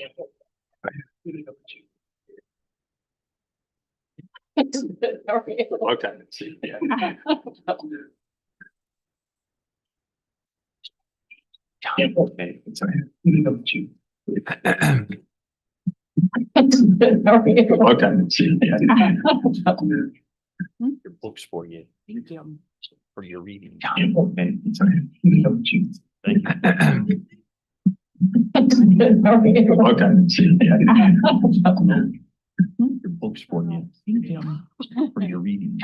Okay. Yeah. Okay. Your books for you. Thank you. For your reading. Thank you. Your books for you. Thank you. For your reading.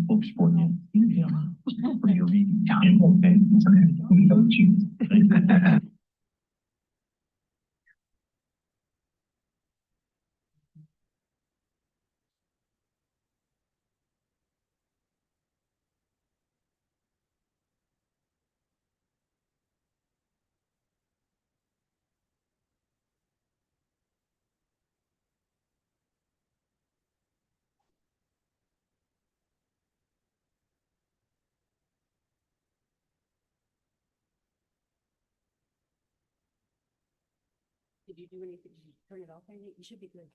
Books for you. For your reading. Did you do anything? Turn it off? You should be good.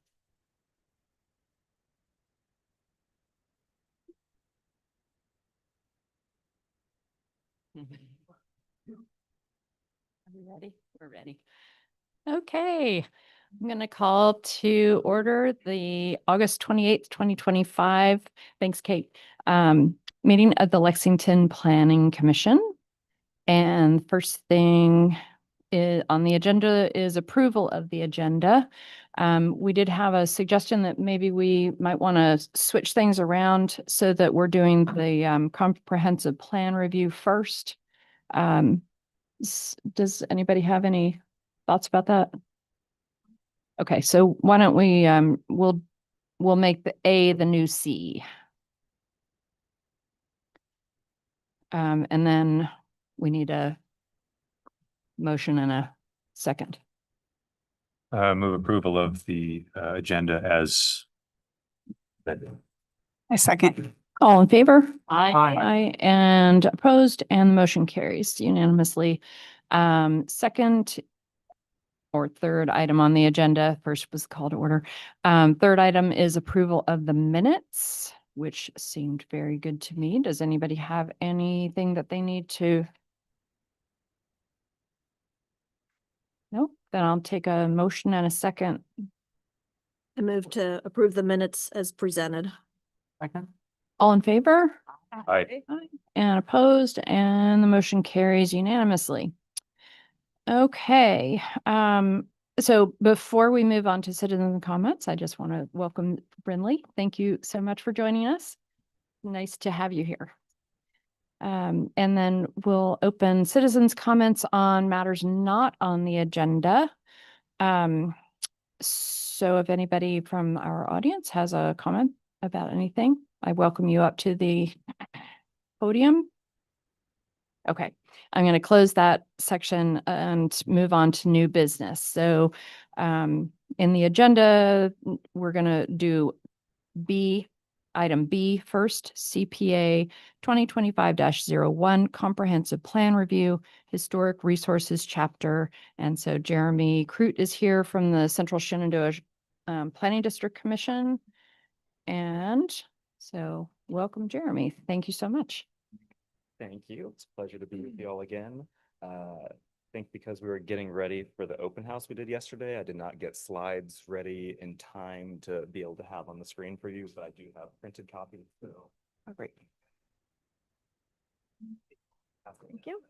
Are we ready? We're ready. Okay. I'm going to call to order the August 28th, 2025. Thanks, Kate. Meeting of the Lexington Planning Commission. And first thing on the agenda is approval of the agenda. We did have a suggestion that maybe we might want to switch things around so that we're doing the comprehensive plan review first. Does anybody have any thoughts about that? Okay, so why don't we we'll make the A the new C. And then we need a motion and a second. Move approval of the agenda as. I second. All in favor? Aye. Aye, and opposed, and the motion carries unanimously. Second or third item on the agenda, first was call to order. Third item is approval of the minutes, which seemed very good to me. Does anybody have anything that they need to? Nope, then I'll take a motion and a second. I move to approve the minutes as presented. Second. All in favor? Aye. And opposed, and the motion carries unanimously. Okay, so before we move on to citizen comments, I just want to welcome Brinley. Thank you so much for joining us. Nice to have you here. And then we'll open citizens' comments on matters not on the agenda. So if anybody from our audience has a comment about anything, I welcome you up to the podium. Okay, I'm going to close that section and move on to new business. So in the agenda, we're going to do item B first, CPA 2025-01 Comprehensive Plan Review, Historic Resources Chapter. And so Jeremy Crute is here from the Central Shenandoah Planning District Commission. And so welcome, Jeremy. Thank you so much. Thank you. It's a pleasure to be with you all again. I think because we were getting ready for the open house we did yesterday, I did not get slides ready in time to be able to have on the screen for you, but I do have printed copies. So. Oh, great. Thank you.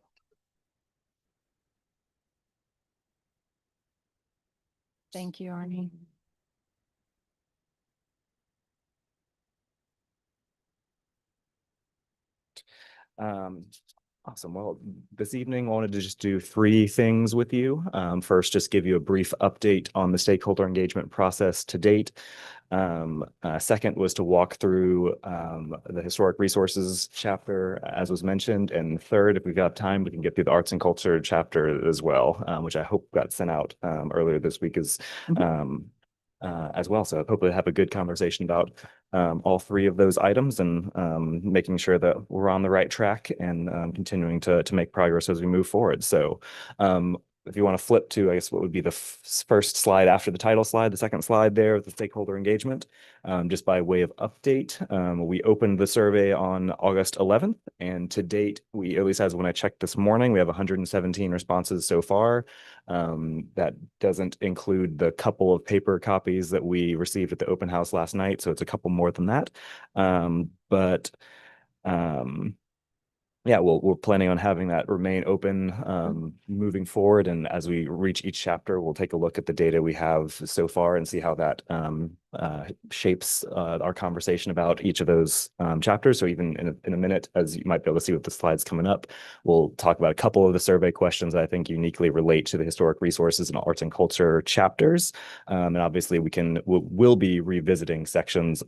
Thank you, Arnie. Awesome. Well, this evening I wanted to just do three things with you. First, just give you a brief update on the stakeholder engagement process to date. Second was to walk through the historic resources chapter, as was mentioned. And third, if we've got time, we can get through the arts and culture chapter as well, which I hope got sent out earlier this week as well. So hopefully have a good conversation about all three of those items and making sure that we're on the right track and continuing to make progress as we move forward. So if you want to flip to, I guess, what would be the first slide after the title slide, the second slide there, the stakeholder engagement, just by way of update, we opened the survey on August 11th, and to date, at least as when I checked this morning, we have 117 responses so far. That doesn't include the couple of paper copies that we received at the open house last night, so it's a couple more than that. But yeah, we're planning on having that remain open moving forward. And as we reach each chapter, we'll take a look at the data we have so far and see how that shapes our conversation about each of those chapters. So even in a minute, as you might be able to see with the slides coming up, we'll talk about a couple of the survey questions that I think uniquely relate to the historic resources and arts and culture chapters. And obviously we'll be revisiting sections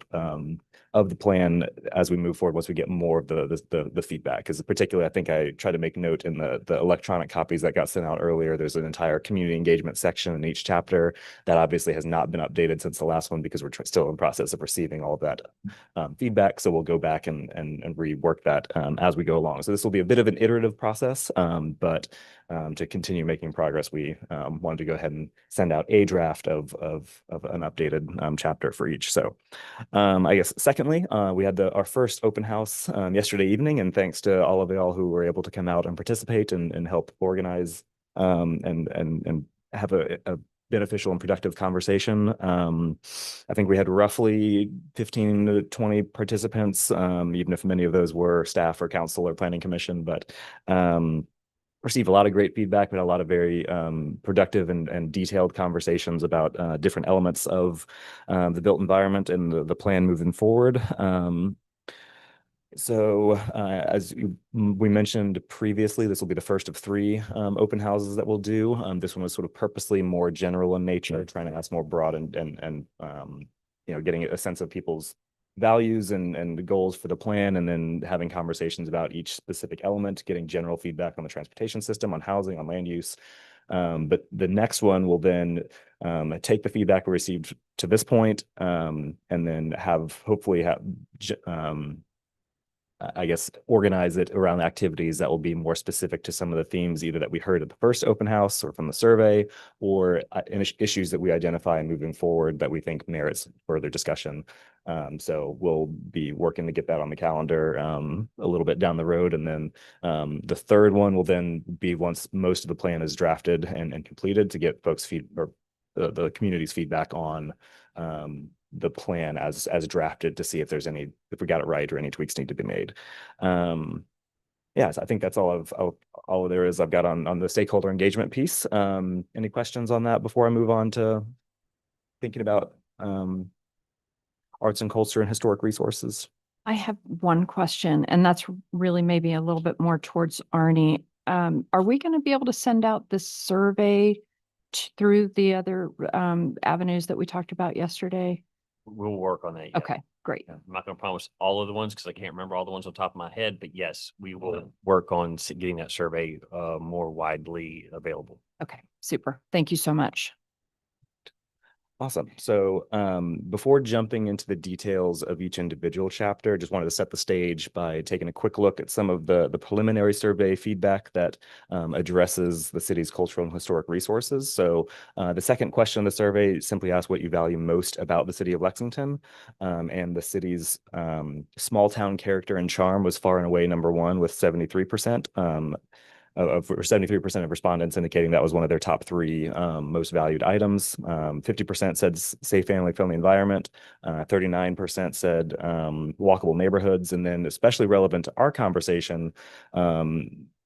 of the plan as we move forward once we get more of the feedback. Because particularly, I think I tried to make note in the electronic copies that got sent out earlier, there's an entire community engagement section in each chapter that obviously has not been updated since the last one because we're still in process of receiving all of that feedback. So we'll go back and rework that as we go along. So this will be a bit of an iterative process, but to continue making progress, we wanted to go ahead and send out a draft of an updated chapter for each. So I guess secondly, we had our first open house yesterday evening, and thanks to all of y'all who were able to come out and participate and help organize and have a beneficial and productive conversation. I think we had roughly 15 to 20 participants, even if many of those were staff or council or planning commission, but received a lot of great feedback. We had a lot of very productive and detailed conversations about different elements of the built environment and the plan moving forward. So as we mentioned previously, this will be the first of three open houses that we'll do. This one was sort of purposely more general in nature, trying to ask more broad and getting a sense of people's values and the goals for the plan, and then having conversations about each specific element, getting general feedback on the transportation system, on housing, on land use. But the next one will then take the feedback we received to this point, and then hopefully have I guess, organize it around activities that will be more specific to some of the themes, either that we heard at the first open house or from the survey, or issues that we identify moving forward that we think merits further discussion. So we'll be working to get that on the calendar a little bit down the road. And then the third one will then be once most of the plan is drafted and completed, to get folks the community's feedback on the plan as drafted, to see if we got it right or any tweaks need to be made. Yeah, so I think that's all there is I've got on the stakeholder engagement piece. Any questions on that before I move on to thinking about arts and culture and historic resources? I have one question, and that's really maybe a little bit more towards Arnie. Are we going to be able to send out this survey through the other avenues that we talked about yesterday? We'll work on that. Yeah. Okay, great. I'm not going to promise all of the ones because I can't remember all the ones on top of my head, but yes, we will work on getting that survey more widely available. Okay, super. Thank you so much. Awesome. So before jumping into the details of each individual chapter, just wanted to set the stage by taking a quick look at some of the preliminary survey feedback that addresses the city's cultural and historic resources. So the second question of the survey simply asks what you value most about the city of Lexington. And the city's small town character and charm was far and away number one, with 73%. 73% of respondents indicating that was one of their top three most valued items. 50% said safe, family-friendly environment. 39% said walkable neighborhoods. And then, especially relevant to our conversation,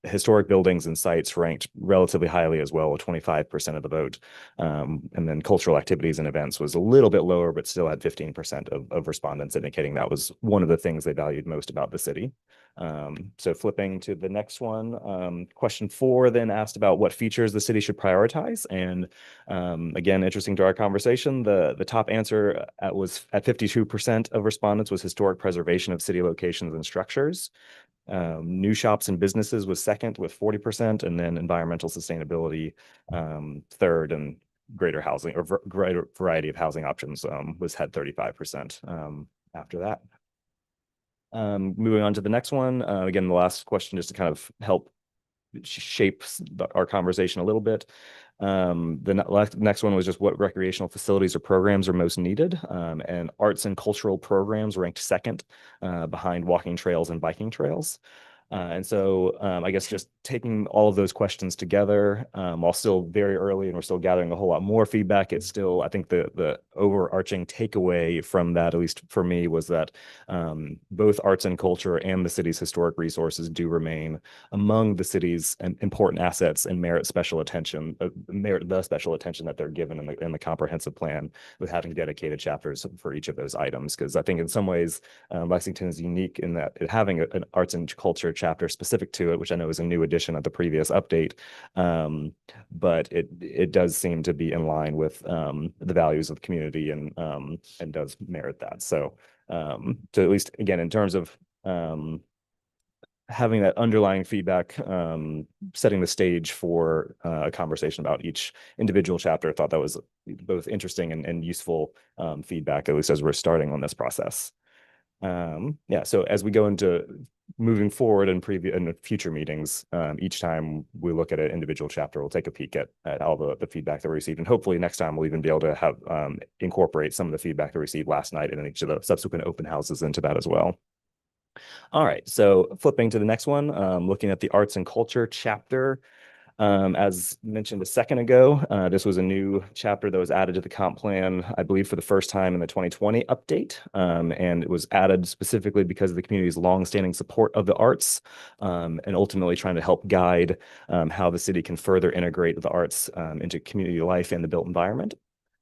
historic buildings and sites ranked relatively highly as well, with 25% of the vote. And then cultural activities and events was a little bit lower, but still had 15% of respondents indicating that was one of the things they valued most about the city. So flipping to the next one, question 4 then asked about what features the city should prioritize. And again, interesting to our conversation, the top answer was at 52% of respondents was historic preservation of city locations and structures. New shops and businesses was second with 40%, and then environmental sustainability third, and greater housing or greater variety of housing options had 35%. after that. Moving on to the next one. Again, the last question just to kind of help shape our conversation a little bit. The next one was just what recreational facilities or programs are most needed. And arts and cultural programs ranked second behind walking trails and biking trails. And so I guess just taking all of those questions together, while still very early and we're still gathering a whole lot more feedback, it's still, I think the overarching takeaway from that, at least for me, was that both arts and culture and the city's historic resources do remain among the city's important assets and merit special attention, merit the special attention that they're given in the comprehensive plan, with having dedicated chapters for each of those items. Because I think in some ways, Lexington is unique in that it having an arts and culture chapter specific to it, which I know is a new addition of the previous update. But it does seem to be in line with the values of the community and does merit that. So at least again, in terms of having that underlying feedback, setting the stage for a conversation about each individual chapter, I thought that was both interesting and useful feedback, at least as we're starting on this process. Yeah, so as we go into moving forward in future meetings, each time we look at an individual chapter, we'll take a peek at all the feedback that we received, and hopefully next time we'll even be able to have incorporate some of the feedback that we received last night and each of the subsequent open houses into that as well. All right, so flipping to the next one, looking at the arts and culture chapter. As mentioned a second ago, this was a new chapter that was added to the comp plan, I believe, for the first time in the 2020 update. And it was added specifically because of the community's longstanding support of the arts, and ultimately trying to help guide how the city can further integrate the arts into community life and the built environment.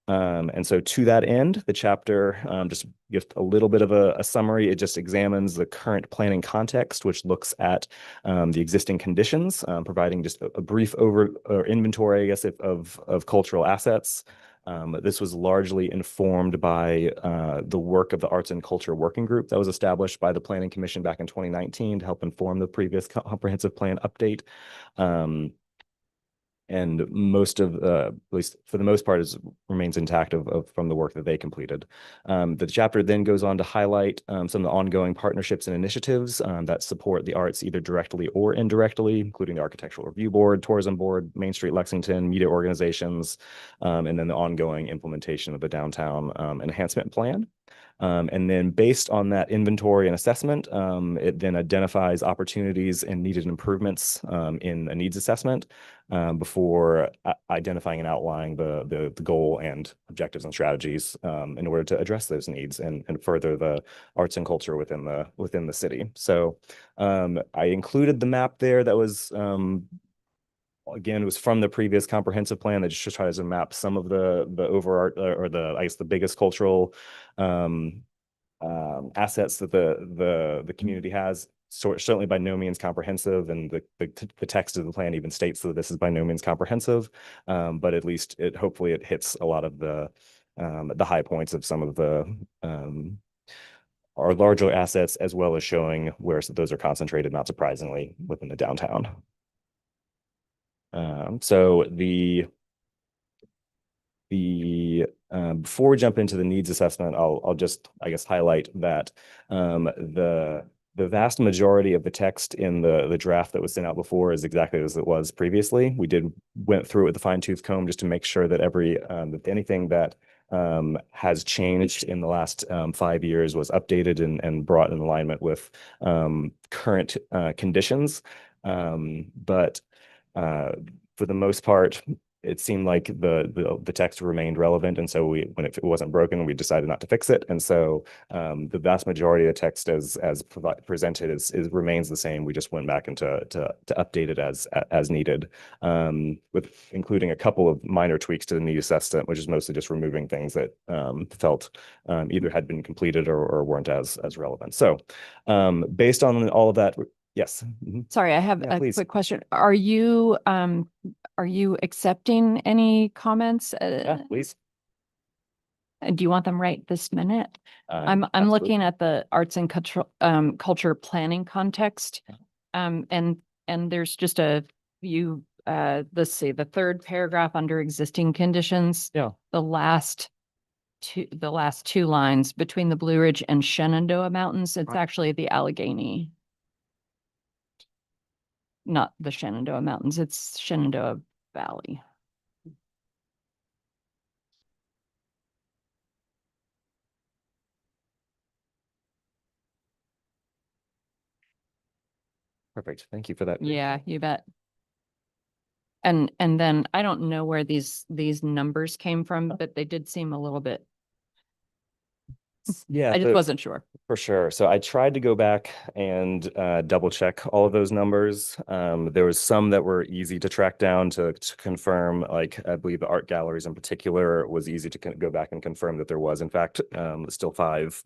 And so to that end, the chapter, just give a little bit of a summary. It just examines the current planning context, which looks at the existing conditions, providing just a brief inventory, I guess, of cultural assets. This was largely informed by the work of the Arts and Culture Working Group that was established by the Planning Commission back in 2019 to help inform the previous comprehensive plan update. And most of, at least for the most part, remains intact from the work that they completed. The chapter then goes on to highlight some of the ongoing partnerships and initiatives that support the arts either directly or indirectly, including the Architectural Review Board, Tourism Board, Main Street Lexington, media organizations, and then the ongoing implementation of the Downtown Enhancement Plan. And then based on that inventory and assessment, it then identifies opportunities and needed improvements in a needs assessment before identifying and outlining the goal and objectives and strategies in order to address those needs and further the arts and culture within the city. So I included the map there that was again, it was from the previous comprehensive plan that just tries to map some of the I guess the biggest cultural assets that the community has. So certainly by no means comprehensive, and the text of the plan even states that this is by no means comprehensive, but at least hopefully it hits a lot of the high points of some of our larger assets, as well as showing where those are concentrated, not surprisingly, within the downtown. So before we jump into the needs assessment, I'll just, I guess, highlight that the vast majority of the text in the draft that was sent out before is exactly as it was previously. We went through it with a fine-tooth comb just to make sure that anything that has changed in the last 5 years was updated and brought in alignment with current conditions. But for the most part, it seemed like the text remained relevant, and so when it wasn't broken, we decided not to fix it. And so the vast majority of the text as presented remains the same. We just went back and to update it as needed, with including a couple of minor tweaks to the need assessment, which is mostly just removing things that felt either had been completed or weren't as relevant. So based on all of that. Yes. Sorry, I have a quick question. Are you accepting any comments? Yeah, please. Do you want them right this minute? I'm Absolutely. looking at the arts and culture planning context. And there's just a few, let's see, the third paragraph under existing conditions. Yeah. The last the last two lines between the Blue Ridge and Shenandoah Mountains. It's Right. actually the Allegheny. Not the Shenandoah Mountains, it's Shenandoah Valley. Perfect. Thank you for that. Yeah, you bet. And then I don't know where these numbers came from, but they did seem a little bit, Yeah. I just so- wasn't sure. For sure. So I tried to go back and double check all of those numbers. There was some that were easy to track down to confirm, like I believe the art galleries in particular was easy to go back and confirm that there was, in fact, still 5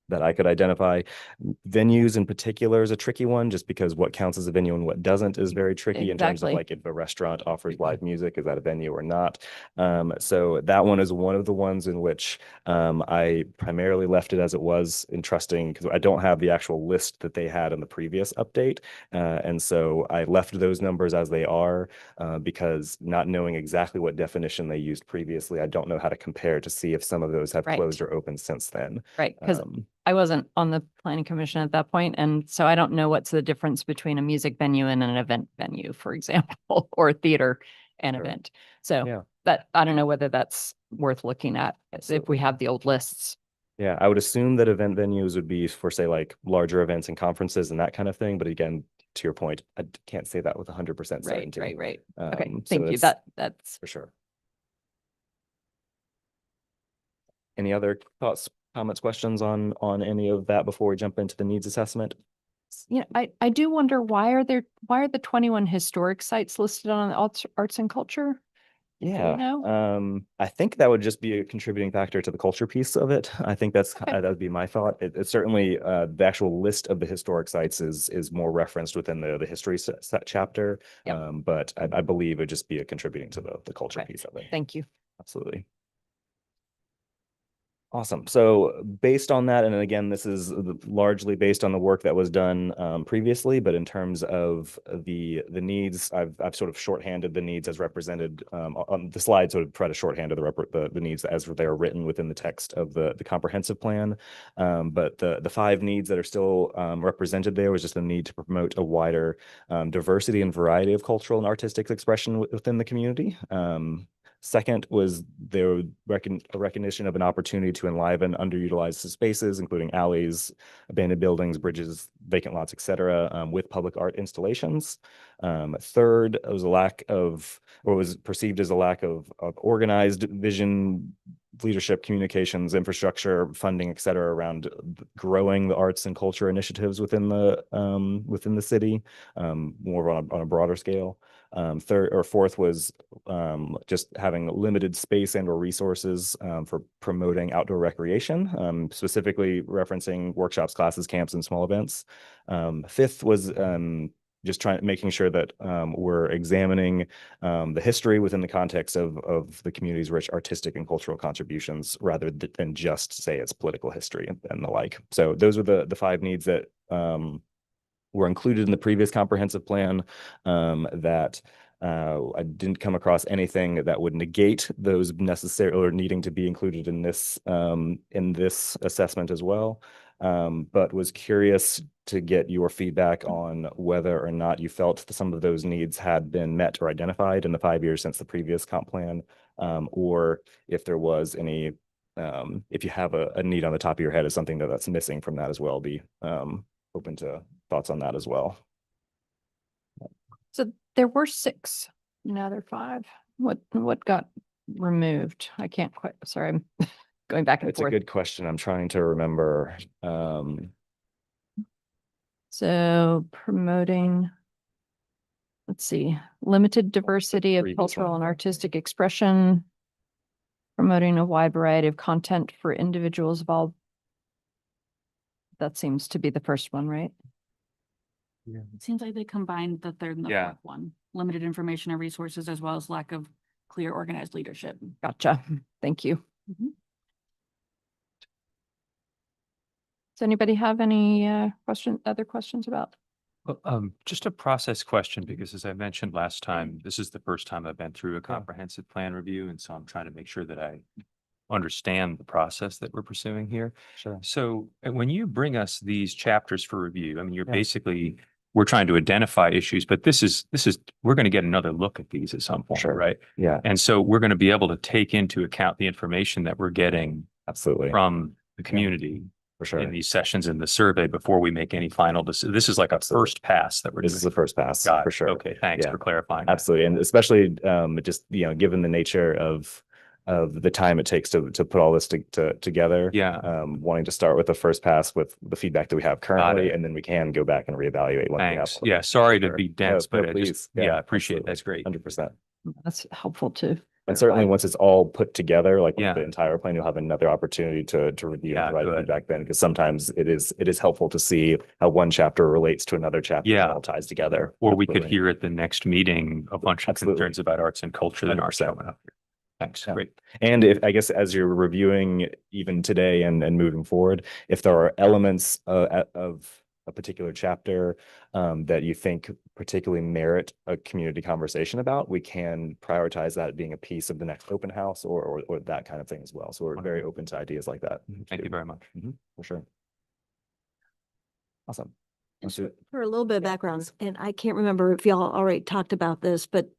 that I could identify. Venues in particular is a tricky one, just because what counts as a venue and what doesn't is very tricky in terms of Exactly. like if a restaurant offers live music, is that a venue or not? So that one is one of the ones in which I primarily left it as it was, entrusting because I don't have the actual list that they had in the previous update. And so I left those numbers as they are because not knowing exactly what definition they used previously, I don't know how to compare to see if some of those have Right. closed or opened since then. Right, because Um, I wasn't on the planning commission at that point, and so I don't know what's the difference between a music venue and an event venue, for example, or a theater and Sure. event. So Yeah. that, I don't know whether that's worth looking at if we have the old lists. Yeah, I would assume that event venues would be for, say, like larger events and conferences and that kind of thing. But again, to your point, I can't say that with 100% Right, certainty. right. Okay, So thank you. it's- That's, For sure. Any other thoughts, comments, questions on any of that before we jump into the needs assessment? I do wonder why are the 21 historic sites listed on the arts and culture? Do we Yeah, know? I think that would just be a contributing factor to the culture piece of it. I think Okay. that would be my thought. It's certainly the actual list of the historic sites is more referenced within the history chapter. Yep. But I believe it would just be a contributing to the culture Right. piece of it. Thank you. Absolutely. Awesome. So based on that, and again, this is largely based on the work that was done previously, but in terms of the needs, I've sort of shorthanded the needs as represented on the slide. Sort of try to shorthand the needs as they are written within the text of the comprehensive plan. But the 5 needs that are still represented there was just a need to promote a wider diversity and variety of cultural and artistic expression within the community. Second was a recognition of an opportunity to enliven underutilized spaces, including alleys, abandoned buildings, bridges, vacant lots, et cetera, with public art installations. Third, was a lack of, or was perceived as a lack of organized vision, leadership, communications, infrastructure, funding, et cetera, around growing the arts and culture initiatives within the city, more on a broader scale. Third or fourth was just having limited space and or resources for promoting outdoor recreation, specifically referencing workshops, classes, camps, and small events. Fifth was just making sure that we're examining the history within the context of the community's rich artistic and cultural contributions rather than just say its political history and the like. So those were the 5 needs that were included in the previous comprehensive plan that I didn't come across anything that would negate those necessary or needing to be included in this assessment as well. But was curious to get your feedback on whether or not you felt that some of those needs had been met or identified in the 5 years since the previous comp plan, or if there was any, if you have a need on the top of your head is something that's missing from that as well. Be open to thoughts on that as well. So there were 6, now there are 5. What got removed? I can't quite, sorry, I'm going back and It's a forth. good question. I'm trying to remember. So promoting, let's see, limited diversity of Previous cultural one. and artistic expression, promoting a wide variety of content for individuals of all. That seems to be the first one, right? It seems like they combined the third and the Yeah. fourth one, limited information and resources as well as lack of clear organized leadership. Gotcha. Thank you. Mhm. Does anybody have any other questions about? Well, just a process question, because as I mentioned last time, this is the first time I've been through a comprehensive plan review, and so I'm trying to make sure that I understand the process that we're pursuing here. Sure. So when you bring us these chapters for review, I mean, you're Yeah. basically, we're trying to identify issues, but this is, we're going to get another look at these at some point, Sure. right? Yeah, And so we're going to be able to take into account the information that we're getting absolutely. from the community For sure. in these sessions in the survey before we make any final decision. This is like a Absolutely. first pass that we're This doing. is the first pass Got for it. sure. Okay, thanks Yeah. for clarifying. that. Absolutely. And especially just, given the nature of the time it takes to put all this together. Yeah. Wanting to start with the first pass with the feedback that we have currently, it. and then we can go back and reevaluate. once we have Thanks. all of Yeah, it. sorry to Sure. be dense, but I please. just, yeah, I appreciate it. That's great. 100%. That's helpful too. And certainly once it's all put together, like with Yeah. the entire plan, you'll have another opportunity to review Yeah, and provide good. feedback then, because sometimes it is helpful to see how one chapter relates to another chapter. and Yeah. all ties together. Or we could Absolutely. hear at the next meeting a bunch of Absolutely. concerns about arts and culture that aren't 100%. coming up. Thanks. Yeah. Great. And if, I guess, as you're reviewing even today and moving forward, if there are elements of a particular chapter that you think particularly merit a community conversation about, we can prioritize that being a piece of the next open house or that kind of thing as well. So we're very open to ideas like that. Thank you very much. For sure. Awesome. And Let's do it. For a little bit of background, and I can't remember if y'all already talked about this, but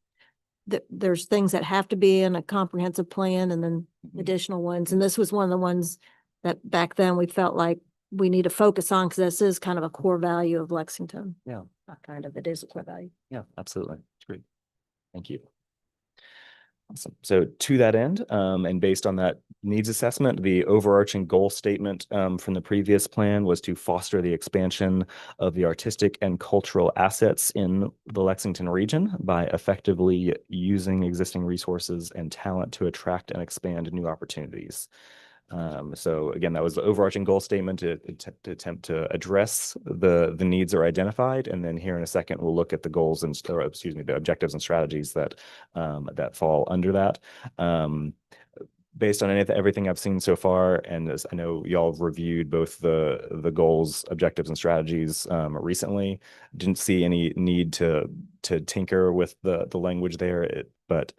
there's things that have to be in a comprehensive plan and then Mhm. additional ones. And this was one of the ones that back then we felt like we need to focus on because this is kind of a core value of Lexington. Yeah. Not kind of, it is a core value. Yeah, absolutely. It's great. Thank you. Awesome. So to that end, and based on that needs assessment, the overarching goal statement from the previous plan was to foster the expansion of the artistic and cultural assets in the Lexington region by effectively using existing resources and talent to attract and expand new opportunities. So again, that was the overarching goal statement to attempt to address the needs that are identified. And then here in a second, we'll look at the goals and, or excuse me, the objectives and strategies that that fall under that. Based on everything I've seen so far, and as I know y'all reviewed both the goals, objectives, and strategies recently, didn't see any need to tinker with the language there, but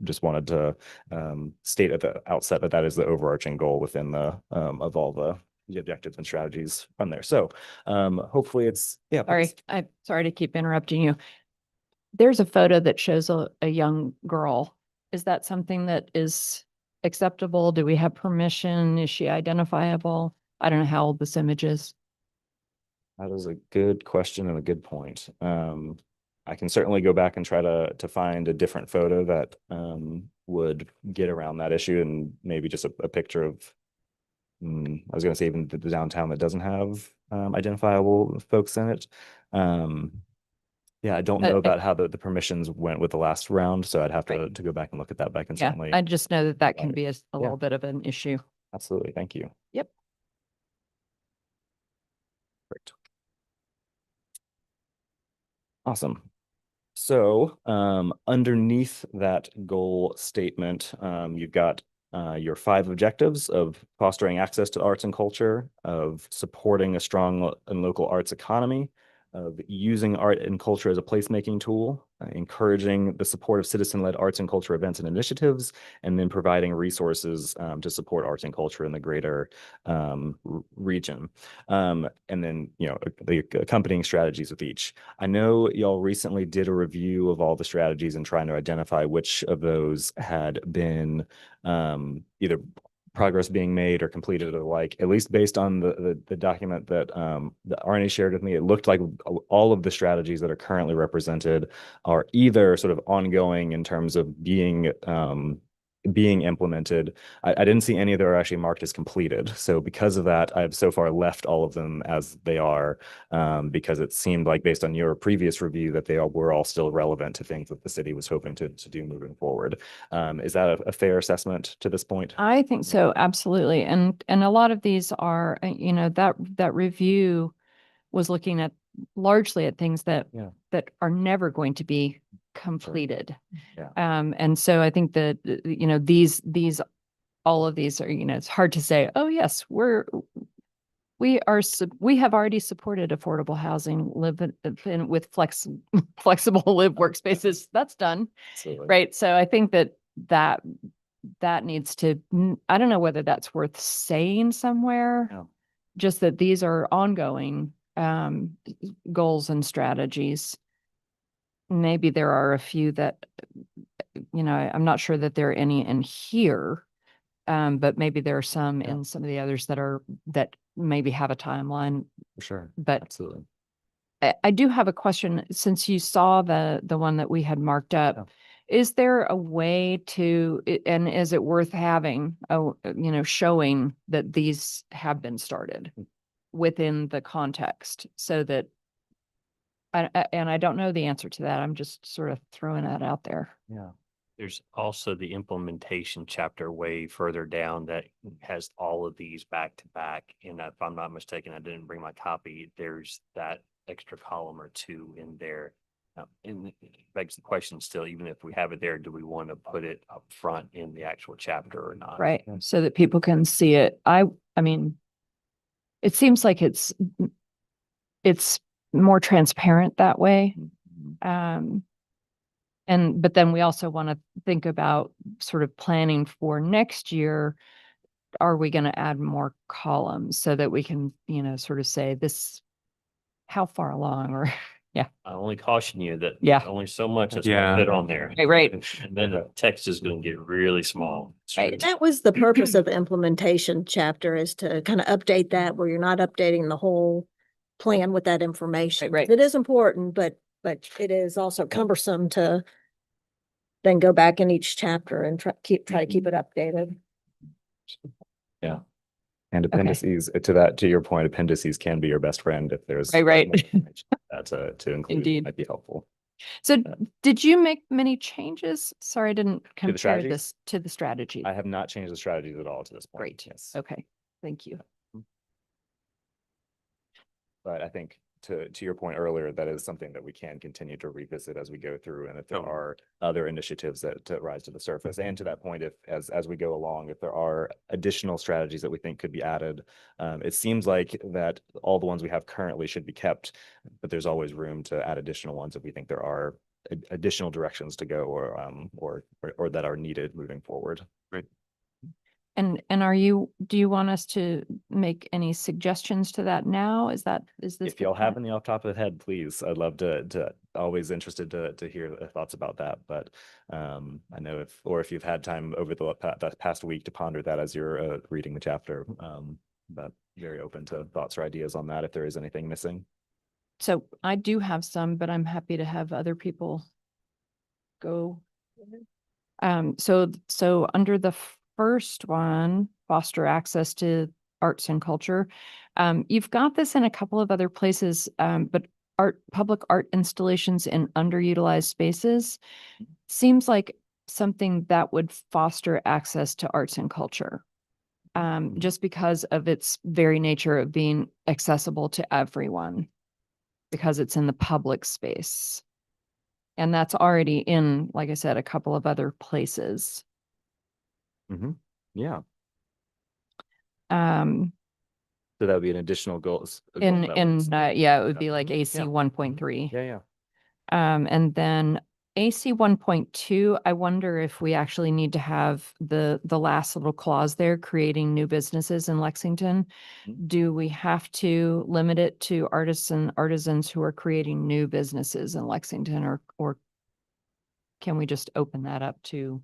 just wanted to state at the outset that that is the overarching goal within the of all the objectives and strategies from there. So hopefully it's, yeah. Sorry, I'm sorry to keep interrupting you. There's a photo that shows a young girl. Is that something that is acceptable? Do we have permission? Is she identifiable? I don't know how old this image is. That is a good question and a good point. I can certainly go back and try to find a different photo that would get around that issue, and maybe just a picture of, I was going to say even the downtown that doesn't have identifiable folks in it. Yeah, I don't know about how the permissions went with the last round, so I'd have to go back and look at that, but I can Yeah, certainly. I just know that that can Right. be a Yeah. little bit of an issue. Absolutely, thank you. Yep. Great. Awesome. So underneath that goal statement, you've got your 5 objectives of fostering access to arts and culture, of supporting a strong and local arts economy, of using art and culture as a placemaking tool, encouraging the support of citizen-led arts and culture events and initiatives, and then providing resources to support arts and culture in the greater region. And then, the accompanying strategies with each. I know y'all recently did a review of all the strategies and trying to identify which of those had been either progress being made or completed or like, at least based on the document that Arnie shared with me, it looked like all of the strategies that are currently represented are either sort of ongoing in terms of being implemented. I didn't see any that are actually marked as completed. So because of that, I've so far left all of them as they are, because it seemed like based on your previous review that they were all still relevant to things that the city was hoping to do moving forward. Is that a fair assessment to this point? I think so, absolutely. And a lot of these are, that review was looking at largely at things that Yeah. that are never going to be completed. Yeah. And so I think that, all of these are, it's hard to say, oh, yes, we have already supported affordable housing, with flexible live workspaces. That's done. Absolutely. Right. So I think that that needs to, I don't know whether that's worth saying somewhere. Yeah. Just that these are ongoing goals and strategies. Maybe there are a few that, I'm not sure that there are any in here. But maybe there are some Yeah. in some of the others that maybe have a timeline. For sure. But Absolutely. I do have a question, since you saw the one that we had marked up. Yeah. Is there a way and is it worth having, showing that these have been started within the context so that, and I don't know the answer to that. I'm just sort of throwing that out there. Yeah. There's also the implementation chapter way further down that has all of these back to back. And if I'm not mistaken, I didn't bring my copy. There's that extra column or two in there. And it begs the question still, even if we have it there, do we want to put it up front in the actual chapter or not? Right. Yeah. So that people can see it. I mean, it seems like it's more transparent that way. But then we also want to think about sort of planning for next year. Are we going to add more columns so that we can, sort of say this, how far along, or I only caution you that Yeah. only so much is Yeah. going to fit on there. right. And then the text is going to get really small. Right. That was the purpose of the implementation chapter, is to kind of update that where you're not updating the whole plan with that information. Right. It is important, but it is also cumbersome to then go back in each chapter and try to keep it updated. And appendices to your point, appendices can be your best friend if there's Right. more information that to include. Indeed. Might be helpful. So did you make many changes? Sorry, I didn't compare strategies? this to the strategy. I have not changed the strategies at all to this point. Great. Yes. Okay, thank you. But I think to your point earlier, that is something that we can continue to revisit as we go through. And if there Oh. are other initiatives that rise to the surface, and to that point, if as we go along, if there are additional strategies that we think could be added, it seems like that all the ones we have currently should be kept, but there's always room to add additional ones if we think there are additional directions to go or that are needed moving forward. And do you want us to make any suggestions to that now? Is this? If the y'all have time? any off top of the head, please, I'd love to always interested to hear the thoughts about that. But I know if you've had time over the past week to ponder that as you're reading the chapter, but very open to thoughts or ideas on that if there is anything missing. So I do have some, but I'm happy to have other people go. So under the first one, foster access to arts and culture. You've got this in a couple of other places, but public art installations in underutilized spaces seems like something that would foster access to arts and culture. Just because of its very nature of being accessible to everyone, because it's in the public space. And that's already in, like I said, a couple of other places. Yeah. Um, So that would be an additional goal. it would be like Yeah. AC 1.3. Yeah. And then AC 1.2, I wonder if we actually need to have the last little clause there, creating new businesses in Lexington. Mhm. Do we have to limit it to artists and artisans who are creating new businesses in Lexington, or can we just open that up to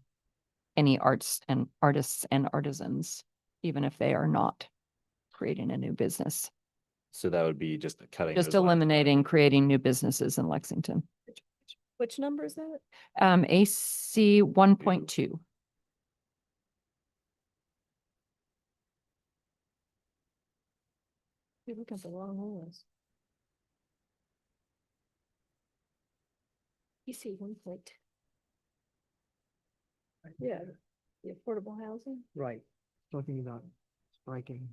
any artists and artisans, even if they are not creating a new business? So that would be just cutting. Just those lines. eliminating creating new businesses in Lexington. Which number is that? AC 1.2. You look at the wrong list. You see 1.2. Yeah, the affordable housing. Right, talking about striking.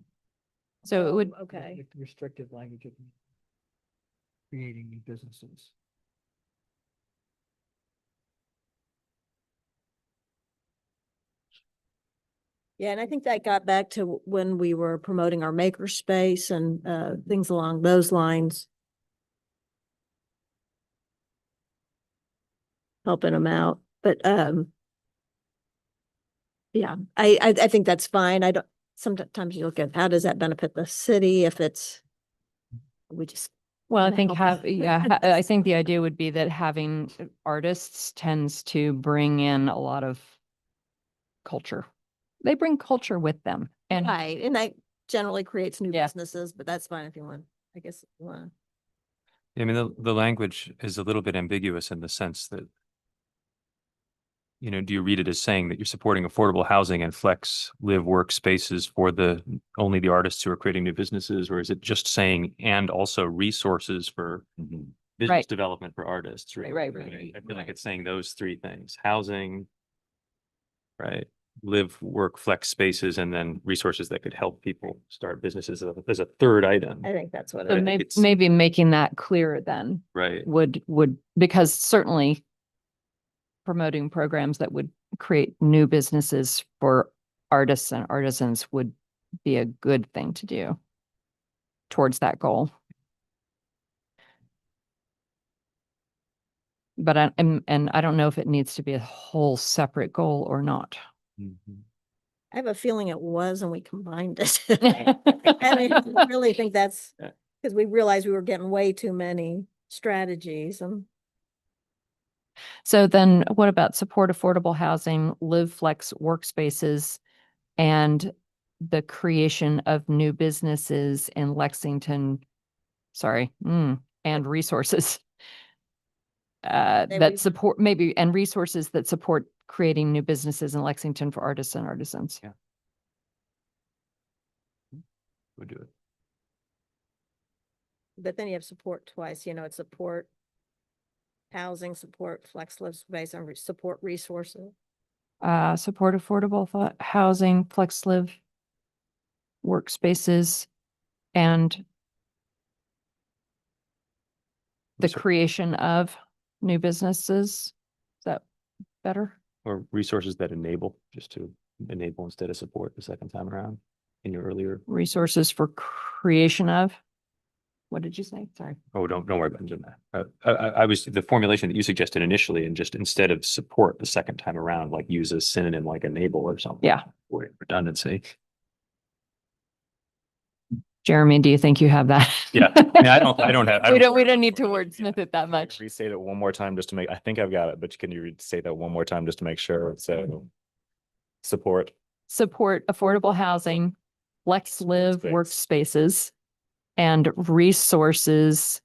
So it would, Okay. the restrictive language of creating new businesses. Yeah, and I think that got back to when we were promoting our makerspace and things along those lines. Helping them out, but Yeah, I think that's fine. I don't, sometimes you look at how does that benefit the city if it's, we just. Well, I Kinda think help. I think the idea would be that having artists tends to bring in a lot of culture. They bring culture with them and Right, and that generally creates new Yeah. businesses, but that's fine if you want, I guess, if you want. I mean, the language is a little bit ambiguous in the sense that, do you read it as saying that you're supporting affordable housing and flex live workspaces for only the artists who are creating new businesses, or is it just saying and also resources for business Right. development for artists? Right. I feel like it's saying those three things: housing, right? Live, work, flex spaces, and then resources that could help people start businesses as a third item, I think that's what so it is. maybe making that clear then right? would, because certainly promoting programs that would create new businesses for artists and artisans would be a good thing to do towards that goal. But and I don't know if it needs to be a whole separate goal or not. Mhm. I have a feeling it was and we combined it. And I really think that's Yeah. because we realized we were getting way too many strategies and. So then what about support affordable housing, live flex workspaces, and the creation of new businesses in Lexington? Sorry, and resources. They That re- support maybe, and resources that support creating new businesses in Lexington for artists and artisans. Yeah. Would do it. But then you have support twice, it's support housing, support flex live space and support resources. Support affordable housing, flex live workspaces, and the Resor- creation of new businesses. Is that better? Or resources that enable, just to enable instead of support the second time around in your earlier. Resources for creation of? What did you say? Sorry. Oh, don't worry about doing that. I was the formulation that you suggested initially, and just instead of support the second time around, like use a synonym like enable or something. Yeah. For redundancy. Jeremy, do you think you have that? Yeah. I mean, I don't have. We don't need to wordsmith it that much. Restate it one more time just to make, I think I've got it, but can you say that one more time just to make sure? So support. Support affordable housing, flex live Space. workspaces, and resources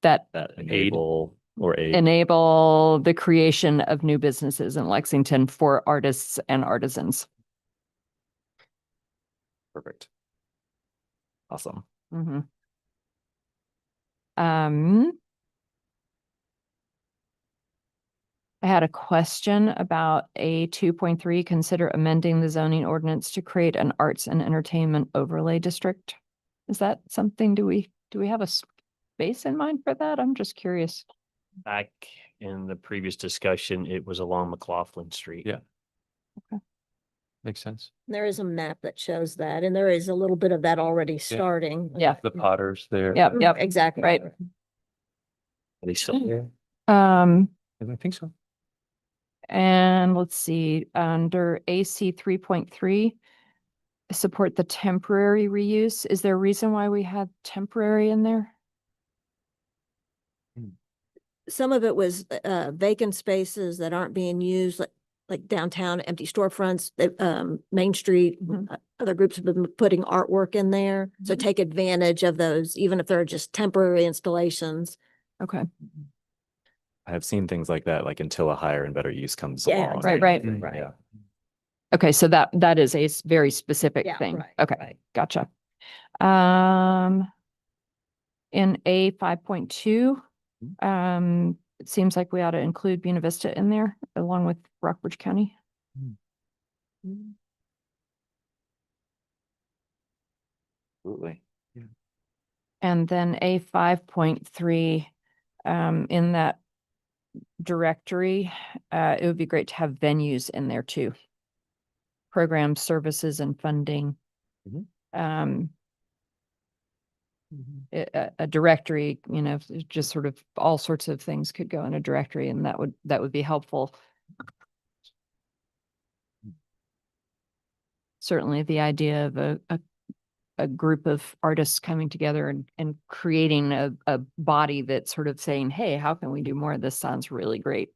that That enable or aid. enable the creation of new businesses in Lexington for artists and artisans. Perfect. Awesome. Mhm. I had a question about A 2.3, consider amending the zoning ordinance to create an arts and entertainment overlay district. Is that something, do we have a space in mind for that? I'm just curious. Back in the previous discussion, it was along McLaughlin Street. Yeah. Makes sense. There is a map that shows that, and there is a little bit of that already starting. Yeah. The Potters there. Yep, yep. Exactly. Right. Are they still there? I think so. And let's see, under AC 3.3, support the temporary reuse. Is there a reason why we had temporary in there? Some of it was vacant spaces that aren't being used, like downtown, empty storefronts, Main Street. Mhm. Other groups have been putting artwork in there. So Mhm. take advantage of those, even if they're just temporary installations. Okay, I have seen things like that, like until a higher and better use comes Yeah, along. right, right. Mm. Right. Yeah. okay, so that is a very specific Yeah, thing. right, Okay, right. gotcha. In A 5.2, it seems like we ought to include Buena Vista in there along with Rockbridge County. Absolutely. And then A 5.3, in that directory, it would be great to have venues in there too. Programs, services, and funding. Mhm. A directory, just sort of all sorts of things could go in a directory, and that would be helpful. certainly the idea of a group of artists coming together and creating a body that's sort of saying, hey, how can we do more of this? Sounds really great.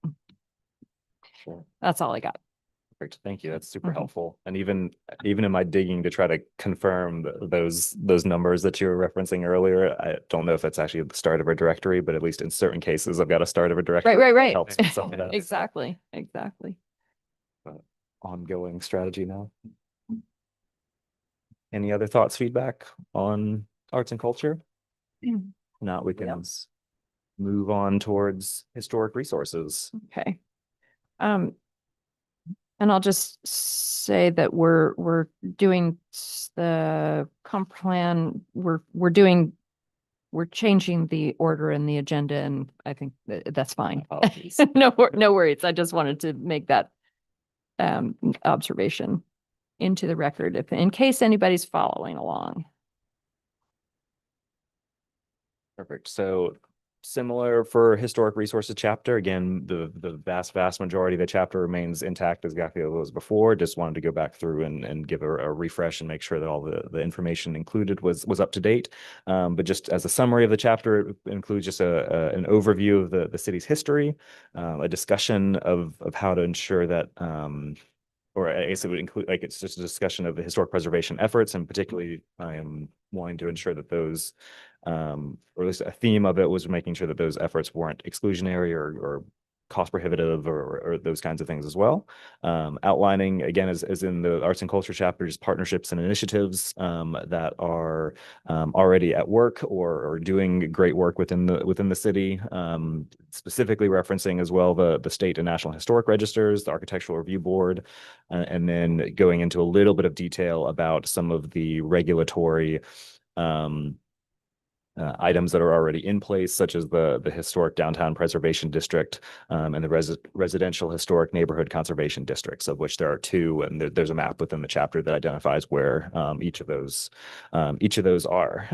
Sure. That's all I got. Perfect. Thank you. That's super Mhm. helpful. And even in my digging to try to confirm those numbers that you were referencing earlier, I don't know if it's actually the start of a directory, but at least in certain cases, I've got a start of a directory. Right, that right. Helps with some of that Exactly, exactly. ongoing strategy now. Any other thoughts, feedback on arts and culture? Not, we can move on towards historic resources. Okay. And I'll just say that we're doing the comp plan, we're changing the order in the agenda, and I think that's fine. Apologies. No, no worries. I just wanted to make that observation into the record if in case anybody's following along. Perfect. So similar for historic resources chapter, again, the vast majority of the chapter remains intact exactly as it was before. Just wanted to go back through and give a refresh and make sure that all the information included was up to date. But just as a summary of the chapter, it includes just an overview of the city's history, a discussion of how to ensure that or I guess it would include, like, it's just a discussion of the historic preservation efforts, and particularly I am wanting to ensure that those, or at least a theme of it was making sure that those efforts weren't exclusionary or cost prohibitive or those kinds of things as well. Outlining, again, as in the arts and culture chapter, just partnerships and initiatives that are already at work or doing great work within the city. Specifically referencing as well the state and national historic registers, the Architectural Review Board, and then going into a little bit of detail about some of the regulatory items that are already in place, such as the historic downtown preservation district and the residential historic neighborhood conservation districts, of which there are two, and there's a map within the chapter that identifies where each of those are.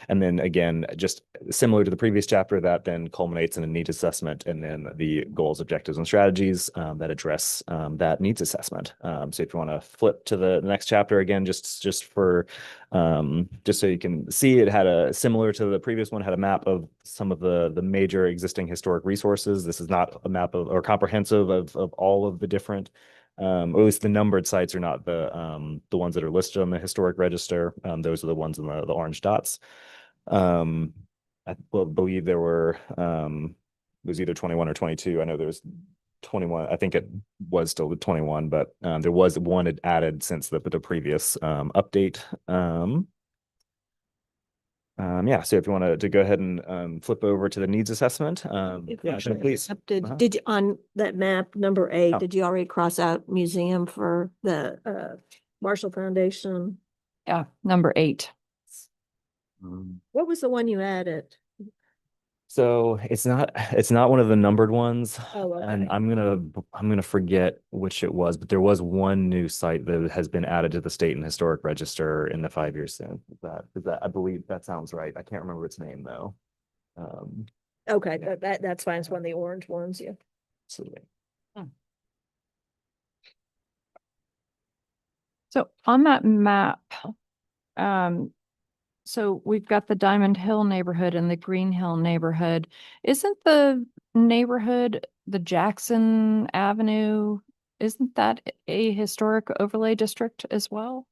And then again, just similar to the previous chapter, that then culminates in a needs assessment, and then the goals, objectives, and strategies that address that needs assessment. So if you want to flip to the next chapter again, just for just so you can see, it had a similar to the previous one, had a map of some of the major existing historic resources. This is not a map of or comprehensive of all of the different or at least the numbered sites are not the ones that are listed on the historic register. Those are the ones in the orange dots. I believe there were it was either 21 or 22. I know there was 21. I think it was still the 21, but there was one added since the previous update. Yeah, so if you want to go ahead and flip over to the needs assessment, yeah, sure, please. Did you, on that map, number 8, Oh. did you already cross out museum for the Marshall Foundation? Yeah, number 8. What was the one you added? So it's not one of the numbered ones. Oh, And okay. I'm gonna forget which it was, but there was one new site that has been added to the state and historic register in the 5 years soon. Is that I believe that sounds right. I can't remember its name though. Okay, that's fine. It's one of the orange ones, yeah. Absolutely. So on that map, so we've got the Diamond Hill neighborhood and the Green Hill neighborhood. Isn't the neighborhood, the Jackson Avenue, isn't that a historic overlay district as well?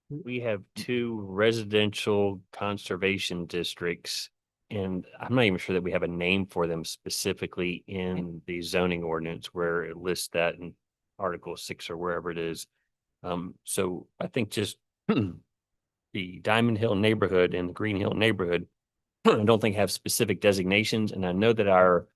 We have 2 residential conservation districts, and I'm not even sure that we have a name for them specifically in the zoning ordinance where it lists that in Article 6 or wherever it is. So I think just the Diamond Hill neighborhood and the Green Hill neighborhood, I don't think have specific designations, and I know that our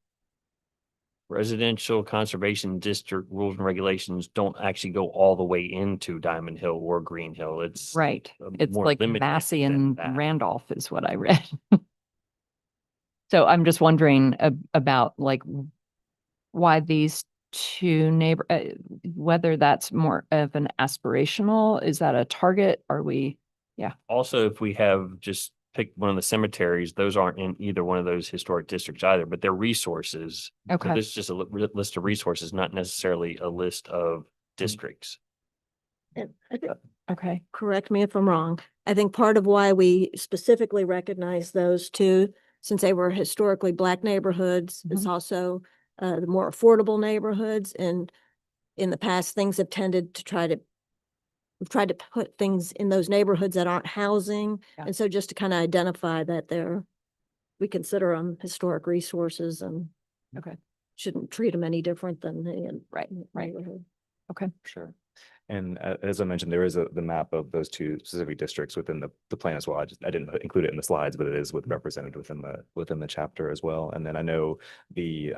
residential conservation district rules and regulations don't actually go all the way into Diamond Hill or Green Hill. It's Right. It's more like limited Massey than and that. Randolph is what I read. So I'm just wondering about like why these two whether that's more of an aspirational, is that a target? Are we, Also, if we have just picked one of the cemeteries, those aren't in either one of those historic districts either, but they're resources. So okay, this is just a list of resources, not necessarily a list of districts. And I think, Okay. correct me if I'm wrong, I think part of why we specifically recognize those two, since they were historically Black neighborhoods, it's also the more affordable neighborhoods. And in the past, things have tended to we've tried to put things in those neighborhoods that aren't housing. Yeah. And so just to kind of identify that we consider them historic resources and Okay. shouldn't treat them any different than the Right. neighborhood. Okay. Sure. And as I mentioned, there is the map of those two specific districts within the plan as well. I didn't include it in the slides, but it is represented within the chapter as well. And then I know the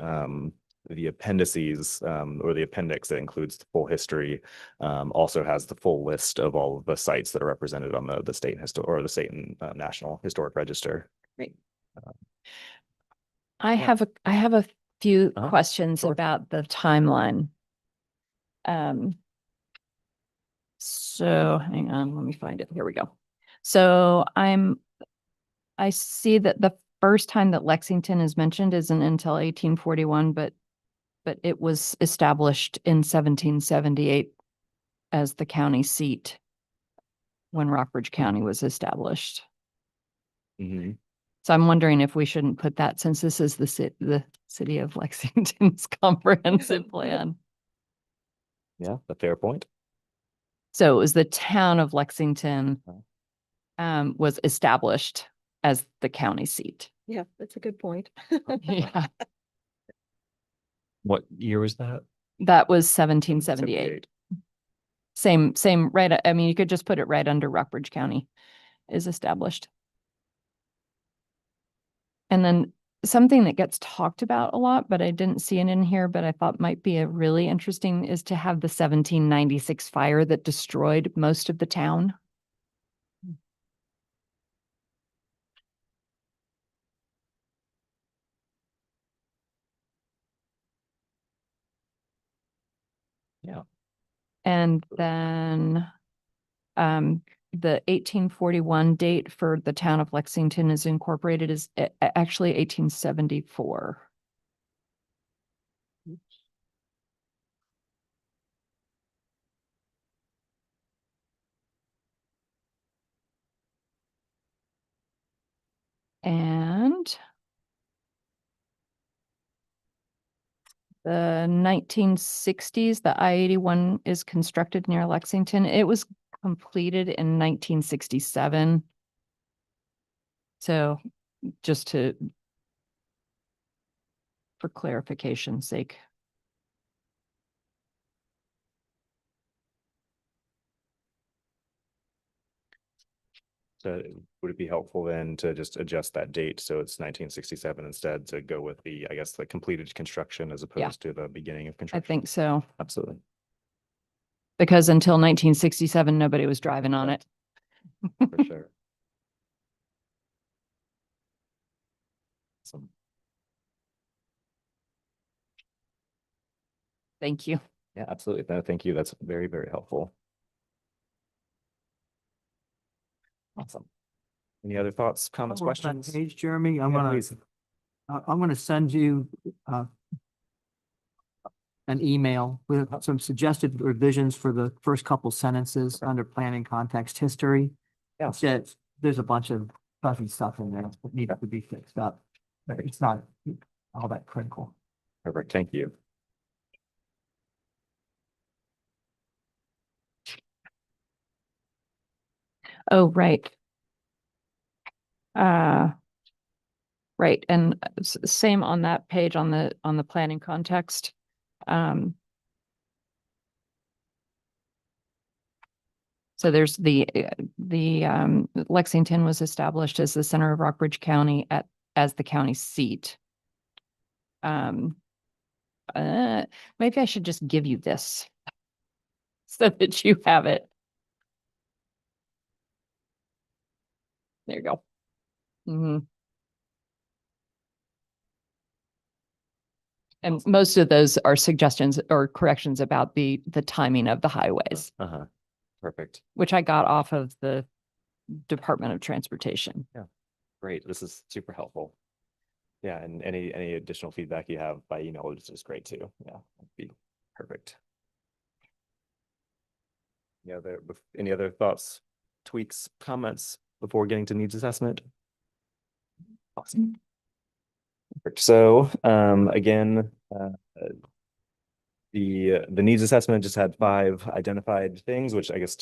appendices or the appendix that includes the full history also has the full list of all of the sites that are represented on the state or the state and national historic register. Great. Yeah. I have a few Uh-huh. questions Sure. about the timeline. So hang on, let me find it. Here we go. So I see that the first time that Lexington is mentioned isn't until 1841, but it was established in 1778 as the county seat when Rockbridge County was established. Mhm. So I'm wondering if we shouldn't put that, since this is the city of Lexington's comprehensive plan. Yeah, a fair point. So it was the town of Lexington Oh. was established as the county seat. Yeah, that's a good point. Yeah, What year was that? that was 1778. Same, right? I mean, you could just put it right under Rockbridge County is established. And then something that gets talked about a lot, but I didn't see it in here, but I thought might be a really interesting is to have the 1796 fire that destroyed most of the town. Yeah. And then the 1841 date for the town of Lexington is incorporated is actually 1874. And the 1960s, the I-81 is constructed near Lexington. It was completed in 1967. So just for clarification's sake. So would it be helpful then to just adjust that date so it's 1967 instead, to go with I guess, the completed construction as opposed to the beginning of I construction? think so, Absolutely. because until 1967, nobody was driving on it. For sure. Awesome. Thank you. Yeah, absolutely. No, thank you. That's very, very helpful. Awesome. Any other thoughts, comments, While we're on that questions? Page, Jeremy, I'm Yeah, gonna, please. I'm gonna send you, an email with some suggested revisions for the first couple sentences under planning context history. Yeah. There's a bunch of fuzzy stuff in there that needs to be fixed up. But it's not all that critical. Perfect. Thank you. Oh, right. Right, and same on that page on the planning context. So there's the Lexington was established as the center of Rockbridge County as the county seat. Maybe I should just give you this so that you have it. There you go. And most of those are suggestions or corrections about the timing of the highways, Uh-huh. Perfect. which I got off of the Department of Transportation. Great. This is super helpful. Yeah, and any additional feedback you have by email is just great too. Yeah, that'd be perfect. Any other thoughts, tweaks, comments before getting to needs assessment? Awesome. Perfect. So, again, the needs assessment just had 5 identified things, which I guess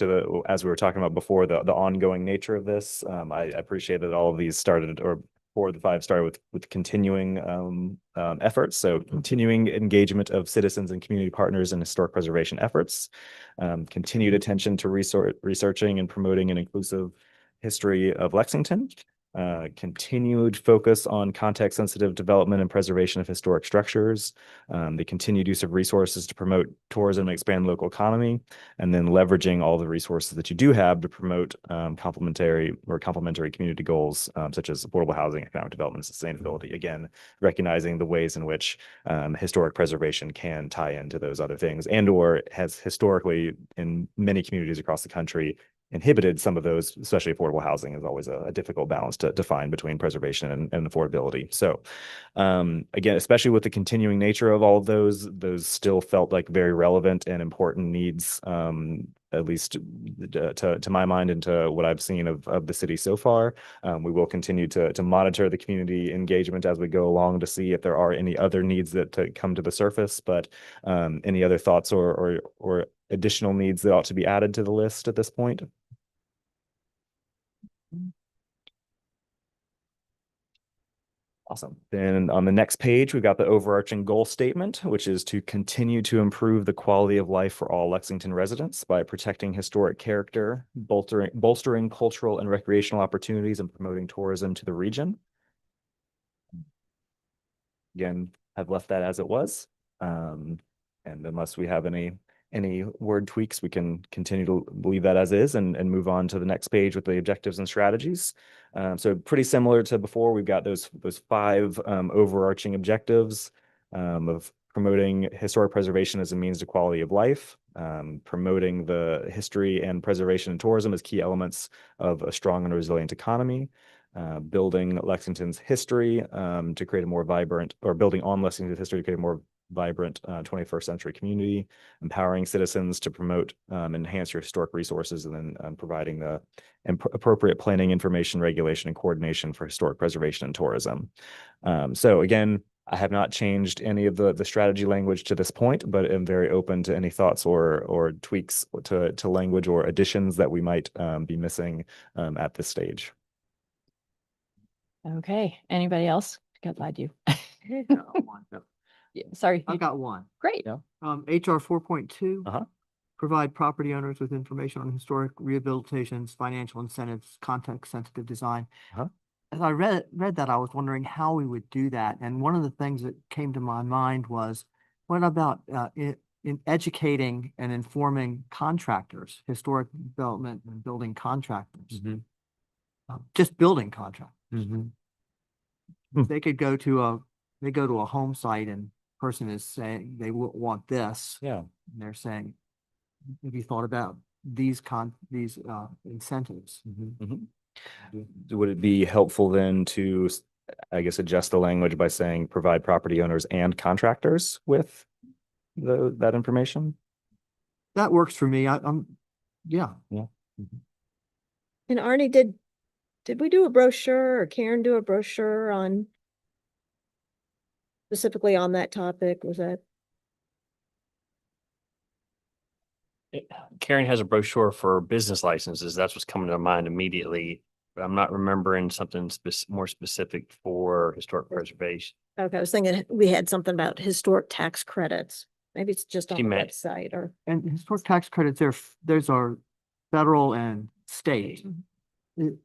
as we were talking about before, the ongoing nature of this, I appreciate that all of these started, or 4 of the 5 started with continuing efforts. So continuing engagement of citizens and community partners in historic preservation efforts, continued attention to researching and promoting an inclusive history of Lexington, continued focus on context-sensitive development and preservation of historic structures, the continued use of resources to promote tourism and expand local economy, and then leveraging all the resources that you do have to promote complementary community goals, such as affordable housing, economic development, and sustainability. Again, recognizing the ways in which historic preservation can tie into those other things, and or has historically in many communities across the country inhibited some of those, especially affordable housing is always a difficult balance to find between preservation and affordability. So again, especially with the continuing nature of all of those still felt like very relevant and important needs, at least to my mind and to what I've seen of the city so far. We will continue to monitor the community engagement as we go along to see if there are any other needs that come to the surface, but any other thoughts or additional needs that ought to be added to the list at this point? Awesome. Then on the next page, we've got the overarching goal statement, which is to continue to improve the quality of life for all Lexington residents by protecting historic character, bolstering cultural and recreational opportunities, and promoting tourism to the region. Again, I've left that as it was. And unless we have any word tweaks, we can continue to leave that as is and move on to the next page with the objectives and strategies. So pretty similar to before, we've got those 5 overarching objectives of promoting historic preservation as a means to quality of life, promoting the history and preservation and tourism as key elements of a strong and resilient economy, building Lexington's history to create a more vibrant, or building on Lexington's history to create a more vibrant 21st century community, empowering citizens to promote and enhance your historic resources, and then providing the appropriate planning, information, regulation, and coordination for historic preservation and tourism. So again, I have not changed any of the strategy language to this point, but am very open to any thoughts or tweaks to language or additions that we might be missing at this stage. Okay, anybody else? God, lied to you. One. Yeah, sorry. I've got one. Great. Yeah. HR 4.2. Uh-huh. Provide property owners with information on historic rehabilitations, financial incentives, context-sensitive design. Uh-huh. As I read that, I was wondering how we would do that. And one of the things that came to my mind was, what about in educating and informing contractors, historic development and building contractors, just building contractors. They could go to a home site and person is saying they want this. Yeah. And they're saying, have you thought about these incentives? Would it be helpful then to, I guess, adjust the language by saying provide property owners and contractors with that information? That works for me. Yeah. And Arnie, did we do a brochure, or Karen do a brochure on specifically on that topic? Was that? Karen has a brochure for business licenses. That's what's coming to mind immediately. But I'm not remembering something more specific for historic preservation. Okay, I was thinking we had something about historic tax credits. Maybe it's just on She the meant- website or. And historic tax credits, there's our federal and state.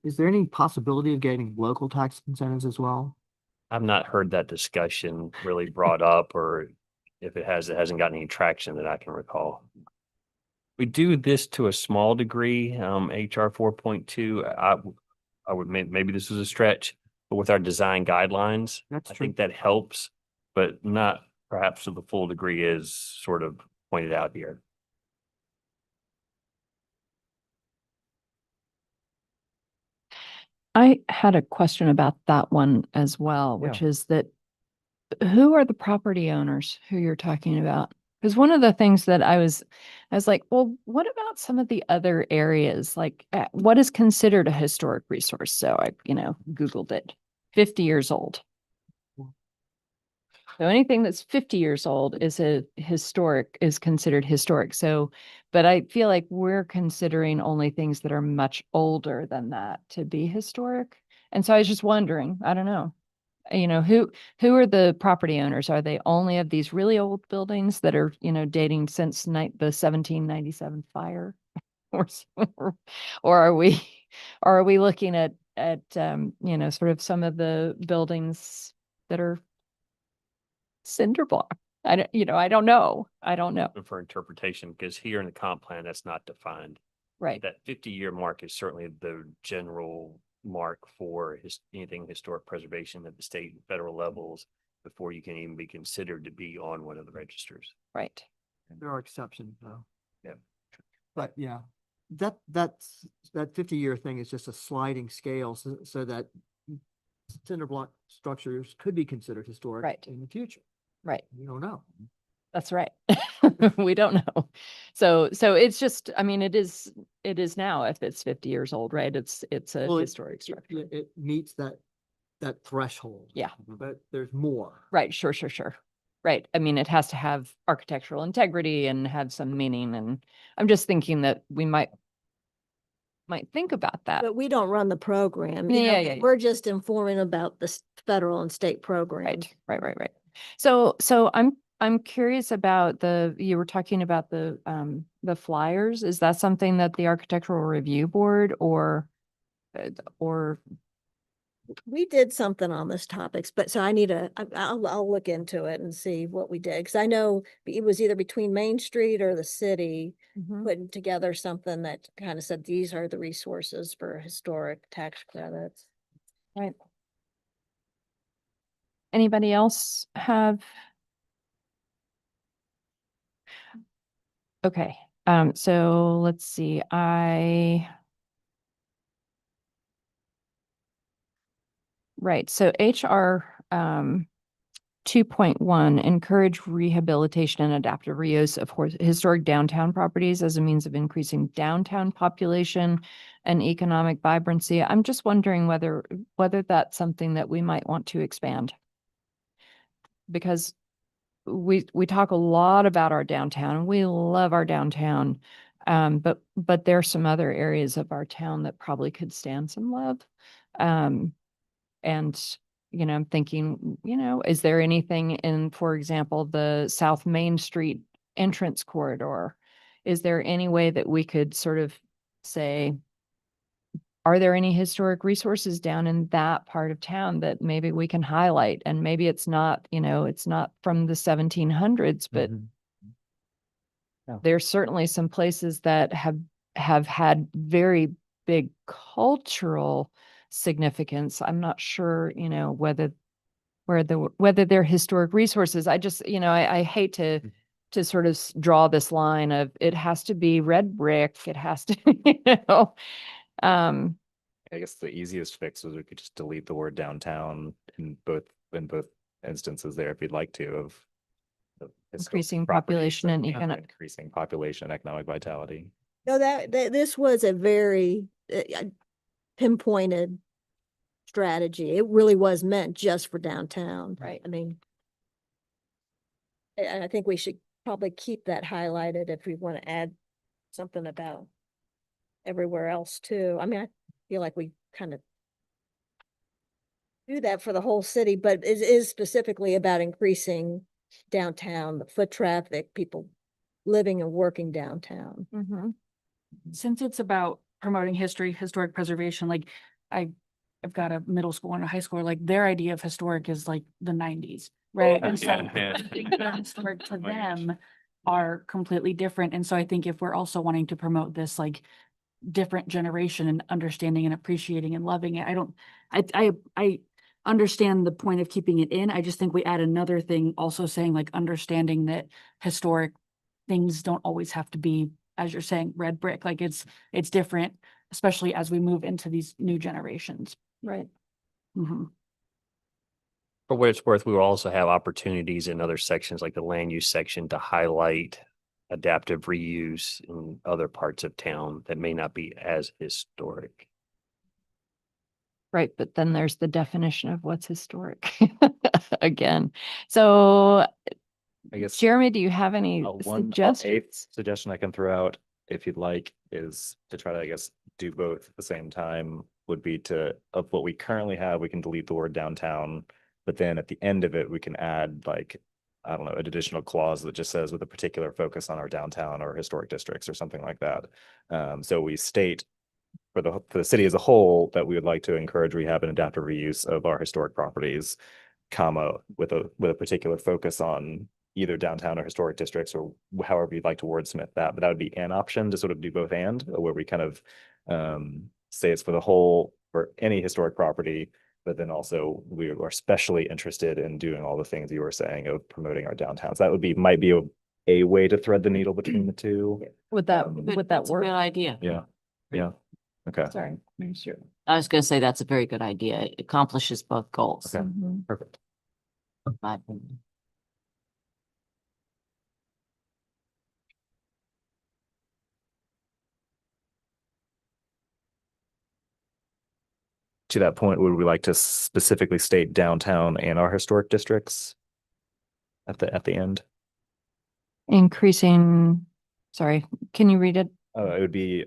Is there any possibility of getting local tax incentives as well? I've not heard that discussion really brought up, or if it has, it hasn't gotten any traction that I can recall. We do this to a small degree, HR 4.2. I would maybe this is a stretch, but with our design guidelines, That's I true. think that helps, but not perhaps to the full degree as sort of pointed out here. I had a question about that one as well, which is that who are the property owners who you're talking about? Because one of the things that I was like, well, what about some of the other areas? Like, what is considered a historic resource? So I, Googled it. 50 years old. So anything that's 50 years old is considered historic. So, but I feel like we're considering only things that are much older than that to be historic. And so I was just wondering, I don't know, who are the property owners? Are they only of these really old buildings that are, dating since the 1797 fire? Or, or are we looking at, sort of some of the buildings that are cinder block? I don't know. I don't know. For interpretation, because here in the comp plan, that's not defined. Right. That 50-year mark is certainly the general mark for anything historic preservation at the state and federal levels before you can even be considered to be on one of the registers. Right. There are exceptions though. Yeah. But yeah, that 50-year thing is just a sliding scale so that cinder block structures could be considered historic Right. in the future. Right. You don't know. That's right. We don't know. So it's just, I mean, it is now if it's 50 years old, right? It's a Well, historic structure. It meets that threshold. Yeah. But there's more. Right. Sure. Right. I mean, it has to have architectural integrity and have some meaning. And I'm just thinking that we might think about that. But we don't run the program. Yeah. We're just informing about the federal and state programs. Right. So I'm curious about you were talking about the flyers. Is that something that the Architectural Review Board or We did something on this topics, but so I'll look into it and see what we did. Cause I know it was either between Main Street or the city putting together something that kind of said, these are the resources for historic tax credits. right? Anybody else have? Okay, so let's see, right, so HR 2.1, encourage rehabilitation and adaptive reuse of historic downtown properties as a means of increasing downtown population and economic vibrancy. I'm just wondering whether that's something that we might want to expand. Because we talk a lot about our downtown. We love our downtown. But there are some other areas of our town that probably could stand some love. And I'm thinking, is there anything in, for example, the South Main Street entrance corridor? Is there any way that we could sort of say, are there any historic resources down in that part of town that maybe we can highlight? And maybe it's not, it's not from the 1700s, but there's certainly some places that have had very big cultural significance. I'm not sure, whether they're historic resources. I just, I hate to sort of draw this line of it has to be red brick. It has to, I guess the easiest fix was we could just delete the word downtown in both instances there if you'd like to of historic Increasing properties population and increasing population and economic vitality. No, that this was a very pinpointed strategy. It really was meant just for downtown. Right. I mean, I think we should probably keep that highlighted if we want to add something about everywhere else too. I mean, I feel like we kind of do that for the whole city, but it is specifically about increasing downtown, the foot traffic, people living and working downtown. Since it's about promoting history, historic preservation, like I've got a middle school and a high school, like their idea of historic is like the 90s, right? And so Yeah. I think that historic to them are completely different. And so I think if we're also wanting to promote this like different generation and understanding and appreciating and loving it, I understand the point of keeping it in. I just think we add another thing also saying like understanding that historic things don't always have to be, as you're saying, red brick. Like it's different, especially as we move into these new generations. Right. For what it's worth, we will also have opportunities in other sections, like the land use section, to highlight adaptive reuse in other parts of town that may not be as historic. Right, but then there's the definition of what's historic again. So I guess Jeremy, do you have any one suggestions? eighth suggestion I can throw out, if you'd like, is to try to, I guess, do both at the same time, would be to, of what we currently have, we can delete the word downtown, but then at the end of it, we can add like, I don't know, an additional clause that just says with a particular focus on our downtown or historic districts or something like that. So we state for the city as a whole that we would like to encourage rehab and adaptive reuse of our historic properties, comma, with a particular focus on either downtown or historic districts, or however you'd like to wordsmith that. But that would be an option to sort of do both and, where we kind of say it's for the whole, for any historic property, but then also we are especially interested in doing all the things you were saying of promoting our downtowns. That would be, might be a way to thread the needle between the two. Would that Good- would that that's a work? Good idea. Yeah, yeah, okay, Sorry, make sure. I was gonna say that's a very good idea. It accomplishes both goals. Okay. Mhm. perfect. in my opinion. To that point, would we like to specifically state downtown and our historic districts at the end? Increasing, sorry, can you read it? It would be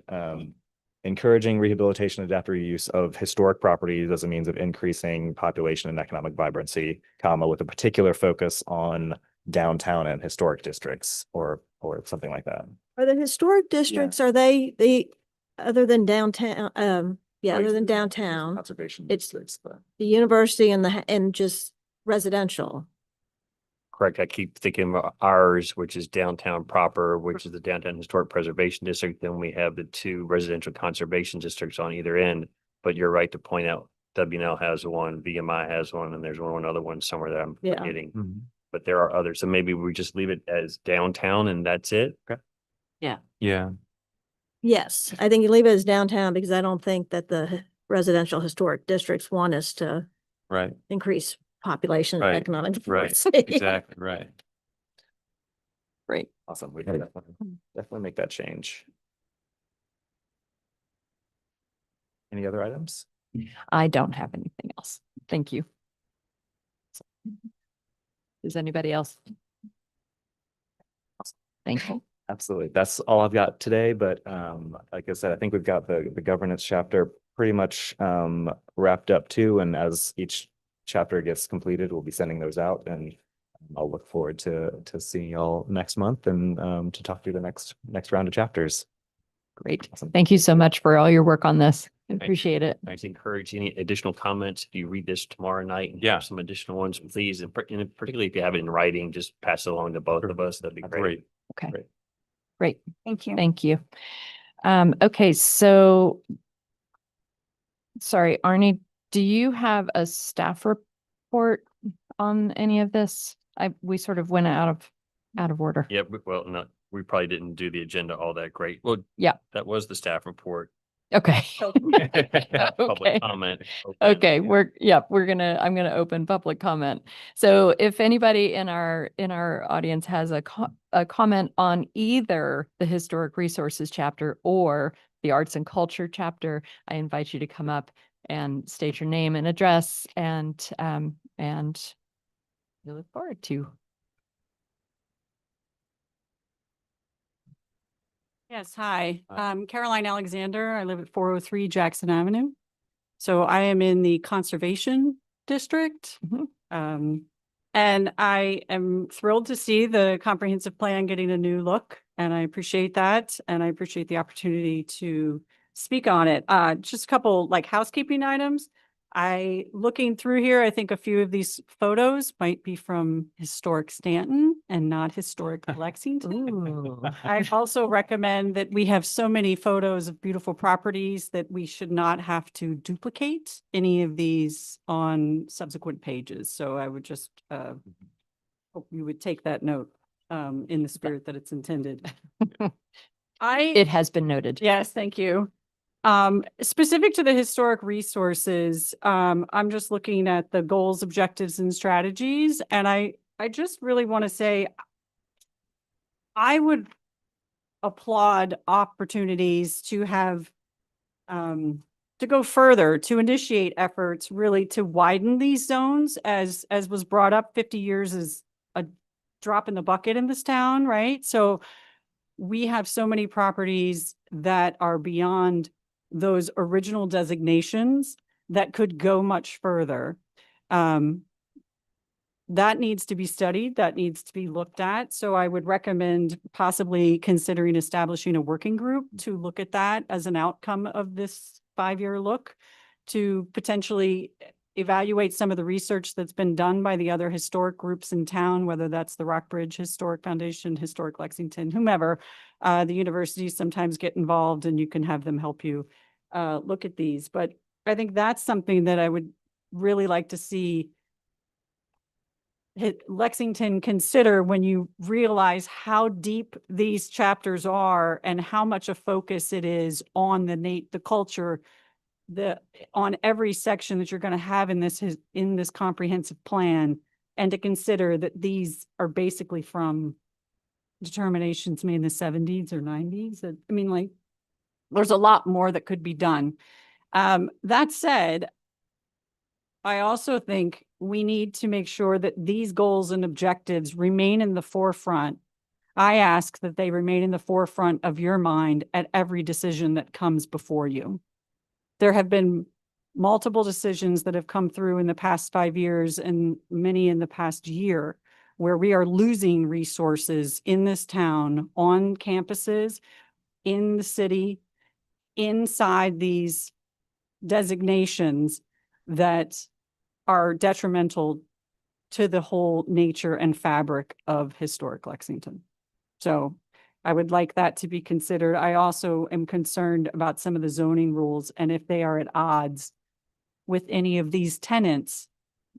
encouraging rehabilitation and adaptive use of historic properties as a means of increasing population and economic vibrancy, comma, with a particular focus on downtown and historic districts, or something like that. Are the historic districts, are they the, other than downtown, other than downtown, Conservation it's- districts, but the university and and just residential? Correct. I keep thinking of ours, which is downtown proper, which is the Downtown Historic Preservation District. Then we have the two residential conservation districts on either end. But you're right to point out WNL has one, VMI has one, and there's one other one somewhere that I'm Yeah. forgetting. But there are others. So maybe we just leave it as downtown and that's it. Yeah, Yes, I think you leave it as downtown because I don't think that the residential historic districts want us to right, increase population and Right, economic right, diversity. exactly, right. Great. awesome. We can definitely make that change. Any other items? I don't have anything else. Thank you. Does anybody else? Thank you. Absolutely. That's all I've got today, but like I said, I think we've got the governance chapter pretty much wrapped up too. And as each chapter gets completed, we'll be sending those out, and I'll look forward to seeing y'all next month and to talk through the next round of chapters. Great. Awesome. Thank you so much for all your work on this. I you. appreciate it. I encourage any additional comments. If you read this tomorrow night and Yeah. have some additional ones, please, and particularly if you have it in writing, just pass it along to both of us. That'd be great. Great. Okay. Great. Great. Thank you. Thank you. Okay, so sorry, Arnie, do you have a staff report on any of this? We sort of went out of order. Yeah, well, no, we probably didn't do the agenda all that great. Well, Yeah. that was the staff report. Okay. Public Okay. comment. Okay, I'm gonna open public comment. So if anybody in our audience has a comment on either the historic resources chapter or the arts and culture chapter, I invite you to come up and state your name and address, and we look forward to. Yes, hi. Hi. I'm Caroline Alexander. I live at 403 Jackson Avenue. So I am in the Conservation District. Mhm. And I am thrilled to see the comprehensive plan getting a new look, and I appreciate that. And I appreciate the opportunity to speak on it. Just a couple like housekeeping items. Looking through here, I think a few of these photos might be from historic Stanton and not historic Lexington. Ooh. I also recommend that we have so many photos of beautiful properties that we should not have to duplicate any of these on subsequent pages. So I would just hope you would take that note in the spirit that it's intended. It has been noted. Yes, thank you. Specific to the historic resources, I'm just looking at the goals, objectives, and strategies. And I just really want to say, I would applaud opportunities to have, to go further, to initiate efforts really to widen these zones, as was brought up. 50 years is a drop in the bucket in this town, right? So we have so many properties that are beyond those original designations that could go much further. That needs to be studied, that needs to be looked at. So I would recommend possibly considering establishing a working group to look at that as an outcome of this 5-year look, to potentially evaluate some of the research that's been done by the other historic groups in town, whether that's the Rockbridge Historic Foundation, Historic Lexington, whomever. The universities sometimes get involved, and you can have them help you look at these. But I think that's something that I would really like to see Lexington consider, when you realize how deep these chapters are and how much a focus it is on the culture, on every section that you're going to have in this comprehensive plan, and to consider that these are basically from determinations made in the 70s or 90s. I mean, like, there's a lot more that could be done. That said, I also think we need to make sure that these goals and objectives remain in the forefront. I ask that they remain in the forefront of your mind at every decision that comes before you. There have been multiple decisions that have come through in the past 5 years, and many in the past year, where we are losing resources in this town, on campuses, in the city, inside these designations, that are detrimental to the whole nature and fabric of historic Lexington. So I would like that to be considered. I also am concerned about some of the zoning rules, and if they are at odds with any of these tenets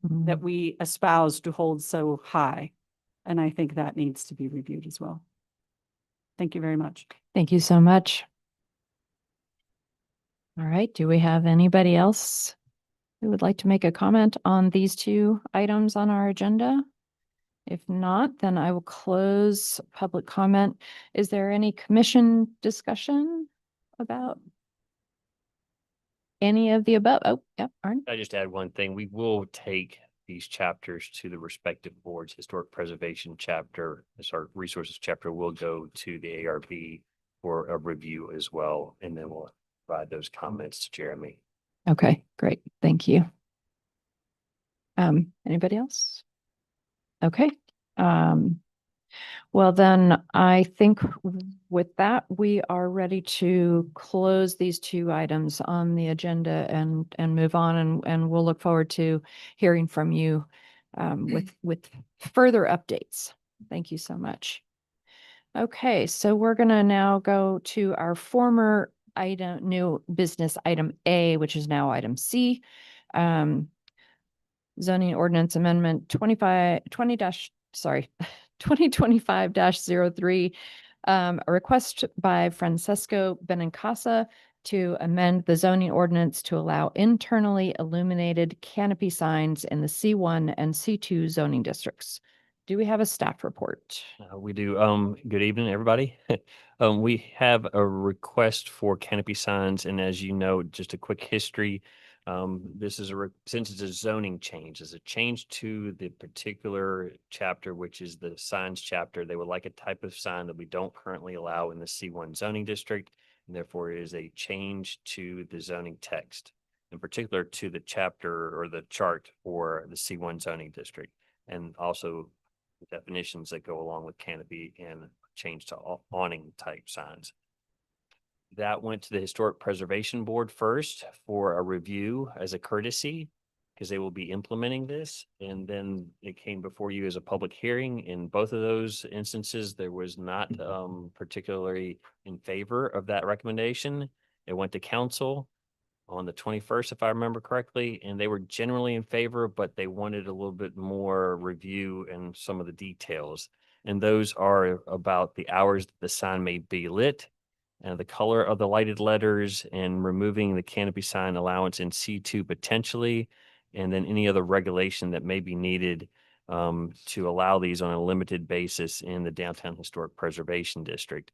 that we espouse to hold so high. And I think that needs to be reviewed as well. Thank you very much. Thank you so much. All right, do we have anybody else who would like to make a comment on these two items on our agenda? If not, then I will close public comment. Is there any commission discussion about any of the above? Oh, yep, Arne. I just add one thing. We will take these chapters to the respective boards. Historic Preservation chapter, our resources chapter will go to the ARB for a review as well. And then we'll provide those comments to Jeremy. Okay, great. Thank you. Anybody else? Okay. Well, then I think with that, we are ready to close these two items on the agenda and move on, and we'll look forward to hearing from you with further updates. Thank you so much. Okay, so we're gonna now go to our former item, new business item A, which is now item C. Zoning ordinance amendment 2025-03, a request by Francesco Benincasa to amend the zoning ordinance to allow internally illuminated canopy signs in the C1 and C2 zoning districts. Do we have a staff report? We do. Good evening, everybody. We have a request for canopy signs, and as you know, just a quick history. This is since it's a zoning change, it's a change to the particular chapter, which is the signs chapter. They would like a type of sign that we don't currently allow in the C1 zoning district, and therefore it is a change to the zoning text, in particular to the chapter or the chart for the C1 zoning district, and also the definitions that go along with canopy and change to awning type signs. That went to the Historic Preservation Board first for a review as a courtesy, because they will be implementing this. And then it came before you as a public hearing. In both of those instances, there was not particularly in favor of that recommendation. It went to council on the 21st, if I remember correctly, and they were generally in favor, but they wanted a little bit more review and some of the details. And those are about the hours that the sign may be lit, the color of the lighted letters and removing the canopy sign allowance in C2 potentially, and then any other regulation that may be needed to allow these on a limited basis in the Downtown Historic Preservation District.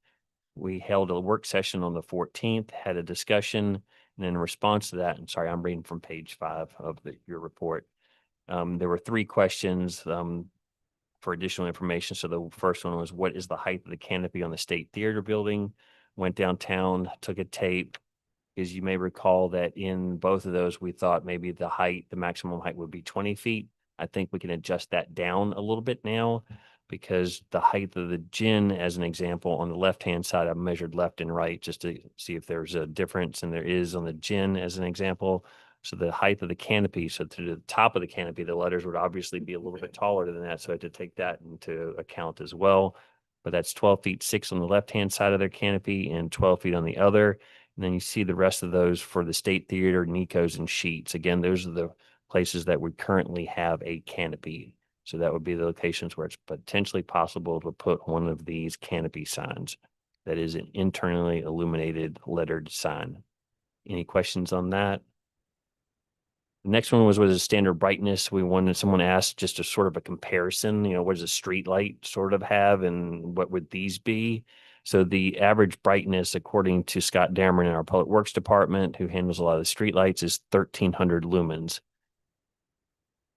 We held a work session on the 14th, had a discussion, and in response to that, I'm sorry, I'm reading from page 5 of your report. There were 3 questions for additional information. So the first one was, what is the height of the canopy on the State Theater building? Went downtown, took a tape, because you may recall that in both of those, we thought maybe the maximum height would be 20 feet. I think we can adjust that down a little bit now, because the height of the gin, as an example, on the left-hand side, I measured left and right just to see if there's a difference, and there is on the gin as an example. So the height of the canopy, so to the top of the canopy, the letters would obviously be a little bit taller than that. So I had to take that into account as well. But that's 12 feet 6 on the left-hand side of their canopy and 12 feet on the other. And then you see the rest of those for the State Theater, Nico's, and Sheets. Again, those are the places that would currently have a canopy. So that would be the locations where it's potentially possible to put one of these canopy signs that is an internally illuminated lettered sign. Any questions on that? The next one was what is standard brightness? Someone asked just a sort of a comparison, what does a street light sort of have and what would these be? So the average brightness, according to Scott Dameron in our Public Works Department, who handles a lot of the street lights, is 1,300 lumens.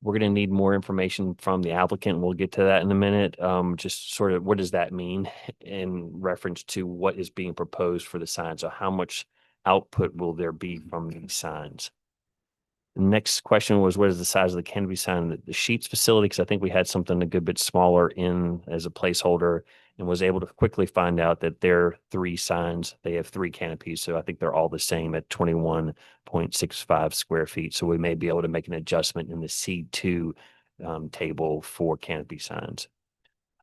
We're going to need more information from the applicant. We'll get to that in a minute. Just sort of what does that mean in reference to what is being proposed for the sign? So how much output will there be from these signs? The next question was, what is the size of the canopy sign at the Sheets facility? Because I think we had something a good bit smaller in as a placeholder, and was able to quickly find out that their 3 signs, they have 3 canopies. So I think they're all the same at 21.65 square feet. So we may be able to make an adjustment in the C2 table for canopy signs.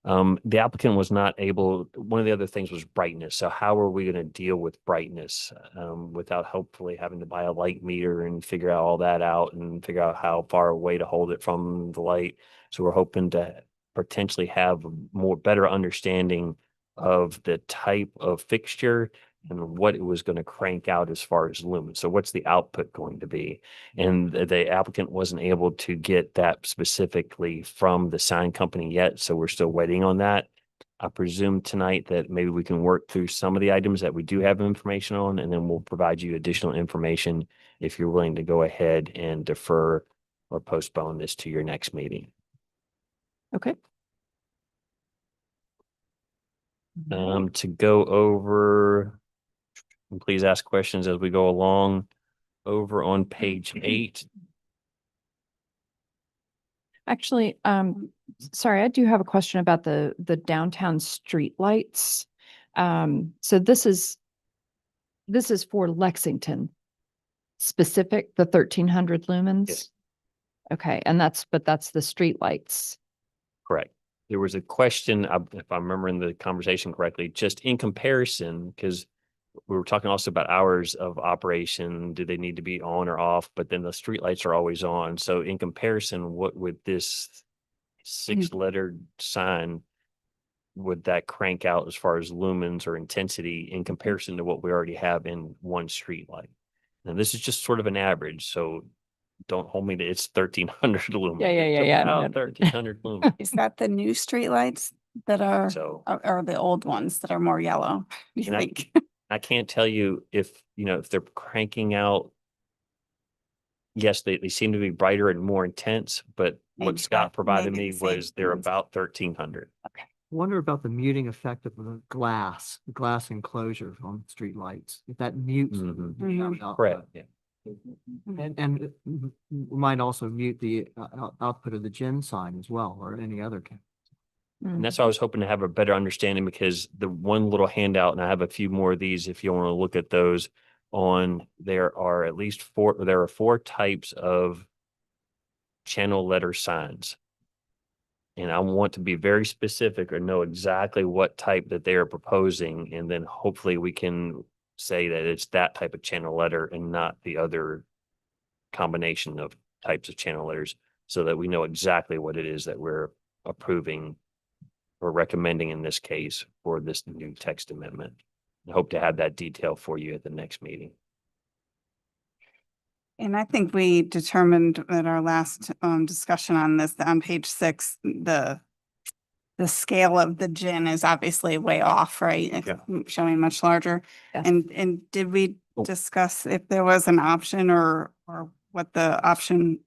The applicant was not able, one of the other things was brightness. So how are we going to deal with brightness without hopefully having to buy a light meter and figure out all that out and figure out how far away to hold it from the light? So we're hoping to potentially have a better understanding of the type of fixture and what it was going to crank out as far as lumens. So what's the output going to be? And the applicant wasn't able to get that specifically from the sign company yet. So we're still waiting on that. I presume tonight that maybe we can work through some of the items that we do have information on, and then we'll provide you additional information if you're willing to go ahead and defer or postpone this to your next meeting. Okay. To go over, and please ask questions as we go along. Over on page 8. Actually, sorry, I do have a question about the downtown street lights. So this is for Lexington specific, the 1,300 lumens? Yes. Okay, and that's the street lights. Correct. There was a question, if I'm remembering the conversation correctly, just in comparison, because we were talking also about hours of operation. Do they need to be on or off? But then the streetlights are always on. So in comparison, what would this 6-lettered sign, would that crank out as far as lumens or intensity in comparison to what we already have in one streetlight? Now, this is just sort of an average. So don't hold me to it's 1,300 lumens. Yeah. Oh, 1,300 lumens. Is that the new streetlights that are, So or the old ones that are more yellow? You And I- think? I can't tell you if they're cranking out. Yes, they seem to be brighter and more intense, but what Maybe Scott not- provided maybe me the same was they're ones. about 1,300. Wonder about the muting effect of the glass enclosure on street lights. If that mutes. Mhm. the Mhm. output. Correct. Yeah. And we might also mute the output of the gen sign as well, or any other. And that's why I was hoping to have a better understanding, because the one little handout, and I have a few more of these if you want to look at those there are at least 4, there are 4 types of channel letter signs. And I want to be very specific or know exactly what type that they are proposing. And then hopefully we can say that it's that type of channel letter and not the other combination of types of channel letters, so that we know exactly what it is that we're approving or recommending in this case for this new text amendment. I hope to have that detail for you at the next meeting. And I think we determined at our last discussion on this, that on page 6, the scale of the gin is obviously way off, right? It's showing much larger. Yes. And did we Oh. discuss if there was an option or what the option,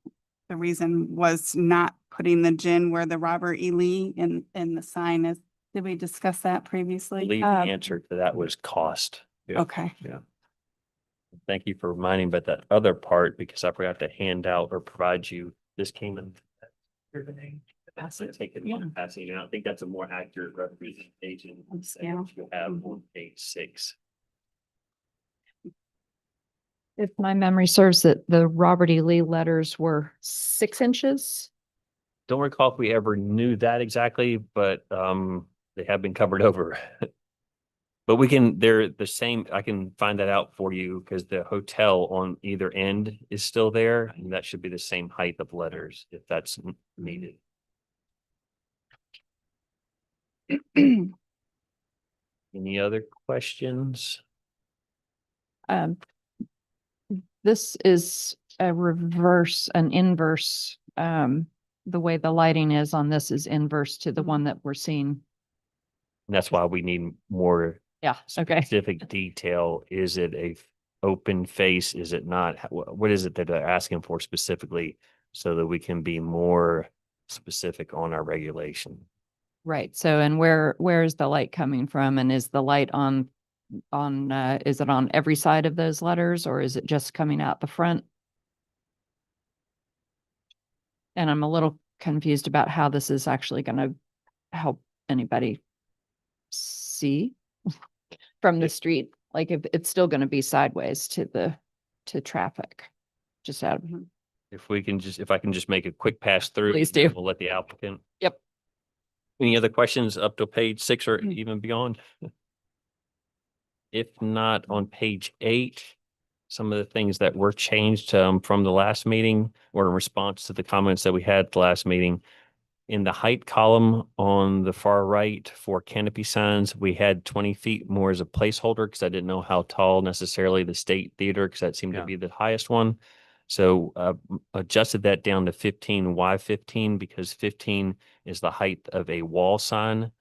the reason was not putting the gin where the Robert E. Lee in the sign is? Did we discuss that I previously? believe the answer to that was cost. Okay. Thank you for reminding about that other part because I forgot to hand out or provide you. This came in. Take it, passing it out. I think that's a more accurate representation than scale. what you have on page 6. If my memory serves, that the Robert E. Lee letters were 6 inches. Don't recall if we ever knew that exactly, but they have been covered over. But they're the same. I can find that out for you because the hotel on either end is still there. And that should be the same height of letters if that's needed. Any other questions? This is an inverse. The way the lighting is on this is inverse to the one that we're seeing. And that's why we need more Yeah, okay. specific detail. Is it a open face? Is it not? What is it that they're asking for specifically so that we can be more specific on our regulation? Right. So, and where is the light coming from? And is the light is it on every side of those letters or is it just coming out the front? And I'm a little confused about how this is actually going to help anybody see from the street. Like if it's still going to be sideways to traffic, just out of. If I can just make a quick pass through. Please and then do. We'll let the applicant. Yep. Any other questions up to page 6 or even beyond? If not, on page 8, some of the things that were changed from the last meeting or in response to the comments that we had at the last meeting. In the height column on the far right for canopy signs, we had 20 feet more as a placeholder because I didn't know how tall necessarily the State Theater, because that seemed to be the highest one. So adjusted that down to 15. Why 15? Because 15 is the height of a wall sign,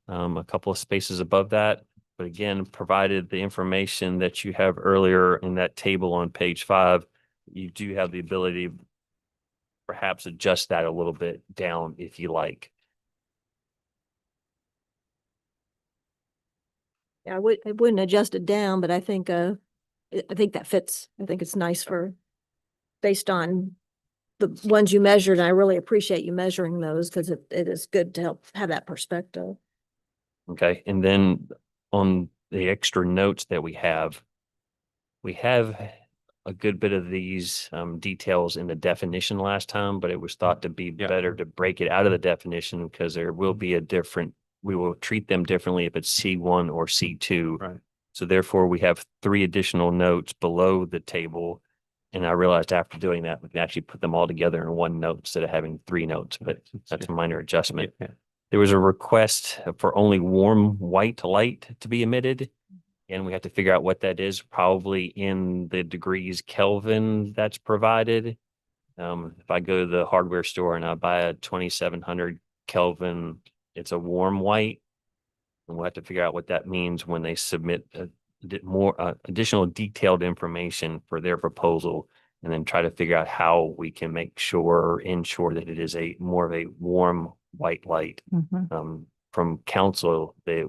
a couple of spaces above that. But again, provided the information that you have earlier in that table on page 5, you do have the ability to perhaps adjust that a little bit down if you like. Yeah, I wouldn't adjust it down, but I think that fits. I think it's nice based on the ones you measured. And I really appreciate you measuring those because it is good to help have that perspective. Okay. And then on the extra notes that we have a good bit of these details in the definition last time, but it was thought to be better to break it out of the definition because there will be we will treat them differently if it's C1 or C2. Right. So therefore we have 3 additional notes below the table. And I realized after doing that, we can actually put them all together in one note instead of having 3 notes, but that's a minor adjustment. There was a request for only warm white light to be emitted. And we have to figure out what that is, probably in the degrees Kelvin that's provided. If I go to the hardware store and I buy a 2700 Kelvin, it's a warm white. And we'll have to figure out what that means when they submit more additional detailed information for their proposal, and then try to figure out how we can make sure or ensure that it is more of a warm white light. From council, they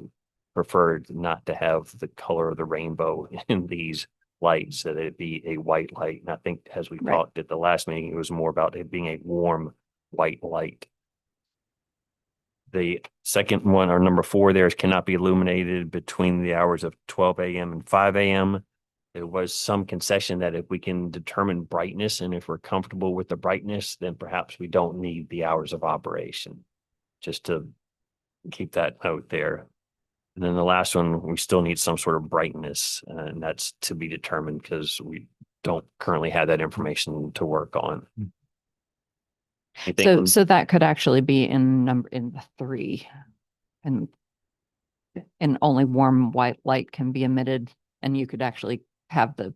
preferred not to have the color of the rainbow in these lights, so that it be a white light. And I think as we talked at the last meeting, it was more about it being a warm white light. The second one, or number 4 there, is cannot be illuminated between the hours of 12 a.m. and 5 a.m. There was some concession that if we can determine brightness and if we're comfortable with the brightness, then perhaps we don't need the hours of operation. Just to keep that note there. And then the last one, we still need some sort of brightness, and that's to be determined because we don't currently have that information to work on. So that could actually be in the 3. And and only warm white light can be emitted, and you could actually have the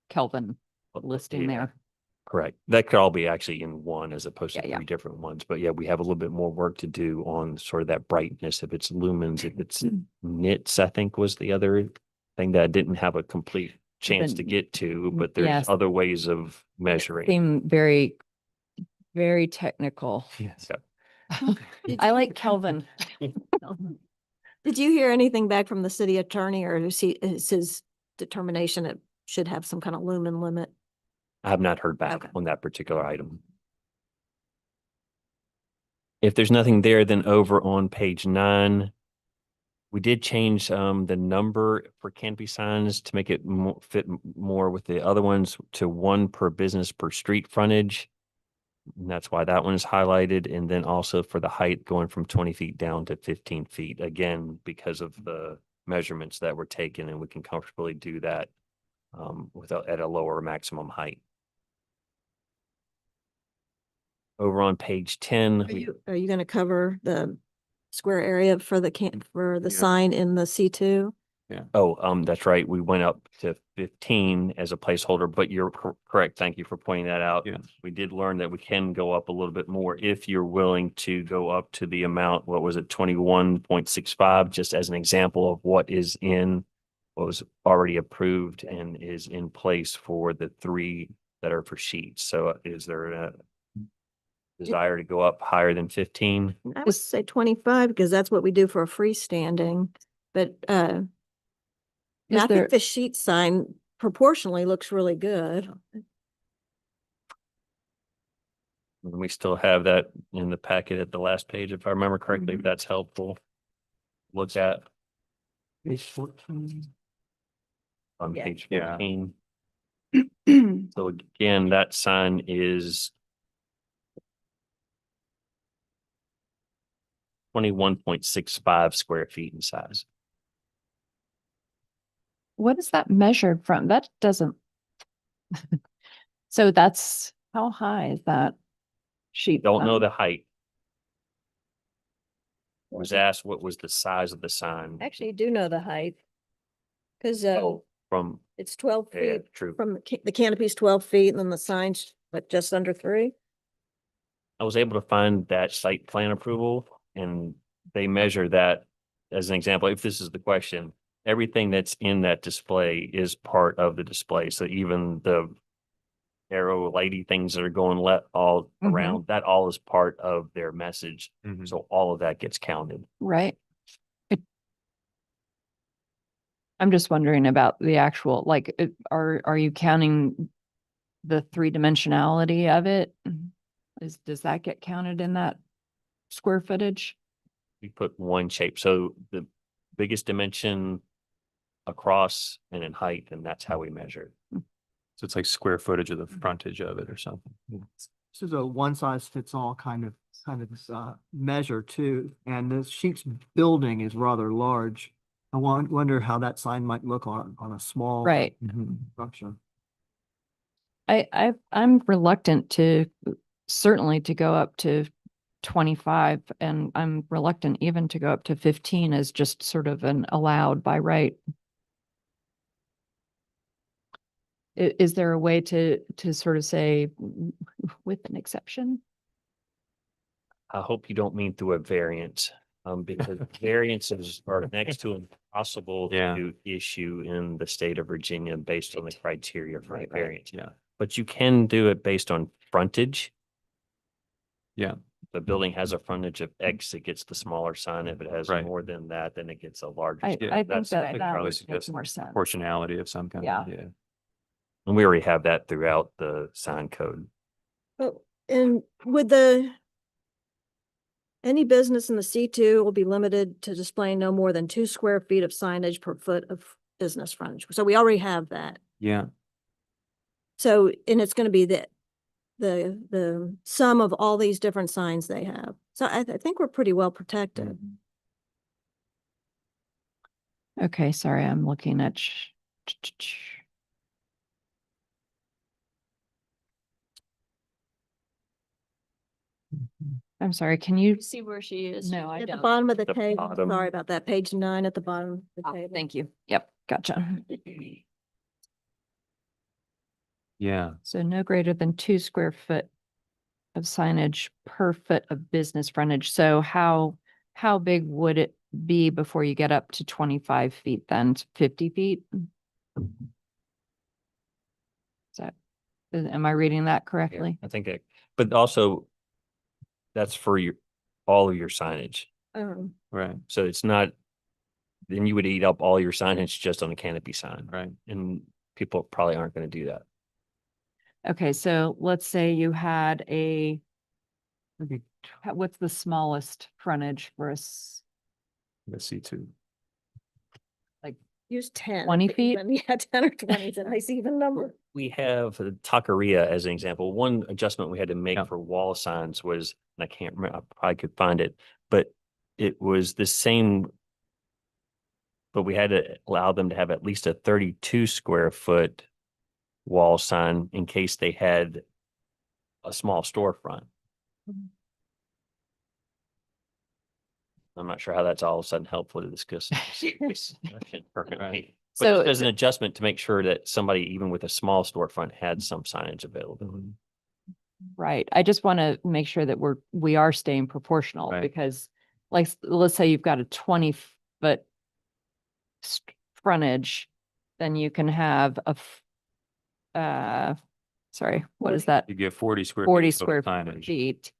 Kelvin listing Yeah. there. Correct. That could all be actually in one as opposed to Yeah, yeah. 3 different ones. But yeah, we have a little bit more work to do on sort of that brightness, if it's lumens, if it's nits, I think was the other thing that I didn't have a complete chance to get to, but there's yes. other ways of measuring. Seem very, very technical. Yes. I like Kelvin. Did you hear anything back from the city attorney, or is his determination it should have some kind of lumen limit? I have not heard back Okay. on that particular item. If there's nothing there, then over on page 9, we did change the number for canopy signs to make it fit more with the other ones to 1 per business per street frontage. And that's why that one is highlighted. And then also for the height going from 20 feet down to 15 feet, again, because of the measurements that were taken, and we can comfortably do that without at a lower maximum height. Over on page 10, Are you gonna cover the square area for the sign in the C2? that's right. We went up to 15 as a placeholder, but you're correct. Thank you for pointing that out. Yeah. We did learn that we can go up a little bit more if you're willing to go up to the amount, what was it, 21.65, just as an example of what was already approved and is in place for the 3 that are for sheets. So is there a desire to go up higher than 15? I would say 25, because that's what we do for a freestanding, but I Is there, think the sheet sign proportionally looks really good. And we still have that in the packet at the last page, if I remember correctly, if that's helpful. Look at Page 14. on Yeah. page Yeah. 14. So again, that sign is 21.65 square feet in size. what is that measured from? That doesn't. So that's, how high is that sheet? Don't know sign? the height. Was asked what was the size of the sign. Actually, you do know the height. Because Oh, from, it's 12 yeah, feet true. from the canopy's 12 feet, and then the sign's just under 3. I was able to find that site plan approval, and they measure that as an example. If this is the question, everything that's in that display is part of the display. So even the arrow lighty things that are going all Mhm. around, that all is part of their message. Mhm. So all of that gets counted. Right. I'm just wondering about the actual, like, are you counting the 3-dimensionality of it? Does that get counted in that square footage? We put one shape. So the biggest dimension across and in height, and that's how we measure it. So it's like square footage of the frontage of it or something. This is a one size fits all kind of measure too, and the sheep's building is rather large. I wonder how that sign might look on a small Right. structure. I'm reluctant certainly to go up to 25, and I'm reluctant even to go up to 15 as just sort of an allowed by right. Is there a way to sort of say with an exception? I hope you don't mean through a variance, because variances are next to impossible Yeah. to issue in the state of Virginia based on the criteria for a Right. variance. Yeah. But you can do it based on frontage. Yeah. The building has a frontage of X, it gets the smaller sign. If it has Right. more than that, then it gets a larger. I sign. think That's- that would that probably would make suggest more sense. Proportionality of some kind. Yeah. Yeah. And we already have that throughout the sign code. Oh, and any business in the C2 will be limited to displaying no more than 2 square feet of signage per foot of business frontage. So we already have that. Yeah. So, and it's gonna be the sum of all these different signs they have. So I think we're pretty well protected. Okay, sorry, I'm looking at. I'm sorry, can you? See where she is? No, I At the don't. bottom of the The table, bottom. sorry about that, page 9 at the bottom of the Oh, table. thank you. Yep, gotcha. Yeah, So no greater than 2 square foot of signage per foot of business frontage. So how big would it be before you get up to 25 feet then, 50 feet? Is that, am I reading that Yeah, correctly? I think that, but also that's for all of your signage. right, So it's not, then you would eat up all your signage just on a canopy sign. right. And people probably aren't going to do that. Okay, so let's say you had Maybe what's the smallest frontage for us? let's see too. Use 10. 20 if feet? even- Yeah, 10 or 20 is a nice even number. We have the taqueria as an example. One adjustment we had to make Yeah. for wall signs was, and I can't remember, I probably could find it, but it was the same. But we had to allow them to have at least a 32 square foot wall sign in case they had a small storefront. I'm not sure how that's all of a sudden helpful to discuss. Right. But So just as an adjustment to make sure that somebody, even with a small storefront, had some signage available. right, I just want to make sure that we are staying proportional Right. because like, let's say you've got a 20-foot frontage, then you can have sorry, what is that? You get 40 square. 40 feet of square signage. feet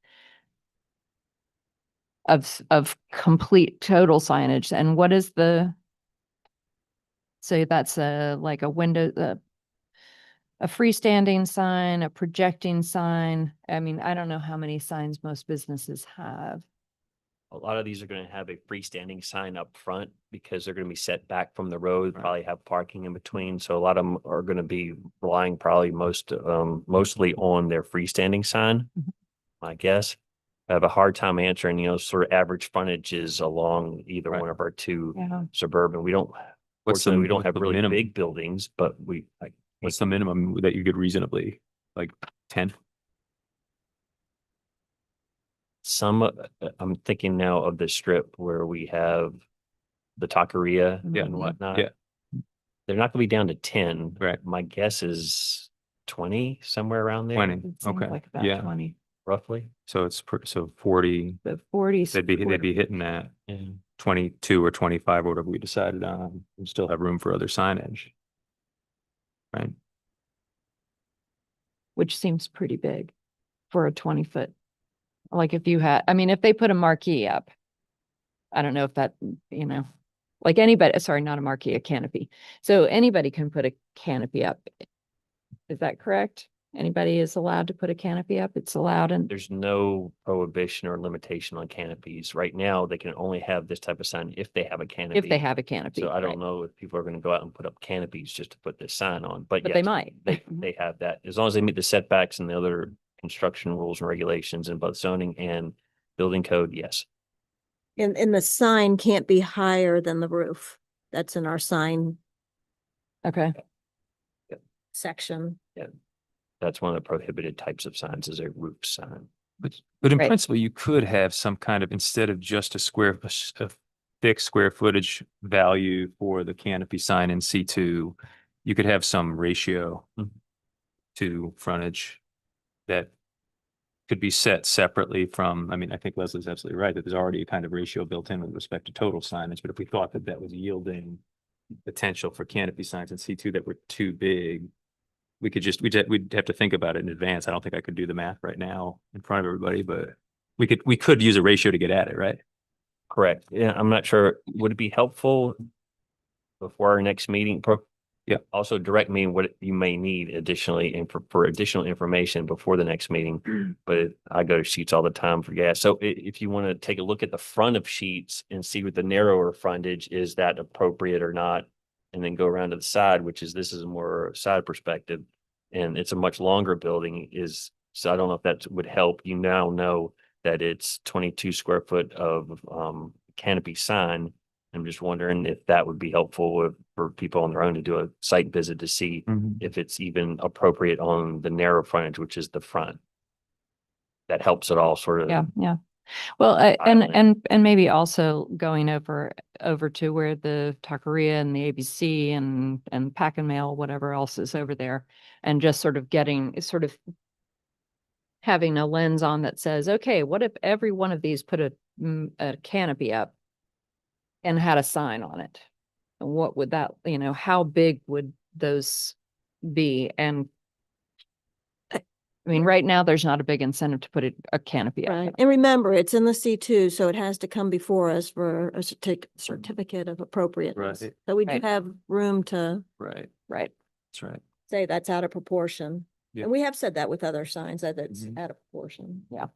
of complete total signage. And what is so that's like a window, a freestanding sign, a projecting sign. I mean, I don't know how many signs most businesses have. A lot of these are going to have a freestanding sign up front because they're going to be set back from the road, Right. probably have parking in between. So a lot of them are going to be relying probably mostly on their freestanding sign. Mhm. I guess. I have a hard time answering, sort of average frontage is along either Right. one of our two Yeah. suburban. We don't, What's the, fortunately, we don't what's have the really minimum? big buildings, but we like. What's the minimum that you could reasonably, like 10? Some, I'm thinking now of the strip where we have the taqueria Yeah. and whatnot. Yeah. They're not gonna be down to 10. Right. My guess is 20, somewhere around there. 20. It seems Okay. like about Yeah. 20, Roughly. So it's so 40, but 40. they'd be hitting that. Yeah. 22 or 25 or whatever we decided on. We still have room for other signage. Right. Which seems pretty big for a 20-foot. Like if you had, I mean, if they put a marquee up, I don't know if that, like anybody, sorry, not a marquee, a canopy. So anybody can put a canopy up. Is that correct? Anybody is allowed to put a canopy up? It's allowed and There's no prohibition or limitation on canopies. Right now, they can only have this type of sign if they have a canopy. if they have a canopy. So I right. don't know if people are going to go out and put up canopies just to put this sign on, but But they yes, might. they have that. As long as they meet the setbacks and the other construction rules and regulations in both zoning and building code, yes. And the sign can't be higher than the roof. That's in our sign Okay, section. That's one of the prohibited types of signs is a roof sign. But in Right. principle, you could have some kind of, instead of just a fixed square footage value for the canopy sign in C2, you could have some ratio to frontage that could be set separately from, I mean, I think Leslie's absolutely right, that there's already a kind of ratio built in with respect to total signage, but if we thought that that was yielding potential for canopy signs in C2 that were too big, we could just, we'd have to think about it in advance. I don't think I could do the math right now in front of everybody, but we could use a ratio to get at it, right? Correct. Yeah, I'm not sure. Would it be helpful before our next meeting? Yeah. Also direct me what you may need additionally and for additional information before the next meeting. But I go to Sheets all the time for gas. So if you want to take a look at the front of Sheets and see what the narrower frontage, is that appropriate or not? And then go around to the side, this is a more side perspective. And it's a much longer building so I don't know if that would help. You now know that it's 22 square foot of canopy sign. I'm just wondering if that would be helpful for people on their own to do a site visit to see if it's even appropriate on the narrow frontage, which is the front. That helps it all sort of. yeah, yeah. Well, Island. and maybe also going over to where the Taqueria and the ABC and Pack and Mail, whatever else is over there, and just sort of having a lens on that says, okay, what if every one of these put a canopy up and had a sign on it? And what would that, how big would those be? And I mean, right now, there's not a big incentive to put a canopy up. Right. And remember, it's in the C2, so it has to come before us for a certificate of appropriateness. Right. So we do Right. have room to Right. Right. That's right. say that's out of proportion. Yeah. And we have said that with other signs, that it's Mhm. out of proportion. Yeah.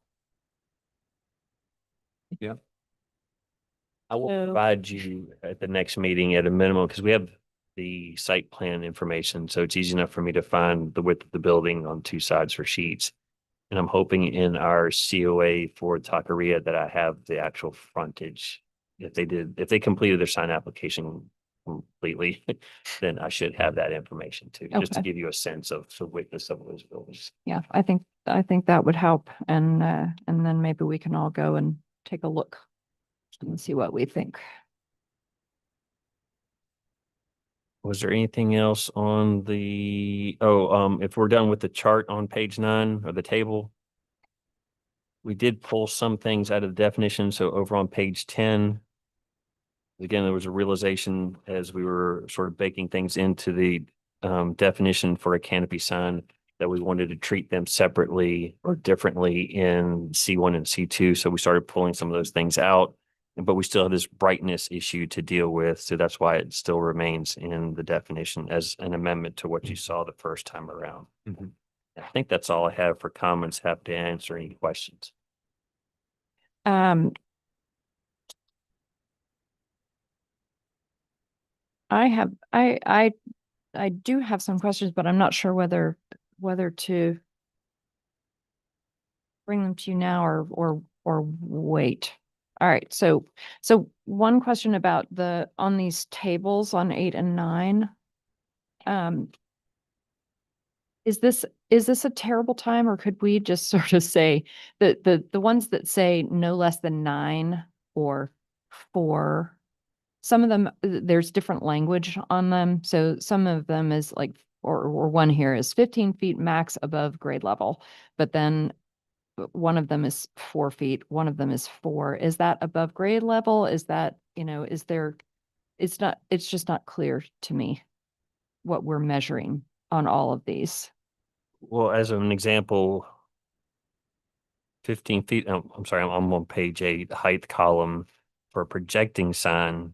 I will So- provide you at the next meeting at a minimum, because we have the site plan information, so it's easy enough for me to find the width of the building on two sides for sheets. And I'm hoping in our COA for Taqueria that I have the actual frontage. If they completed their sign application completely, then I should have that information too, just to Okay. give you a sense of the width of some of those buildings. Yeah, I think that would help. And then maybe we can all go and take a look and see what we think. Was there anything else on the, if we're done with the chart on page 9 or the table? We did pull some things out of the definition, so over on page 10. Again, there was a realization as we were sort of baking things into the definition for a canopy sign that we wanted to treat them separately or differently in C1 and C2. So we started pulling some of those things out, but we still have this brightness issue to deal with. So that's why it still remains in the definition as an amendment to what you saw the first time around. Mhm. I think that's all I have for comments. Happy to answer any questions. Um, I do have some questions, but I'm not sure whether to bring them to you now or wait. All right, so one question about on these tables on 8 and 9. Is this a terrible time, or could we just sort of say the ones that say no less than 9 or 4? Some of them, there's different language on them. So some of them is like, or one here is 15 feet max above grade level, but then one of them is 4 feet, one of them is 4. Is that above grade level? Is that, it's just not clear to me what we're measuring on all of these. Well, as an example, 15 feet, I'm sorry, I'm on page 8, height column for a projecting sign.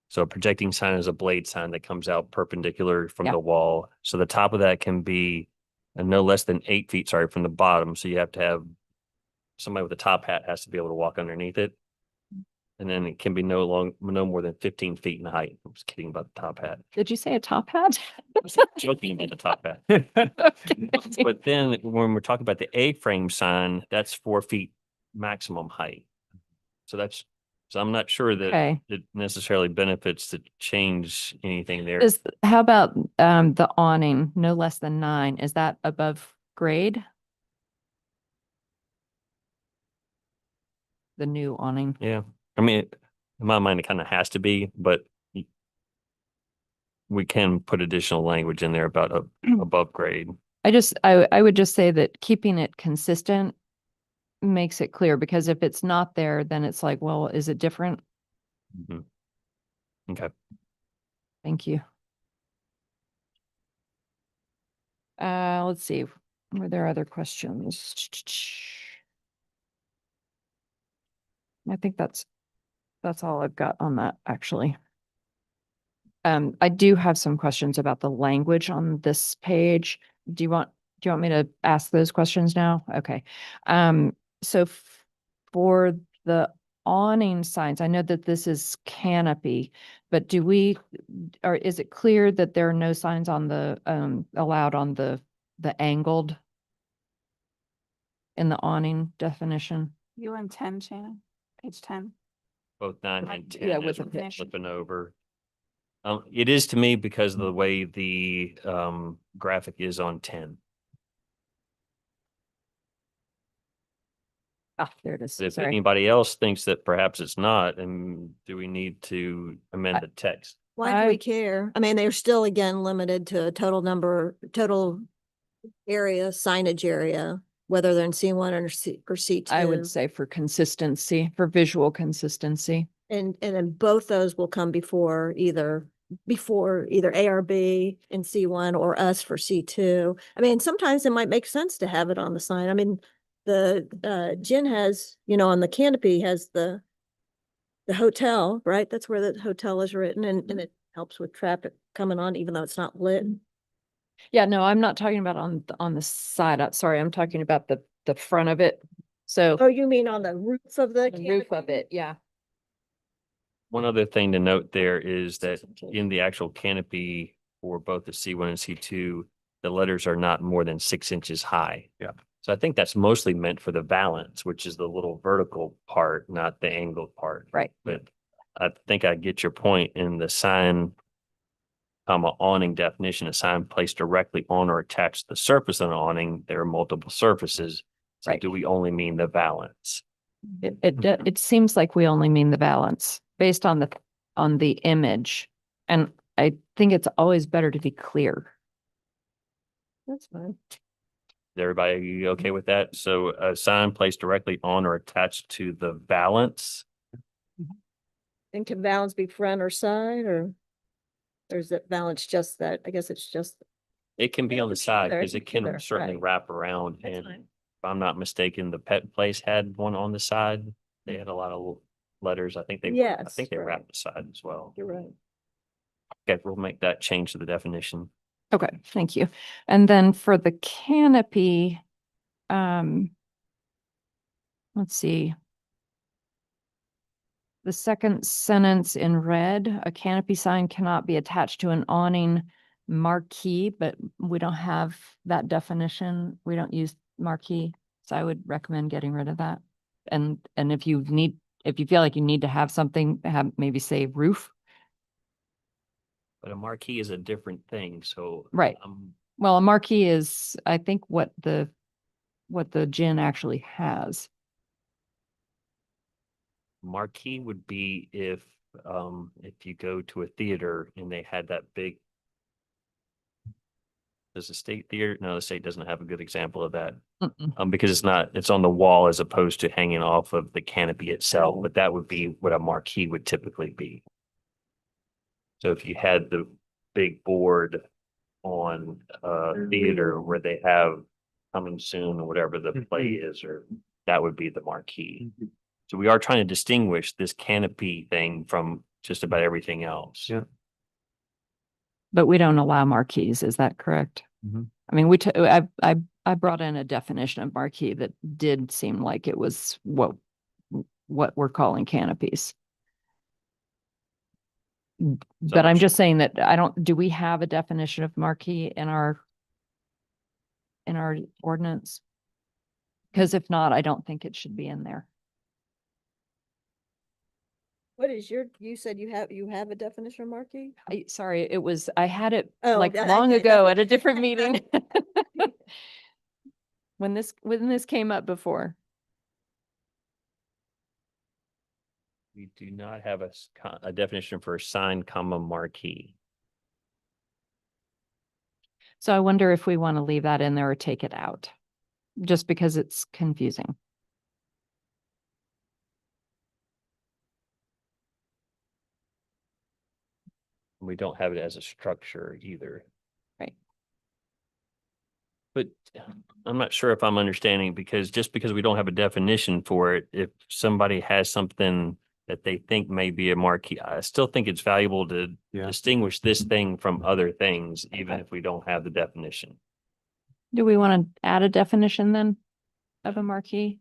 So a projecting sign is a blade sign that comes out perpendicular from Yeah. the wall. So the top of that can be no less than 8 feet, sorry, from the bottom. So you have to have somebody with a top hat has to be able to walk underneath it. And then it can be no more than 15 feet in height. I'm just kidding about the top hat. Did you say a top hat? I was joking about the top hat. But then when we're talking about the A-frame sign, that's 4 feet maximum height. So I'm not sure that Okay. it necessarily benefits to change anything there. How about the awning, no less than 9? Is that above grade? The new awning. Yeah, I mean, in my mind, it kind of has to be, but we can put additional language in there about above grade. I would just say that keeping it consistent makes it clear, because if it's not there, then it's like, well, is it different? Mhm. Okay. Thank you. Let's see. Were there other questions? I think that's all I've got on that, actually. I do have some questions about the language on this page. Do you want me to ask those questions now? Okay. So for the awning signs, I know that this is canopy, but is it clear that there are no signs on allowed on the angled in the awning definition? You on 10, Shannon? Page 10. Both 9 and 10. Yeah, with as a we're pitch. flipping over. It is to me because of the way the graphic is on 10. Ah, there it is. If Sorry. anybody else thinks that perhaps it's not, and do we need to amend the text? Why do I- we care? I mean, they're still again limited to a total area, signage area, whether they're in C1 or C2. I would say for consistency, for visual consistency. And then both those will come before either ARB in C1 or us for C2. I mean, sometimes it might make sense to have it on the sign. I mean, the Gin has, on the canopy has the hotel, right? That's where the hotel is written and it helps with traffic coming on, even though it's not lit. Yeah, no, I'm not talking about on the side. Sorry, I'm talking about the front of it. So Oh, you mean on the roof of the the roof of canopy? it, yeah. One other thing to note there is that in the actual canopy for both the C1 and C2, the letters are not more than 6 inches high. Yeah. So I think that's mostly meant for the valance, which is the little vertical part, not the angled part. Right. But I think I get your point in the sign, awning definition, a sign placed directly on or attached to the surface of an awning. There are multiple surfaces. So Right. do we only mean the valance? It seems like we only mean the balance based on the image. And I think it's always better to be clear. That's fine. Is everybody okay with that? So a sign placed directly on or attached to the valance. And can balance be front or side or is it balance just that? I guess it's just. It can be Yeah, on the it's side either, because it it's can either, certainly right. wrap around. That's And fine. if I'm not mistaken, the pet place had one on the side. They had a lot of letters. I think they Yes, wrapped right. the side as well. You're right. Okay, we'll make that change to the definition. Okay, thank you. And then for the canopy, let's see. The second sentence in red, a canopy sign cannot be attached to an awning marquee, but we don't have that definition. We don't use marquee. So I would recommend getting rid of that. And if you feel like you need to have something, maybe say roof. But a marquee is a different thing. So Right. Well, a marquee is, I think, what the gin actually has. marquee would be if you go to a theater and they had that big. Does the state theater? No, the state doesn't have a good example of that. Because it's on the wall as opposed to hanging off of the canopy itself, but that would be what a marquee would typically be. So if you had the big board on theater where they have coming soon or whatever the play is, or that would be the marquee. So we are trying to distinguish this canopy thing from just about everything else. Yeah. But we don't allow marquees, is that correct? Mhm. I mean, I brought in a definition of marquee that did seem like it was what we're calling canopies. But I'm just saying that do we have a definition of marquee in our ordinance? Because if not, I don't think it should be in there. What is you said you have a definition of marquee? Sorry, I had it Oh, like yeah, long okay, ago no. at a different meeting. When this came up before. We do not have a definition for sign, marquee. So I wonder if we want to leave that in there or take it out, just because it's confusing. We don't have it as a structure either. Right. But I'm not sure if I'm understanding, because just because we don't have a definition for it, if somebody has something that they think may be a marquee, I still think it's valuable to distinguish this thing from other things, even if we don't have the definition. Do we want to add a definition then of a marquee?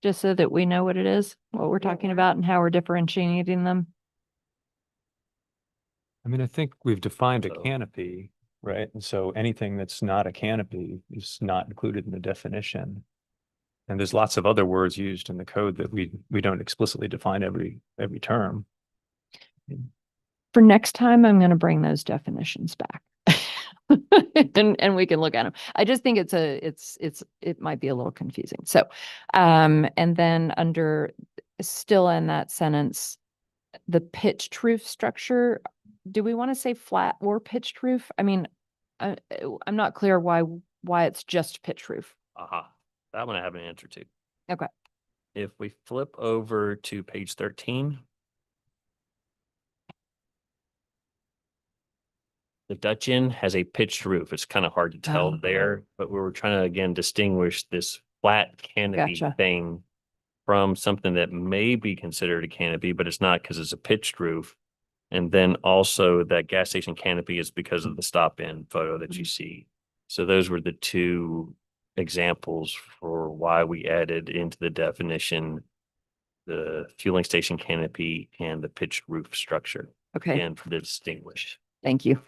Just so that we know what it is, what we're talking about and how we're differentiating them? I mean, I think we've defined a So- canopy, right? And so anything that's not a canopy is not included in the definition. And there's lots of other words used in the code that we don't explicitly define every term. For next time, I'm going to bring those definitions back. And we can look at them. I just think it might be a little confusing. So, and then still in that sentence, the pitched roof structure, do we want to say flat or pitched roof? I mean, I'm not clear why it's just pitched roof. That one I have an answer to. Okay. If we flip over to page 13. The Dutch Inn has a pitched roof. It's kind of hard to tell Oh. there, but we were trying to, again, distinguish this flat canopy Gotcha. thing from something that may be considered a canopy, but it's not because it's a pitched roof. And then also that gas station canopy is because of the stop-in photo that you see. So those were the two examples for why we added into the definition the fueling station canopy and the pitched roof structure. Okay. And for the distinguish. Thank you.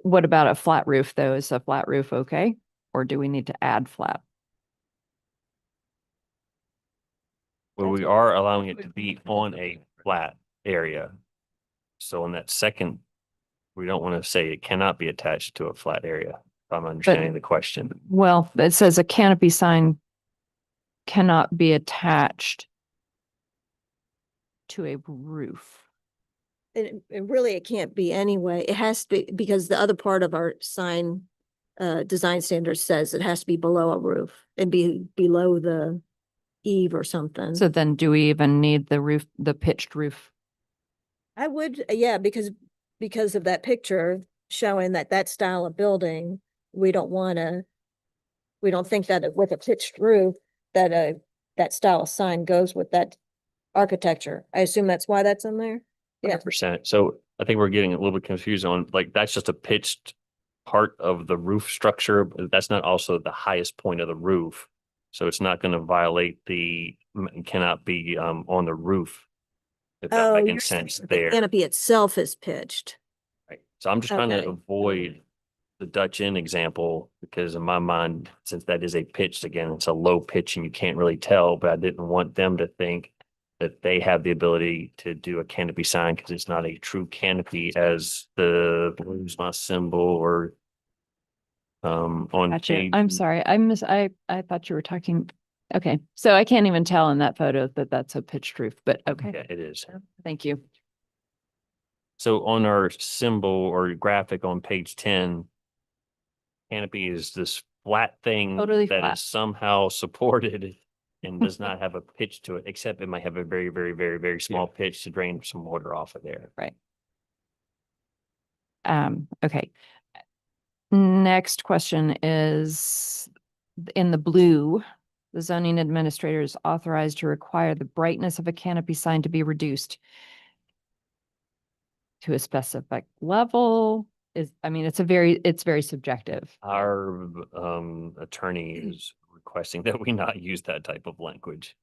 What about a flat roof though? Is a flat roof okay? Or do we need to add flat? Well, we are allowing it to be on a flat area. So in that second, we don't want to say it cannot be attached to a flat area, if I'm understanding the question. Well, it says a canopy sign cannot be attached to a roof. And really, it can't be anyway. It has to be, because the other part of our sign design standards says it has to be below a roof and be below the eave or something. So then do we even need the pitched roof? I would, yeah, because of that picture showing that style of building, we don't think that with a pitched roof, that style of sign goes with that architecture. I assume that's why that's in there. Yeah. 100%. So I think we're getting a little bit confused on, like, that's just a pitched part of the roof structure, but that's not also the highest point of the roof. So it's not going to violate cannot be on the roof. If that you're making saying sense that there. the canopy itself is pitched. Right. So I'm just trying Okay. to avoid the Dutch Inn example, because in my mind, since that is a pitched, again, it's a low pitch and you can't really tell, but I didn't want them to think that they have the ability to do a canopy sign because it's not a true canopy as lose my symbol or on Gotcha. page. I'm sorry. I thought you were talking. Okay. So I can't even tell in that photo that that's a pitched roof, but okay. Yeah, it is. Thank you. So on our symbol or graphic on page 10, canopy is this flat thing Totally that flat. is somehow supported and does not have a pitch to it, except it might have a very, very, very, very small pitch to drain some water off of there. Right. Okay. Next question is in the blue, the zoning administrator is authorized to require the brightness of a canopy sign to be reduced to a specific level. It's very subjective. Our attorney is requesting that we not use that type of language.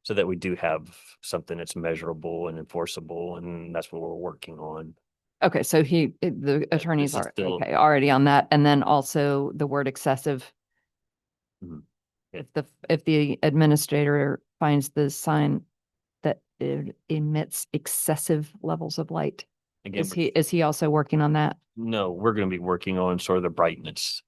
So that we do have something that's measurable and enforceable, and that's what we're working on. Okay, so the attorneys this is are still- already on that, and then also the word excessive. Mhm. If the administrator finds the sign that it emits excessive levels of light, Again, is he also working on that? no, we're going to be working on sort of the brightness.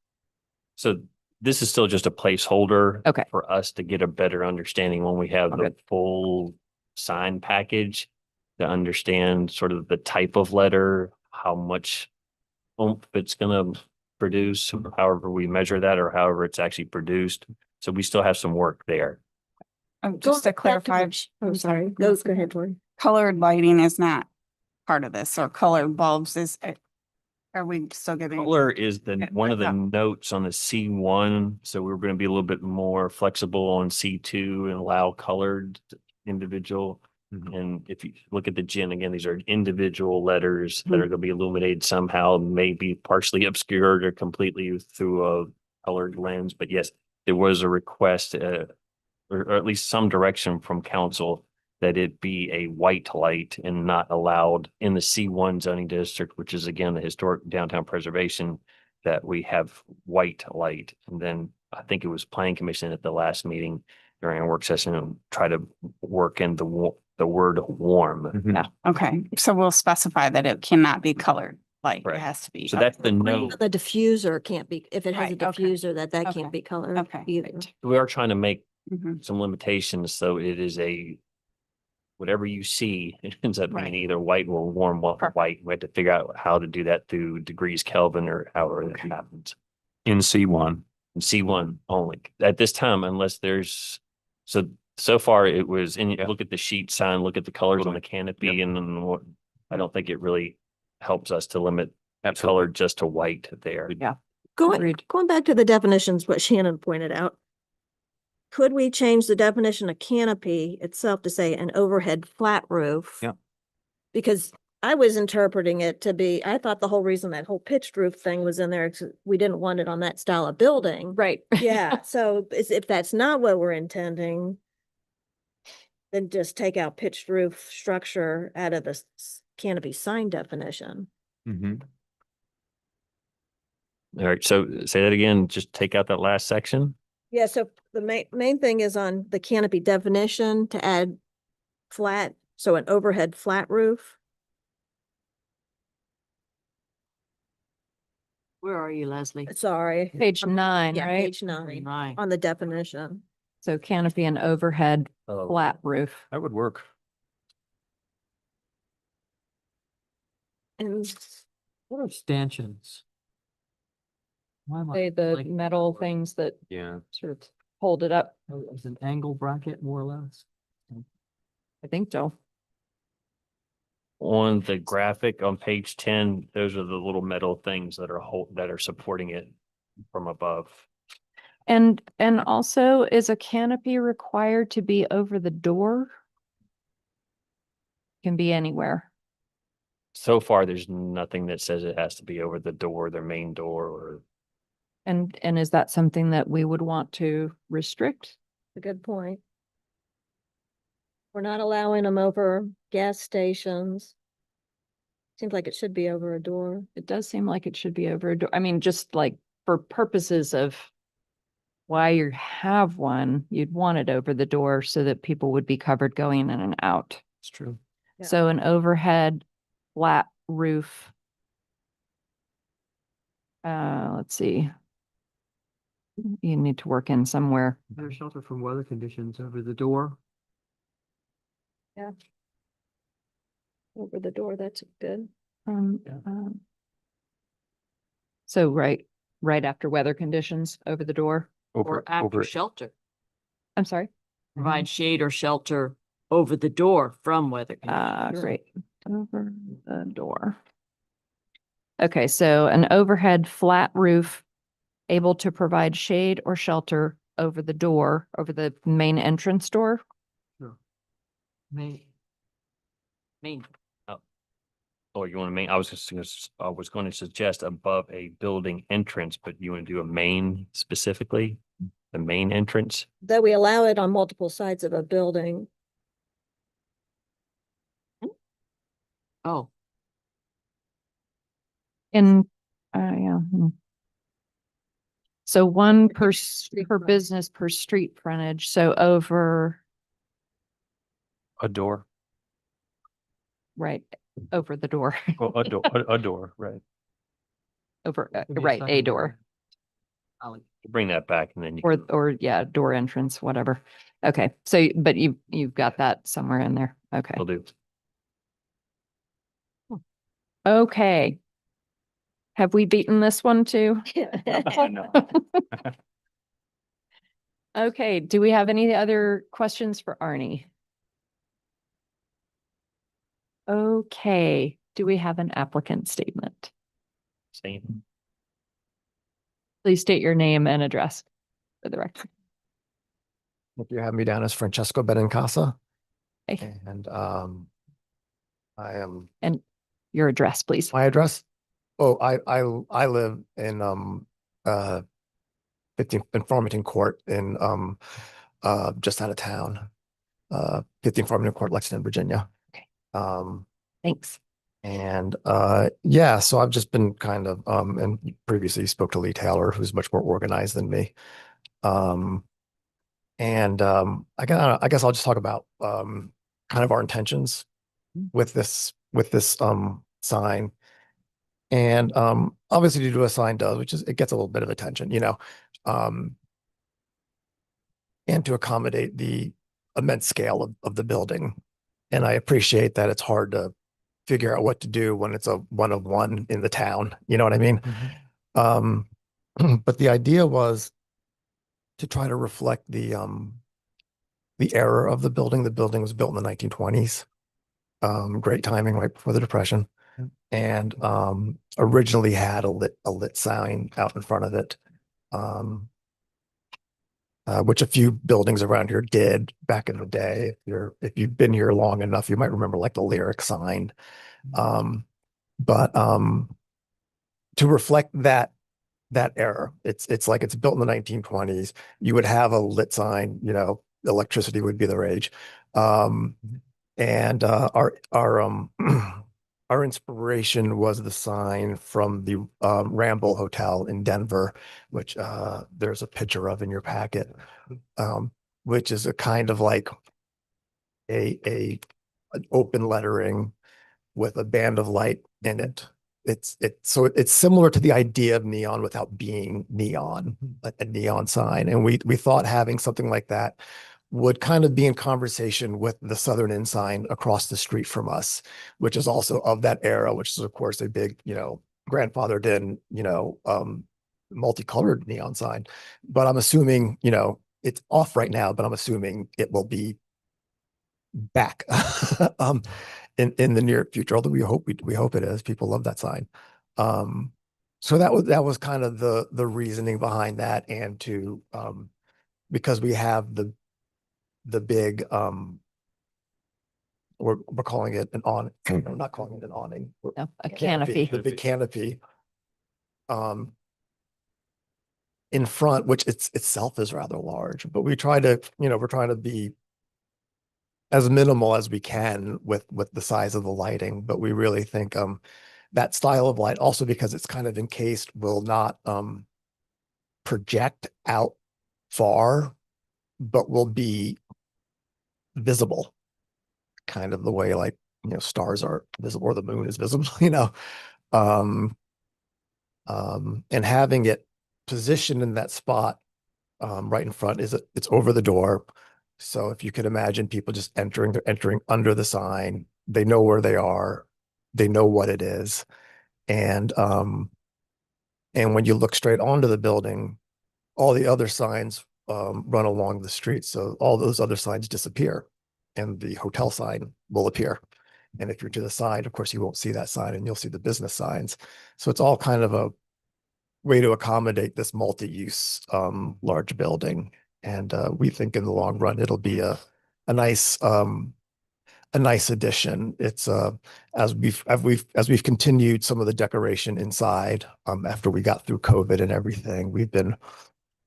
So this is still just a placeholder. Okay. For us to get a better understanding when we have the Okay. full sign package to understand sort of the type of letter, how much oomph it's going to produce, however we measure that or however it's actually produced. So we still have some work there. Just to Back clarify, the- I'm sorry. Go ahead, Tori. colored lighting is not part of this, or colored bulbs is, are we still giving? Color is Okay, one of the yeah. notes on the C1, so we're going to be a little bit more flexible on C2 and allow colored individual. And if you look at the gin, again, these are individual letters that are going to be illuminated somehow, maybe partially obscured or completely through a colored lens. But yes, there was a request, or at least some direction from council that it be a white light and not allowed in the C1 zoning district, which is again, the historic downtown preservation, that we have white light. And then I think it was planning commission at the last meeting during our work session and try to work in the word warm. Yeah, okay, so we'll specify that it cannot be colored. like it Correct. has to be. So that's the no. The diffuser can't be, if it has a Right, okay. diffuser, that Okay. can't be colored Okay. either. We are trying to make Mhm. some limitations, so it is whatever you see, it ends up being Right. either white or warm Perfect. white. We have to figure out how to do that through degrees Kelvin or however that happens. In C1. And C1 only at this time, unless there's, so far it was, and you look at the sheet sign, look at the colors on the canopy, and then what, I don't think it really helps us to limit the color just to white there. Yeah. Going, Agreed. going back to the definitions, what Shannon pointed out. Could we change the definition of canopy itself to say an overhead flat roof? Yeah. Because I was interpreting it to be, I thought the whole reason that whole pitched roof thing was in there, is we didn't want it on that style of building. Right. Yeah, so if that's not what we're intending, then just take out pitched roof structure out of the canopy sign definition. Mm-hmm. All right, so say that again, just take out that last section. Yeah, so the main thing is on the canopy definition to add flat, so an overhead flat roof. Where are you, Leslie? Sorry. Page 9, Yeah, right? page 9 Right. on the definition. So canopy and overhead Oh, flat roof. That would work. And What are stanchions? Why am I Say the blanking on metal word? things that Yeah. sort of hold it up. Oh, it's an angle bracket, more or less. I think so. on the graphic on page 10, those are the little metal things that are supporting it from above. And also, is a canopy required to be over the door? Can be anywhere. So far, there's nothing that says it has to be over the door, their main door, or And is that something that we would want to restrict? a good point. We're not allowing them over gas stations. Seems like it should be over a door. It does seem like it should be over a door. I mean, just like for purposes of why you have one, you'd want it over the door so that people would be covered going in and out. It's true. Yeah. So an overhead flat roof. Let's see. You need to work in somewhere. Better shelter from weather conditions over the door. Over the door, that's good. Yeah. So right after weather conditions over the door. Or after over shelter, I'm sorry. provide shade or shelter over the door from weather. conditions. Great. Over the door. Okay, so an overhead flat roof able to provide shade or shelter over the door, over the main entrance door. May, Main, or you want to I was going to suggest above a building entrance, but you want to do a main specifically, the main entrance. Though we allow it on multiple sides of a building. oh, In, yeah. So one per Street per front. business per street frontage, so over, a door. right, over the door, Well, a door, right. over, could be a right, a second door, alley. Bring that back and then you or, yeah, door entrance, whatever. Okay, so, but you've got that somewhere in there. Okay. will do. Okay. Have we beaten this one too? Okay, do we have any other questions for Arnie? Okay, do we have an applicant statement? Same. Please state your name and address for the record. If you have me down as Francesco Benincasa, Okay, and I am, and your address, please. my address? Oh, I live in 15 in Farmington Court in just out of town. 15 Farmington Court, Lexington, Virginia. Okay. Um, Thanks. and yeah, so I've just been kind of and previously spoke to Lee Taylor, who's much more organized than me. I guess I'll just talk about kind of our intentions with this sign. And obviously to do a sign does, which is, it gets a little bit of attention, you know. Um, and to accommodate the immense scale of the building. And I appreciate that it's hard to figure out what to do when it's a one of one in the town, you know what I mean? Um, but the idea was to try to reflect the era of the building. The building was built in the 1920s. Great timing right before the Depression. And originally had a lit sign out in front of it. Which a few buildings around here did back in the day. If you've been here long enough, you might remember like the lyric sign. But to reflect that era, it's like it's built in the 1920s. You would have a lit sign, you know, electricity would be the rage. And our our inspiration was the sign from the Ramble Hotel in Denver, which there's a picture of in your packet, which is a kind of like a an open lettering with a band of light in it. So it's similar to the idea of neon without being neon, a neon sign. And we thought having something like that would kind of be in conversation with the Southern Inn sign across the street from us, which is also of that era, which is of course a big, you know, grandfathered in, you know, multicolored neon sign. But I'm assuming, you know, it's off right now, but I'm assuming it will be back in the near future, although we hope it is. People love that sign. So that was kind of the reasoning behind that, and to because we have the big we're calling it an awning. I'm not calling it an awning. No, a canopy. The big canopy in front, which itself is rather large, but we try to, you know, we're trying to be as minimal as we can with the size of the lighting, but we really think that style of light, also because it's kind of encased, will not project out far, but will be visible, kind of the way, like, you know, stars are visible or the moon is visible, you know. And having it positioned in that spot right in front it's over the door. So if you could imagine people just entering, they're entering under the sign. They know where they are. They know what it is. And when you look straight onto the building, all the other signs run along the street. So all those other signs disappear and the hotel sign will appear. And if you're to the side, of course, you won't see that sign and you'll see the business signs. So it's all kind of a way to accommodate this multi-use large building. And we think in the long run, it'll be a nice addition. It's as we've continued some of the decoration inside after we got through COVID and everything, we've been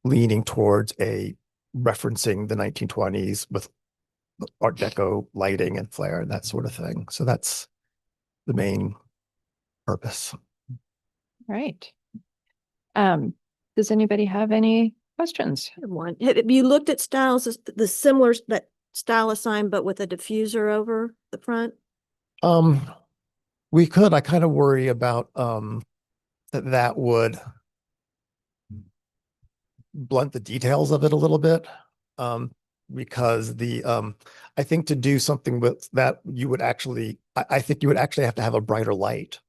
leaning towards referencing the 1920s with Art Deco lighting and flair and that sort of thing. So that's the main purpose. Right. Does anybody have any questions? One, have you looked at styles, the similar, that style of sign, but with a diffuser over the front? We could. I kind of worry about that would blunt the details of it a little bit. Because I think to do something with that, you would actually, I think you would actually have to have a brighter light,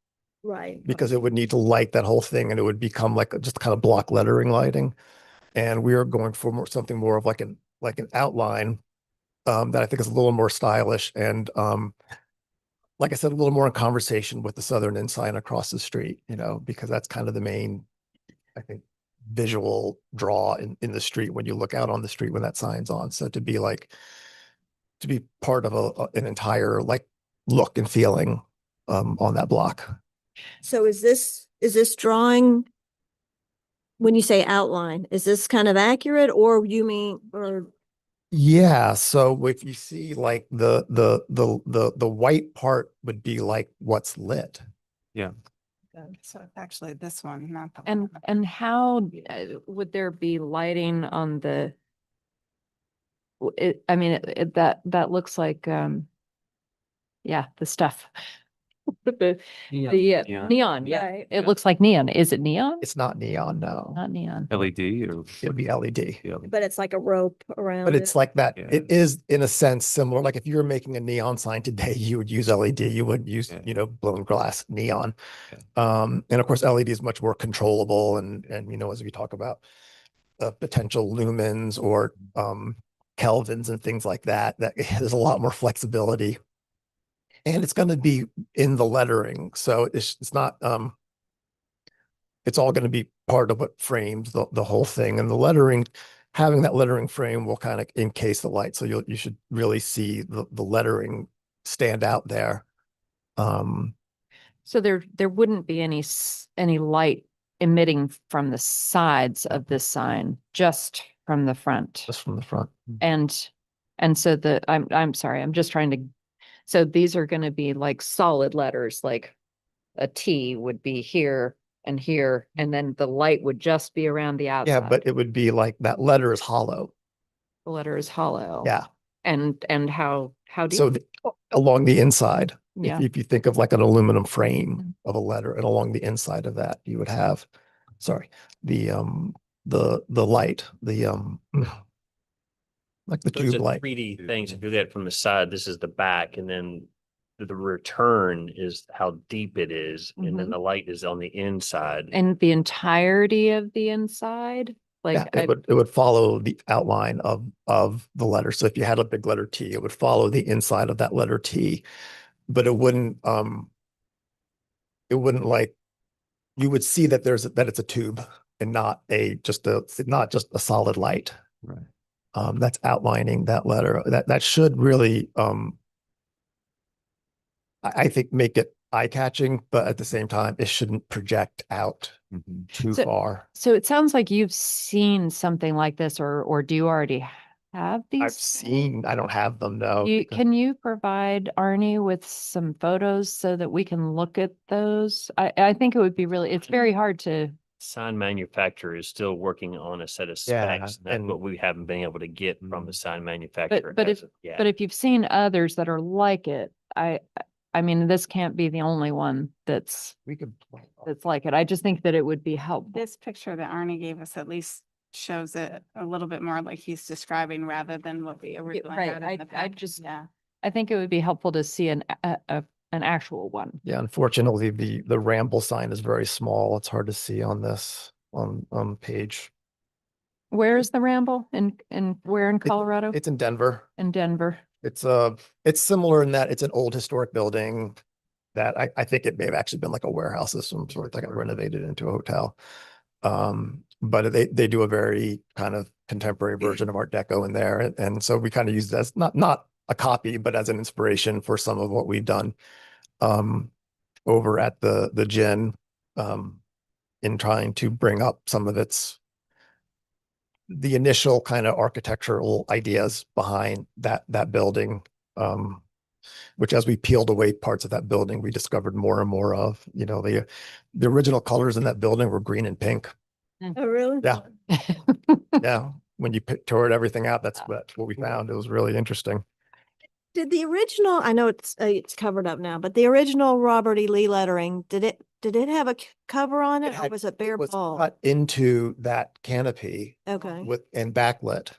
Right. because it would need to light that whole thing and it would become like just kind of block lettering lighting. And we are going for something more of like an outline that I think is a little more stylish and like I said, a little more in conversation with the Southern Inn sign across the street, you know, because that's kind of the main, I think, visual draw in the street when you look out on the street when that sign's on. So to be part of an entire like look and feeling on that block. So is this drawing, when you say outline, is this kind of accurate, or you mean, or? Yeah, so if you see like the white part would be like what's lit. Yeah. So it's actually this one, not the. And how would there be lighting on the? I mean, that looks like yeah, the stuff. The Neon. neon, Yeah. right? It looks like neon. Is it neon? It's not neon, no. Not neon. LED or? It would be LED. But it's like a rope around But it. it's like that. Yeah. It is in a sense similar. Like if you were making a neon sign today, you would use LED. You wouldn't use, Yeah. you know, blown glass neon. Yeah. And of course, LED is much more controllable. And you know, as we talk about potential lumens or kelvins and things like that, that there's a lot more flexibility. And it's going to be in the lettering, so it's not it's all going to be part of what frames the whole thing. And the lettering, having that lettering frame will kind of encase the light. So you should really see the lettering stand out there. So there wouldn't be any light emitting from the sides of this sign, just from the front. Just from the front. And so I'm sorry, I'm just trying to, so these are gonna be like solid letters, like a T would be here, and then the light would just be around the outside. Yeah, but it would be like that letter is hollow. The letter is hollow. Yeah. And how deep? So along the inside, Yeah. if you think of like an aluminum frame of a letter, and along the inside of that, you would have, sorry, the light, like the Those tube are light. 3D things. If you look at it from the side, this is the back, and then the return is how deep it is, and then Mhm. the light is on the inside. And the entirety of the inside, Yeah, like, it would follow the outline of the letter. So if you had a big letter T, it would follow the inside of that letter T, but it wouldn't like, you would see that that it's a tube and not just a solid light. Right. That's outlining that letter. That should really I think make it eye-catching, but at the same time, it shouldn't project out too So- far. so it sounds like you've seen something like this, or do you already have these? I don't have them, no. because- Can you provide Arnie with some photos so that we can look at those? I think it would be really, it's very hard to, Sign manufacturer is still working on a set of Yeah, specs. That's and- what we haven't been able to get from the sign manufacturer. but as of yet. but if you've seen others that are like it, I mean, this can't be the only one that's We could. like it. I just think that it would be helpful. This picture that Arnie gave us at least shows it a little bit more like he's describing rather than what we originally right. had in I the package. just- Yeah. I think it would be helpful to see an actual one. Yeah, unfortunately, the ramble sign is very small. It's hard to see on this on page. Where is the Ramble? Where in Colorado? It's in Denver. In Denver. It's similar in that it's an old historic building that I think it may have actually been like a warehouse of some sort that got renovated into a hotel. But they do a very kind of contemporary version of Art Deco in there. And so we kind of use it as not a copy, but as an inspiration for some of what we've done over at the Gin in trying to bring up some of the initial kind of architectural ideas behind that building, which as we peeled away parts of that building, we discovered more and more of, the original colors in that building were green and pink. Oh, really? Yeah. Yeah. When you tore everything out, that's what we found. It was really interesting. Did the original, I know it's covered up now, but the original Robert E. Lee lettering, did it have a cover on it, or was it bare was ball? cut into that canopy Okay, and backlit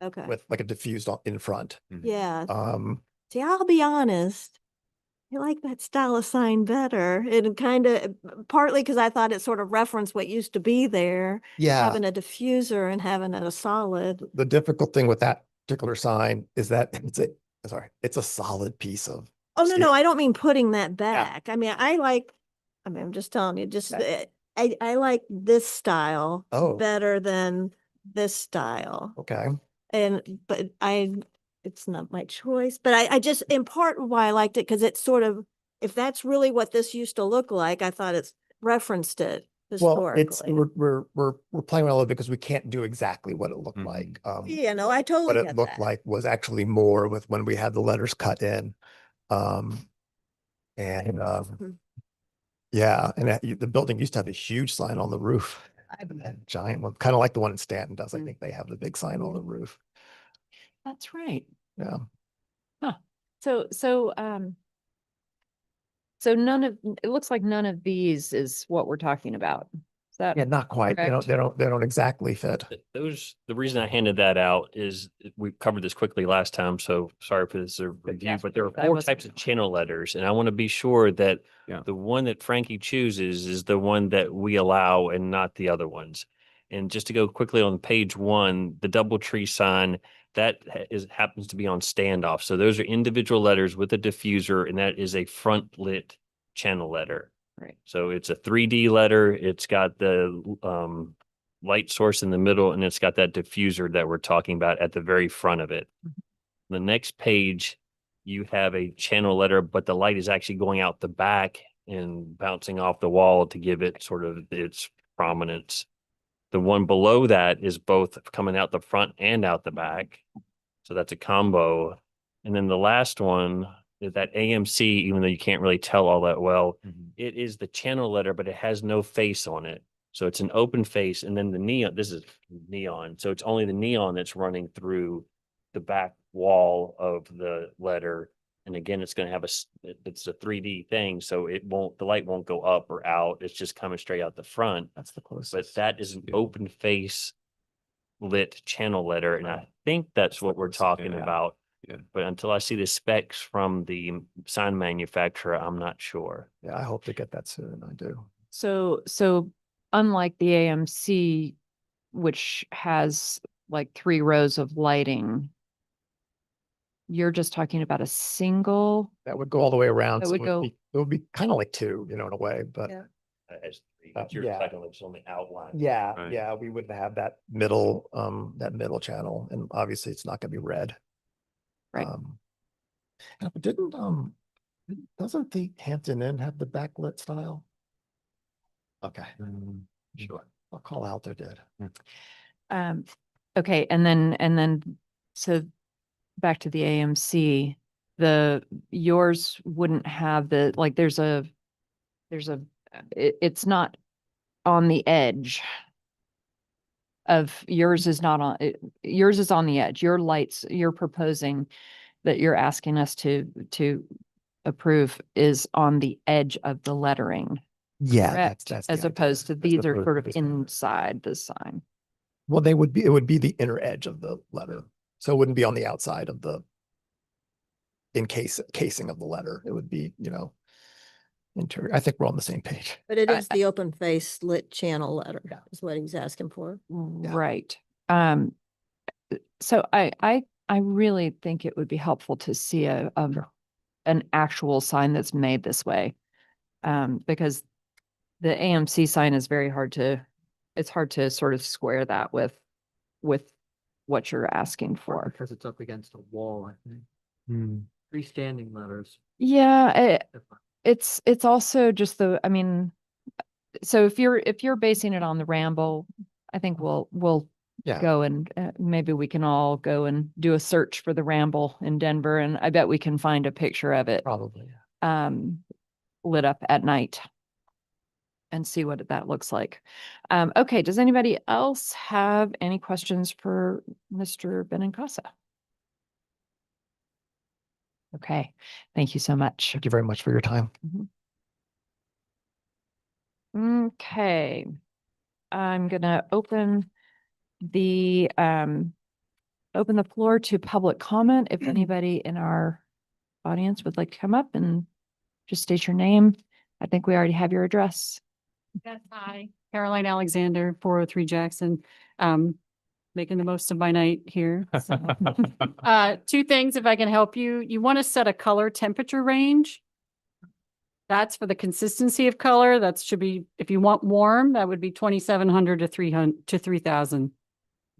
okay. with like a diffused in front. Yeah. Um, See, I'll be honest. I like that style of sign better. It kind of, partly because I thought it sort of referenced what used to be there. yeah. Having a diffuser and having a solid. The difficult thing with that particular sign is that it's a solid piece of. Oh, no, steel. no, I don't mean putting that back. I'm just telling you, just, I like this style Oh. better than this style. Okay. But it's not my choice, but I just, in part why I liked it, because it's sort of, if that's really what this used to look like, I thought it's referenced it Well, historically. we're playing around with it because we can't do exactly what it looked like. Yeah, no, I What totally it get looked that. like was actually more with when we had the letters cut in. And yeah, and the building used to have a huge sign on the roof. A giant one, kind of like the one in Stanton does. I think they have the big sign on the roof. That's right. Yeah. So, So it looks like none of these is what we're talking about. Is that? Yeah, not quite. correct? They don't exactly fit. The reason I handed that out is we covered this quickly last time, so sorry for this review, Yes, but there are I 4 wasn't- types of channel letters, and I want to be sure that Yeah. the one that Frankie chooses is the one that we allow and not the other ones. And just to go quickly on page 1, the double tree sign, that happens to be on standoff. So those are individual letters with a diffuser, and that is a front lit channel letter. Right. So it's a 3D letter. It's got the light source in the middle, and it's got that diffuser that we're talking about at the very front of it. The next page, you have a channel letter, but the light is actually going out the back and bouncing off the wall to give it sort of its prominence. The one below that is both coming out the front and out the back. So that's a combo. And then the last one is that AMC, even though you can't really tell all that well, it is the channel letter, but it has no face on it. So it's an open face. And then the neon, this is neon. So it's only the neon that's running through the back wall of the letter. And again, it's going to have it's a 3D thing. So the light won't go up or out. It's just coming straight out the front. That's the closest. But that is an Yeah. open face lit channel letter. And I think that's what we're talking Yeah. about. Yeah. But until I see the specs from the sign manufacturer, I'm not sure. Yeah, I hope to get that soon. I do. So unlike the AMC, which has like 3 rows of lighting, you're just talking about a single. That would go all the way around. That so would go- it would be kind of like 2, in a way, but Yeah. As you're yeah. talking like it's on the outline. yeah, Right. yeah, we wouldn't have that middle channel, and obviously it's not gonna be red. Right. Yeah, but doesn't the Hampton Inn have the backlit style? Okay, Sure. I'll call out there did. Okay, and then so back to the AMC, yours wouldn't have it's not on the edge of yours is not on yours is on the edge. Your lights you're proposing that you're asking us to approve is on the edge of the lettering. Yeah, Correct, that's the as idea. opposed to As these are opposed sort to of this one. inside the sign. Well, it would be the inner edge of the letter. So it wouldn't be on the outside of the casing of the letter. It would be, interior. I think we're on the same page. But it I- is the open face lit channel letter Yeah. is what he's asking for. Right. So I really think it would be helpful to see an actual sign that's made this way. Because the AMC sign is it's hard to sort of square that with what you're asking for. Because it's up against a wall, I think. Freestanding letters. Yeah, different. it's also just so if you're basing it on the Ramble, I think we'll Yeah. go and maybe we can all go and do a search for the Ramble in Denver, and I bet we can find a picture of it Probably. lit up at night and see what that looks like. Okay, does anybody else have any questions for Mr. Benincasa? Okay, thank you so much. Thank you very much for your time. Okay, I'm gonna open the floor to public comment. If anybody in our audience would like to come up and just state your name. I think we already have your address. Yes, hi, Caroline Alexander, 403 Jackson. Making the most of my night here. So. 2 things, if I can help you. You want to set a color temperature range. That's for the consistency of color. That should be, if you want warm, that would be 2,700 to 300 to 3,000.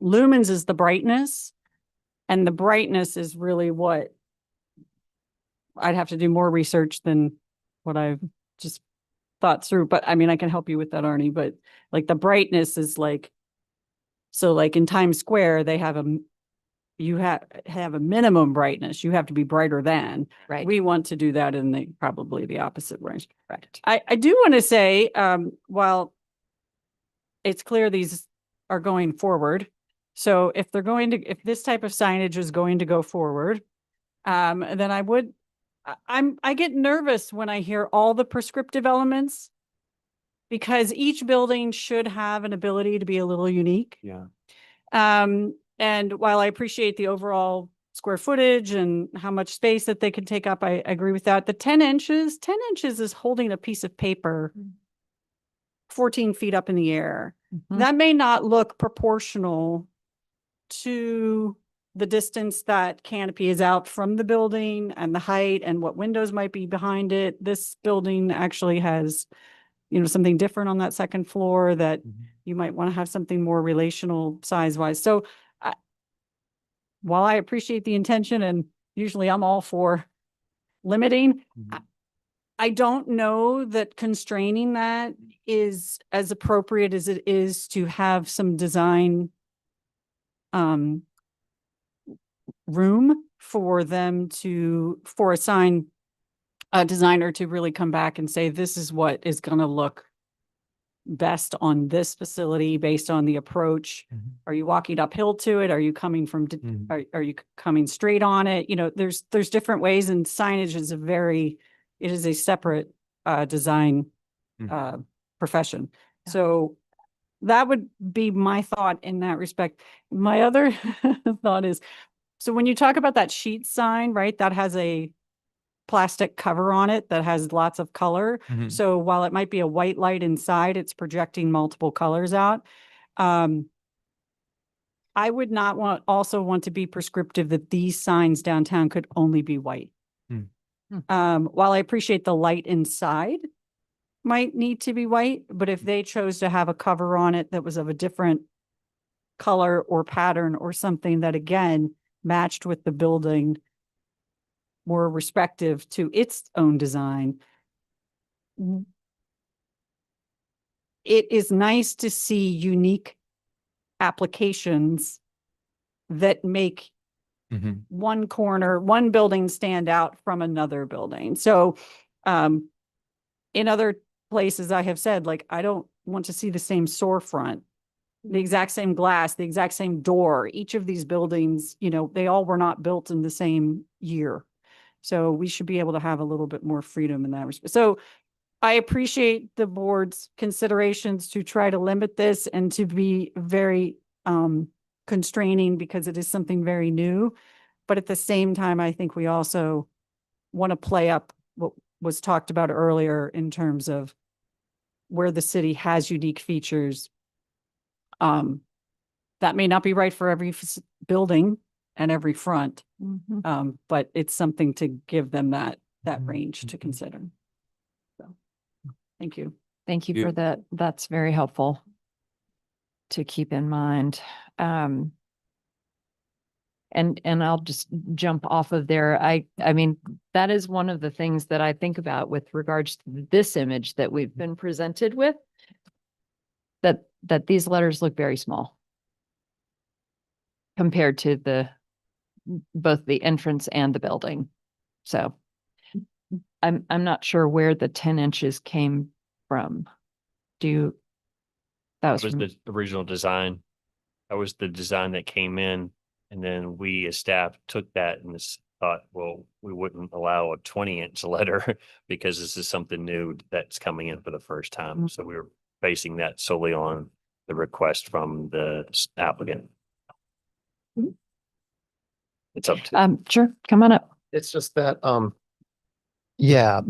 Lumens is the brightness, and the brightness is really what I'd have to do more research than what I've just thought through. But I mean, I can help you with that, Arnie. But like the brightness is like, so like in Times Square, they have you have a minimum brightness. You have to be brighter than. Right. We want to do that in probably the opposite range. Right. I do want to say, while it's clear these are going forward, so if this type of signage is going to go forward, then I I get nervous when I hear all the prescriptive elements because each building should have an ability to be a little unique. Yeah. And while I appreciate the overall square footage and how much space that they can take up, I agree with that. The 10 inches is holding a piece of paper 14 feet up in the air. Mhm. That may not look proportional to the distance that canopy is out from the building and the height and what windows might be behind it. This building actually has, something different on that second floor that you might want to have something more relational size wise. So while I appreciate the intention and usually I'm all for limiting, I don't know that constraining that is as appropriate as it is to have some design room for a designer to really come back and say, this is what is going to look best on this facility based on the approach. Are you walking uphill to it? Are you coming from, are you coming straight on it? There's different ways, and signage is it is a separate design profession. So that would be my thought in that respect. My other thought is, so when you talk about that sheet sign, right, that has a plastic cover on it that has lots of color. So while it might be a white light inside, it's projecting multiple colors out. I would not also want to be prescriptive that these signs downtown could only be white. While I appreciate the light inside might need to be white, but if they chose to have a cover on it that was of a different color or pattern or something that again matched with the building, more respective to its own design, it is nice to see unique applications that make one building stand out from another building. So in other places I have said, like, I don't want to see the same storefront, the exact same glass, the exact same door. Each of these buildings, they all were not built in the same year. So we should be able to have a little bit more freedom in that respect. So I appreciate the board's considerations to try to limit this and to be very constraining because it is something very new. But at the same time, I think we also want to play up what was talked about earlier in terms of where the city has unique features. That may not be right for every building and every front, but it's something to give them that range to consider. So, thank you. Thank you for that. That's very helpful to keep in mind. And I'll just jump off of there. I mean, that is one of the things that I think about with regards to this image that we've been presented with, that these letters look very small compared to both the entrance and the building. So I'm not sure where the 10 inches came from. That was That was the original design. That was the design that came in. And then we as staff took that and thought, well, we wouldn't allow a 20-inch letter because this is something new that's coming in for the first time. So we were basing that solely on the request from the applicant. It's up to. Sure, come on up. It's just that, yeah,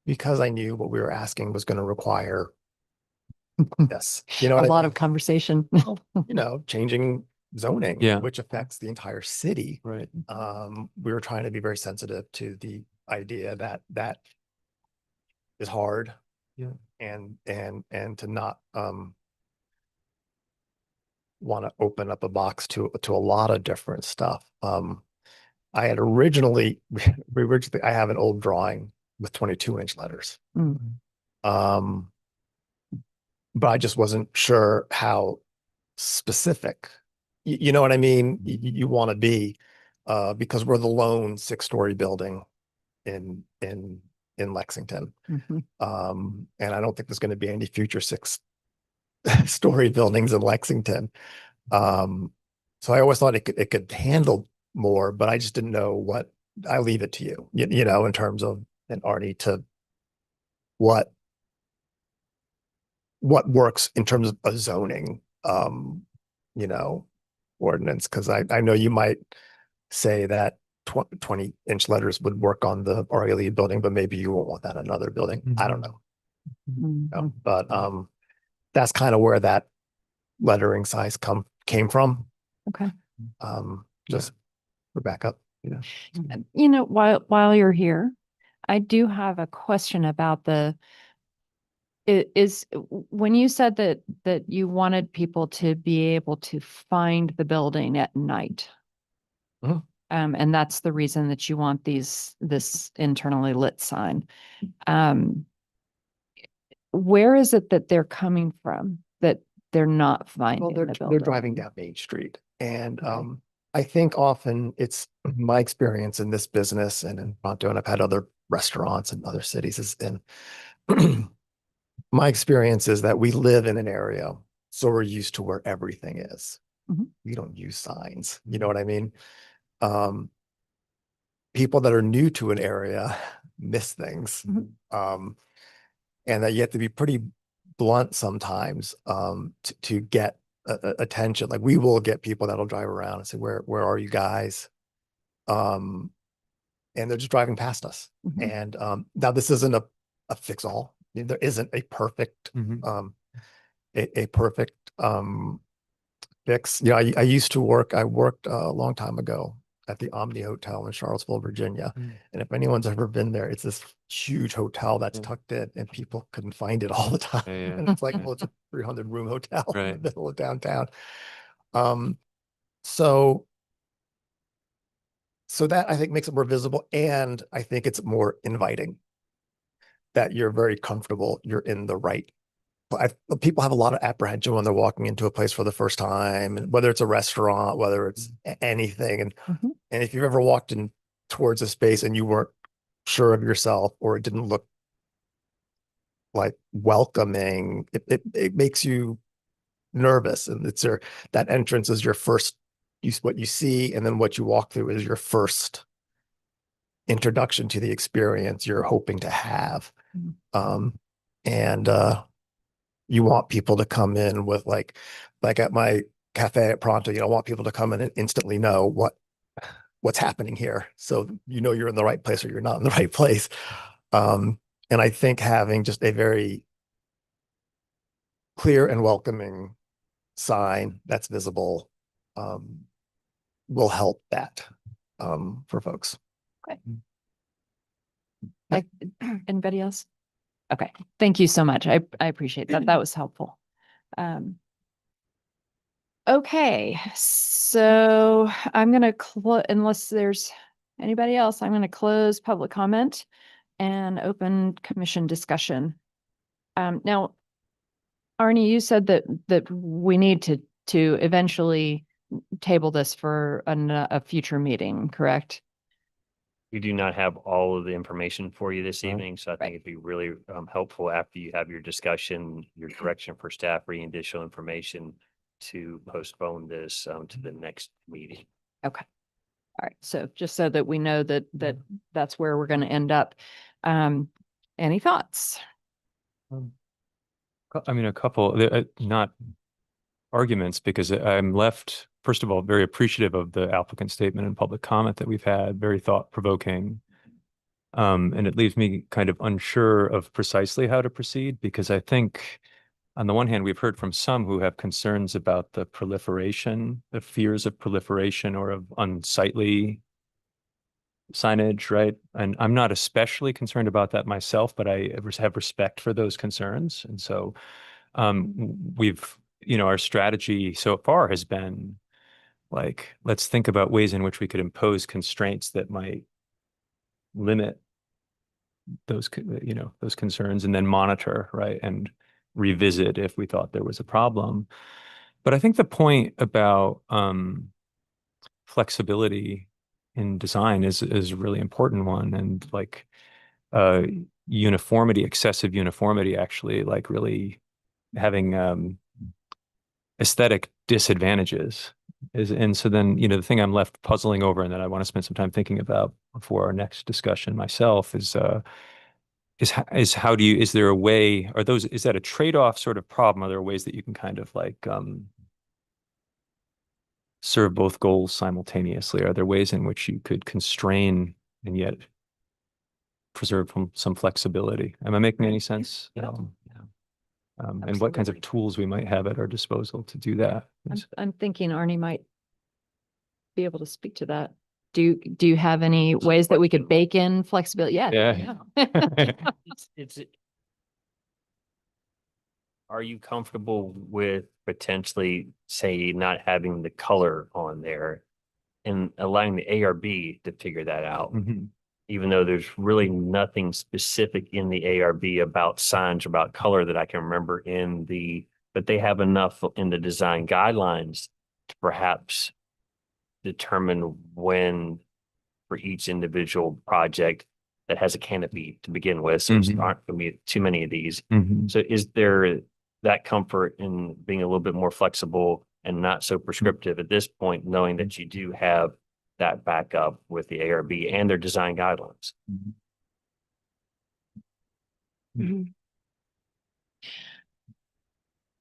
because I knew what we were asking was going to require this, A lot of conversation. changing zoning, Yeah. which affects the entire city. Right. We were trying to be very sensitive to the idea that is hard. Yeah. And to not want to open up a box to a lot of different stuff. I had originally, I have an old drawing with 22-inch letters. But I just wasn't sure how specific, you know what I mean? You want to be, because we're the lone 6-story building in Lexington. And I don't think there's going to be any future 6-story buildings in Lexington. So I always thought it could handle more, but I just didn't know what I leave it to you, you know, in terms of, and Arnie, to what works in terms of a zoning, you know, ordinance. Cause I know you might say that 20-inch letters would work on the RLE building, but maybe you won't want that in another building. I don't know. But that's kind of where that lettering size came from. Okay. Just for backup, you know. You know, while you're here, I do have a question about when you said that you wanted people to be able to find the building at night. Mhm. And that's the reason that you want this internally lit sign. Where is it that they're coming from that they're not finding Well, the they're building? driving down Main Street, and Okay. I think often it's my experience in this business and in Toronto, and I've had other restaurants in other cities, is in my experience is that we live in an area, so we're used to where everything is. Mhm. We don't use signs, you know what I mean? People that are new to an area miss things. And that you have to be pretty blunt sometimes to get attention. Like we will get people that'll drive around and say, where are you guys? And they're just driving past us. And now this isn't a fix all. There isn't a perfect a perfect fix. You know, I used to I worked a long time ago at the Omni Hotel in Charlottesville, Virginia. And if anyone's ever been there, it's this huge hotel that's tucked in and people couldn't find it all the time. And it's like, well, it's a 300 room hotel in the middle of downtown. So that I think makes it more visible, and I think it's more inviting, that you're very comfortable, you're in the right. People have a lot of apprehension when they're walking into a place for the first time, and whether it's a restaurant, whether it's anything. And if you've ever walked in towards a space and you weren't sure of yourself, or it didn't look like welcoming, it makes you nervous. And that entrance is your first, what you see, and then what you walk through is your first introduction to the experience you're hoping to have. And you want people to come in with like at my cafe at Pronto, you know, I want people to come in and instantly know what's happening here. So you know you're in the right place or you're not in the right place. And I think having just a very clear and welcoming sign that's visible will help that for folks. Okay. Anybody else? Okay. Thank you so much. I appreciate that. That was helpful. Okay. So I'm going to unless there's anybody else, I'm going to close public comment and open commission discussion. Now, Arnie, you said that we need to eventually table this for a future meeting, correct? We do not have all of the information for you this evening, so I think it'd be really helpful after you have your discussion, your direction for staff, reading additional information, to postpone this to the next meeting. Okay. All right. So just so that we know that that's where we're going to end up. Any thoughts? I mean, a couple, not arguments, because I'm left, first of all, very appreciative of the applicant statement and public comment that we've had, very thought-provoking. And it leaves me kind of unsure of precisely how to proceed, because I think on the one hand, we've heard from some who have concerns about the proliferation, the fears of proliferation or of unsightly signage, right? And I'm not especially concerned about that myself, but I have respect for those concerns. And so our strategy so far has been like, let's think about ways in which we could impose constraints that might limit those concerns, and then monitor, right, and revisit if we thought there was a problem. But I think the point about flexibility in design is a really important one, and like uniformity, excessive uniformity, actually, like really having aesthetic disadvantages And so then, you know, the thing I'm left puzzling over and that I want to spend some time thinking about before our next discussion myself is how do you, is there a way, is that a trade-off sort of problem? Are there ways that you can kind of like, serve both goals simultaneously? Are there ways in which you could constrain and yet preserve some flexibility? Am I making any sense? And what kinds of tools we might have at our disposal to do that? I'm thinking Arnie might be able to speak to that. Do you have any ways that we could bake in flexibility? Yeah. It's are you comfortable with potentially, say, not having the color on there and allowing the ARB to figure that out? Mhm. Even though there's really nothing specific in the ARB about signs, about color that I can remember but they have enough in the design guidelines to perhaps determine when for each individual project that has a canopy to begin with. So there aren't going to be too many of these. Mhm. So is there that comfort in being a little bit more flexible and not so prescriptive at this point, knowing that you do have that backup with the ARB and their design guidelines?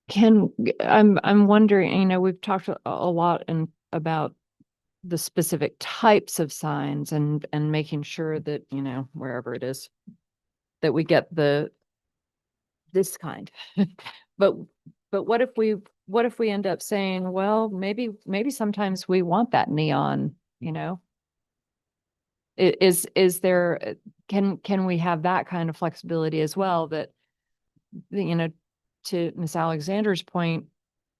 I'm wondering, you know, we've talked a lot about the specific types of signs and making sure that, you know, wherever it is, that we get this kind. But what if we end up saying, well, maybe sometimes we want that neon, you know? Is there, can we have that kind of flexibility as well, that, you know, to Miss Alexander's point,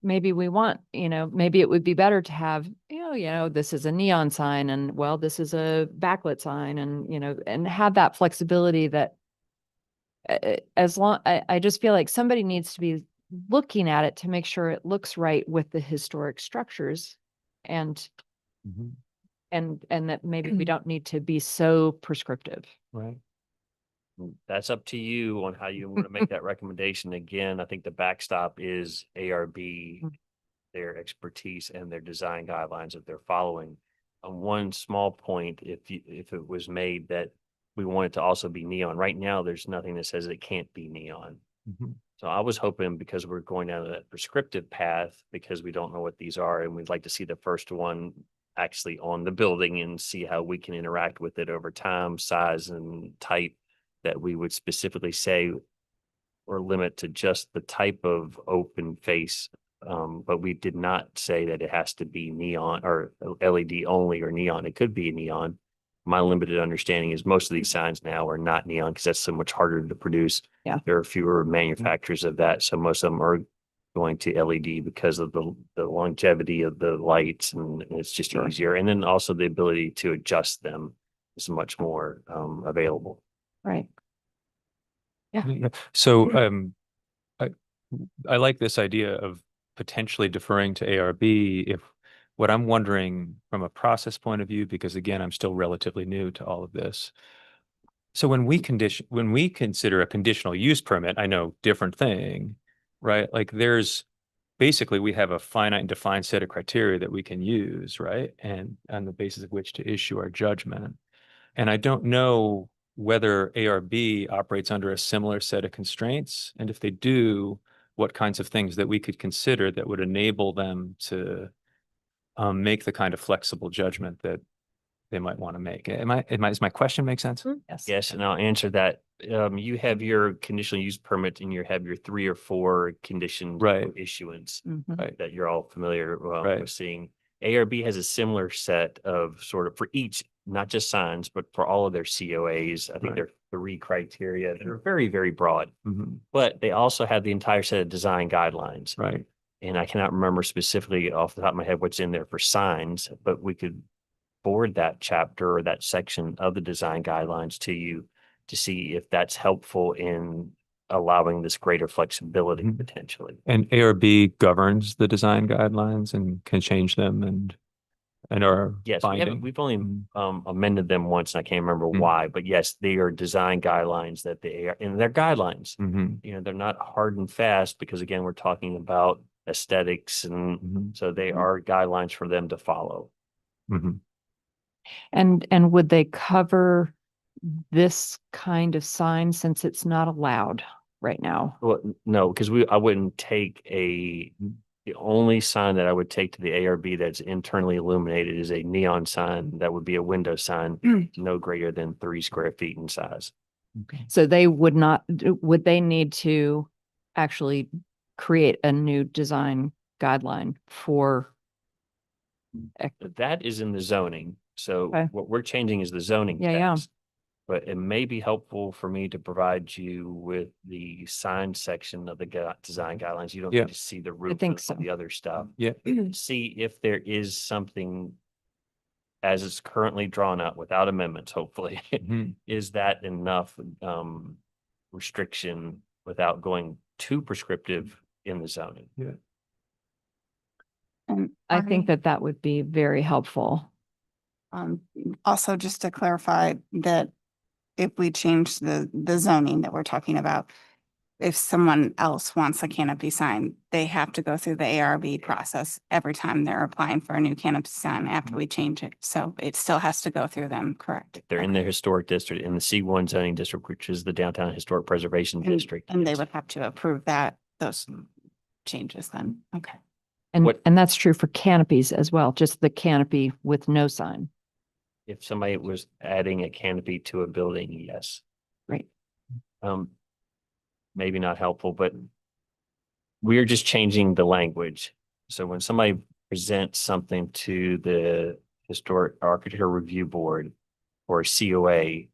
maybe we want, you know, maybe it would be better to have, you know, this is a neon sign and, well, this is a backlit sign, and, you know, and have that flexibility that as long, I just feel like somebody needs to be looking at it to make sure it looks right with the historic structures, and that maybe we don't need to be so prescriptive. Right. That's up to you on how you want to make that recommendation. Again, I think the backstop is ARB, their expertise and their design guidelines that they're following. On one small point, if it was made that we want it to also be neon, right now there's nothing that says it can't be neon. So I was hoping, because we're going down that prescriptive path, because we don't know what these are, and we'd like to see the first one actually on the building and see how we can interact with it over time, size and type, that we would specifically say or limit to just the type of open face. But we did not say that it has to be neon or LED only or neon. It could be neon. My limited understanding is most of these signs now are not neon because that's so much harder to produce. Yeah. There are fewer manufacturers of that. So most of them are going to LED because of the longevity of the lights, and it's just easier. And then also the ability to adjust them is much more available. Right. Yeah. So I like this idea of potentially deferring to ARB. If what I'm wondering from a process point of view, because again, I'm still relatively new to all of this. So when we consider a conditional use permit, I know different thing, right? Like basically we have a finite and defined set of criteria that we can use, right? And on the basis of which to issue our judgment. And I don't know whether ARB operates under a similar set of constraints, and if they do, what kinds of things that we could consider that would enable them to make the kind of flexible judgment that they might want to make. Does my question make sense? Yes. Yes, and I'll answer that. You have your conditional use permit and you have your 3 or 4 conditions Right. of issuance Right. that you're all familiar Right. with seeing. ARB has a similar set of sort of for each, not just signs, but for all of their COAs. I think Right. there are 3 criteria that are very, very broad, Mhm. but they also have the entire set of design guidelines. Right. And I cannot remember specifically off the top of my head what's in there for signs, but we could forward that chapter or that section of the design guidelines to you to see if that's helpful in allowing this greater flexibility Mhm. potentially. And ARB governs the design guidelines and can change them and are Yes, binding. we've only Mhm. amended them once, and I can't remember why, but yes, they are design guidelines that they are, and they're guidelines. Mhm. You know, they're not hard and fast because again, we're talking about aesthetics, and so they are guidelines for them to follow. Mhm. And would they cover this kind of sign since it's not allowed right now? Well, no, because I wouldn't take the only sign that I would take to the ARB that's internally illuminated is a neon sign. That would be a window sign, no greater than 3 square feet in size. So they would not, would they need to actually create a new design guideline for? That is in the zoning. So Okay. what we're changing is the zoning Yeah, yeah. text. But it may be helpful for me to provide you with the sign section of the design guidelines. You don't Yeah. need to see the roof think of so. the other stuff. Yeah. See if there is something as it's currently drawn up without amendments, hopefully. Mhm. Is that enough restriction without going too prescriptive in the zoning? And I think that would be very helpful. also just to clarify that if we change the zoning that we're talking about, if someone else wants a canopy sign, they have to go through the ARB process every time they're applying for a new canopy sign after we change it. So it still has to go through them, correct? They're in the historic district, in the C1 zoning district, which is the downtown historic preservation And- district. And they Yes. would have to approve those changes then. Okay. And that's true for canopies as well, just the canopy with no sign. If somebody was adding a canopy to a building, yes. Right. Maybe not helpful, but we're just changing the language. So when somebody presents something to the Historic Architecture Review Board or a COA,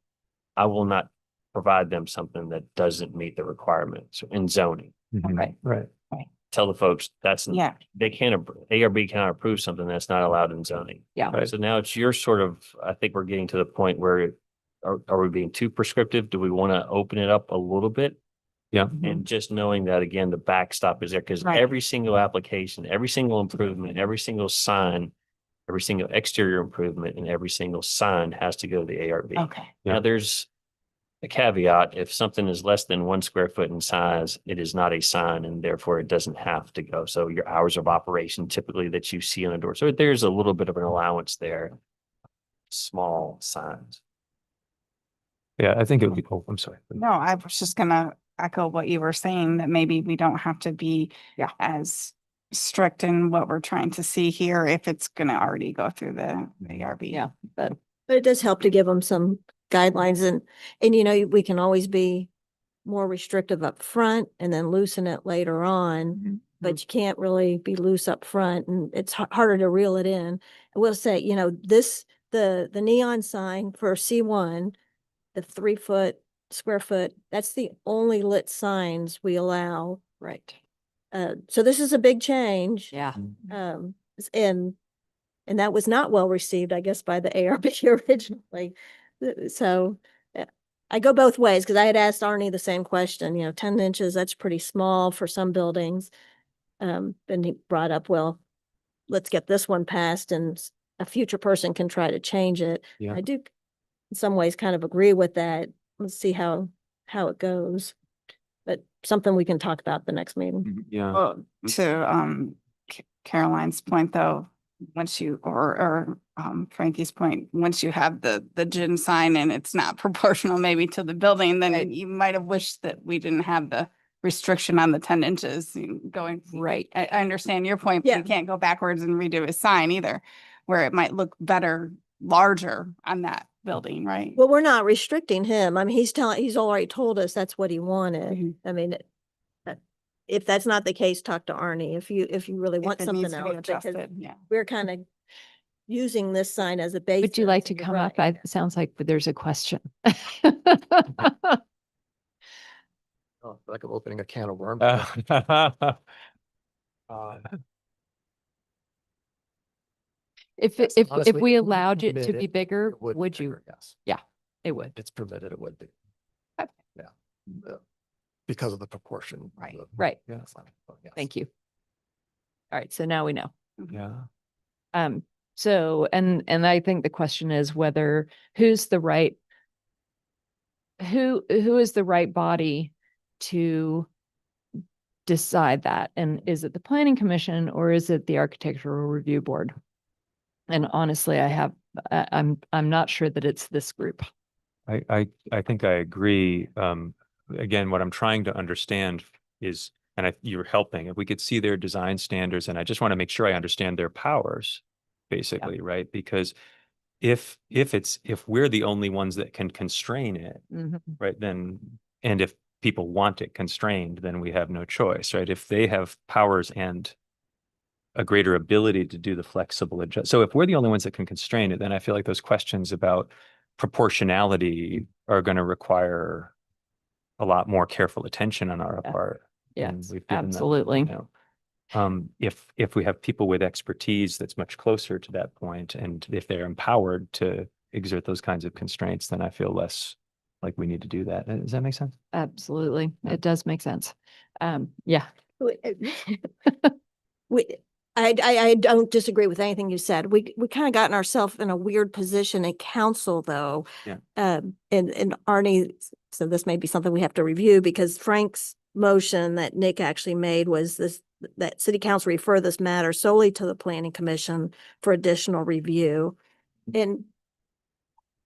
I will not provide them something that doesn't meet the requirements in zoning. Right. Right. Tell the folks that's, Yeah. they can't, ARB cannot approve something that's not allowed in zoning. Yeah. Right. So now it's your sort of, I think we're getting to the point where are we being too prescriptive? Do we want to open it up a little bit? Yeah. And just knowing that, again, the backstop is there because Right. every single application, every single improvement, every single sign, every single exterior improvement and every single sign has to go to the ARB. Okay. Now, there's a caveat. If something is less than 1 square foot in size, it is not a sign and therefore it doesn't have to go. So your hours of operation typically that you see on the door. So there's a little bit of an allowance there. Small signs. Yeah, I think it would be, oh, I'm sorry. No, I was just gonna echo what you were saying, that maybe we don't have to be Yeah. as strict in what we're trying to see here if it's gonna already go through the ARB. Yeah, but But it does help to give them some guidelines and you know, we can always be more restrictive up front and then loosen it later on. But you can't really be loose up front and it's harder to reel it in. I will say, you know, the neon sign for C1, the 3 square foot, that's the only lit signs we allow. right. So this is a big change. Yeah. Um, and that was not well received, I guess, by the ARB originally. So I go both ways because I had asked Arnie the same question, you know, 10 inches, that's pretty small for some buildings. And he brought up, well, let's get this one passed and a future person can try to change it. Yeah. I do in some ways kind of agree with that. Let's see how it goes. But something we can talk about the next meeting. Yeah. Well, to Caroline's point though, once you or Frankie's point, once you have the gin sign and it's not proportional maybe to the building, then Right. you might have wished that we didn't have the restriction on the 10 inches going. Right. I understand your point, but Yeah. you can't go backwards and redo a sign either, where it might look better, larger on that building, right? Well, we're not restricting him. I mean, he's already told us that's what he wanted. Mhm. I mean, if that's not the case, talk to Arnie. If you really If want it something needs to be else, because adjusted, yeah. we're kind of using this sign as a base. Would you like to come up? It sounds like there's a question. Oh, like I'm opening a can of worms. Uh, If, Yes, if honestly, we it allowed it to permitted, be bigger, it would be would you? bigger, Yes, It would. it's permitted, it would be. Okay. Yeah. Because of the proportion. Right, of the- right. Yeah. sign, but yes. Thank you. All right, so now we know. Yeah. So, and I think the question is whether who is the right body to decide that? And is it the planning commission or is it the architectural review board? And honestly, I'm not sure that it's this group. I think I agree. Again, what I'm trying to understand is, and you're helping, if we could see their design standards, and I just want to make sure I understand their powers, basically, right? Because if we're the only ones that can constrain it, right, then, and if people want it constrained, then we have no choice, right? If they have powers and a greater ability to do the flexible adjust. So if we're the only ones that can constrain it, then I feel like those questions about proportionality are going to require a lot more careful attention on our part. And Yes, we've given them, absolutely. if we have people with expertise that's much closer to that point, and if they're empowered to exert those kinds of constraints, then I feel less like we need to do that. Does that make sense? Absolutely. Yeah. It does make sense. Yeah. I don't disagree with anything you said. We kind of gotten ourselves in a weird position in council though. Yeah. And Arnie, so this may be something we have to review because Frank's motion that Nick actually made was that city council refer this matter solely to the planning commission for additional review. And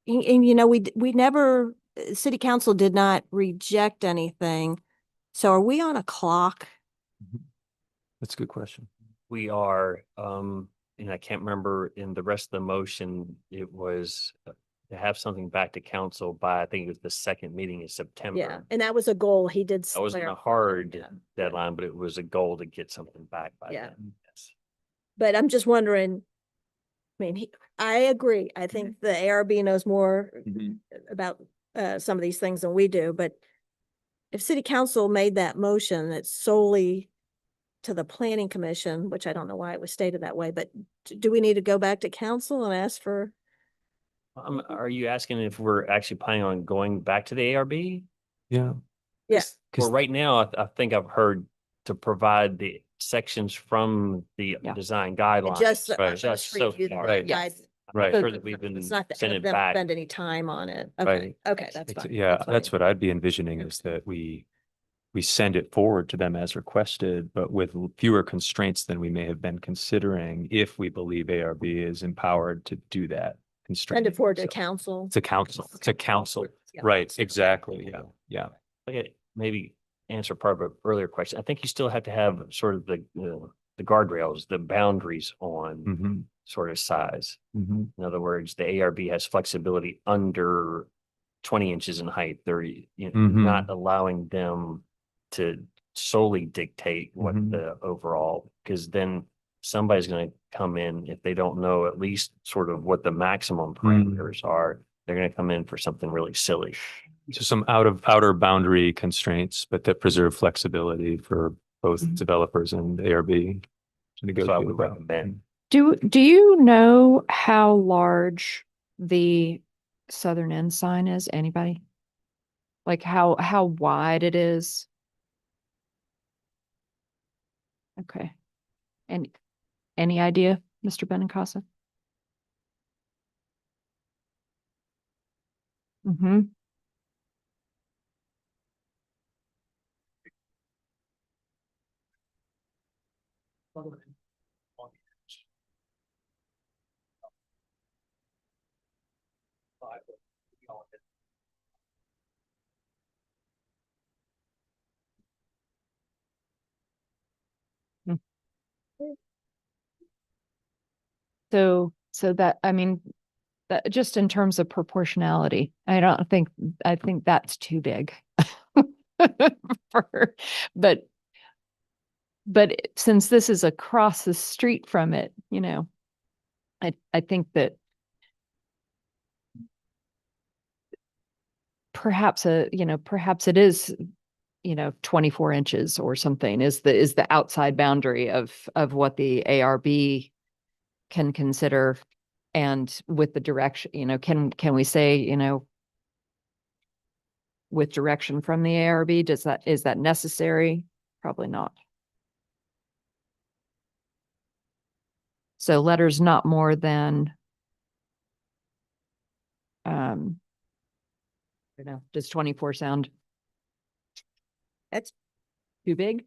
you know, we never, city council did not reject anything. So are we on a clock? That's a good question. We are, and I can't remember in the rest of the motion, it was to have something back to council by, I think it was the second meeting in September. Yeah, and that was a goal. He did. That wasn't a clarify. hard Yeah. deadline, but it was a goal to get something back by Yeah. then. Yes. But I'm just wondering, I mean, I agree. I think the ARB knows more about some of these things than we do, but if city council made that motion that's solely to the planning commission, which I don't know why it was stated that way, but do we need to go back to council and ask for? Are you asking if we're actually planning on going back to the ARB? Yeah. Yeah. Well, right now, I think I've heard to provide the sections from the Yeah. design guidelines. Just, right. Just so far. Right. Yes. I'm not Right. sure that we've been It's not that sending them back. spend any time on it. Right. Okay, okay, that's fine. Yeah, fine. that's what I'd be envisioning, is that we send it forward to them as requested, but with fewer constraints than we may have been considering, if we believe ARB is empowered to do that constraint. Send it forward to So, council. It's a council. It's a council. Yeah. Right, exactly. Yeah, yeah. Okay, maybe answer part of an earlier question. I think you still have to have sort of the guardrails, the boundaries on Mm-hmm. sort of size. Mm-hmm. In other words, the ARB has flexibility under 20 inches in height. They're not allowing them to solely dictate what the overall, because then somebody's going to come in, if they don't know at least sort of what the maximum parameters are, they're going to come in for something really silly. So some outer boundary constraints, but that preserve flexibility for both developers and ARB to So I negotiate would about. recommend. Do you know how large the southern end sign is? Anybody? Like how wide it is? Okay. And any idea, Mr. Benincasa? Mm-hmm. So that, I mean, that just in terms of proportionality, I think that's too big. But since this is across the street from it, I think that perhaps perhaps it is, 24 inches or something is the outside boundary of what the ARB can consider. And with the direction, can we say, with direction from the ARB, is that necessary? Probably not. So letters not more than, I don't know, does 24 sound That's too big?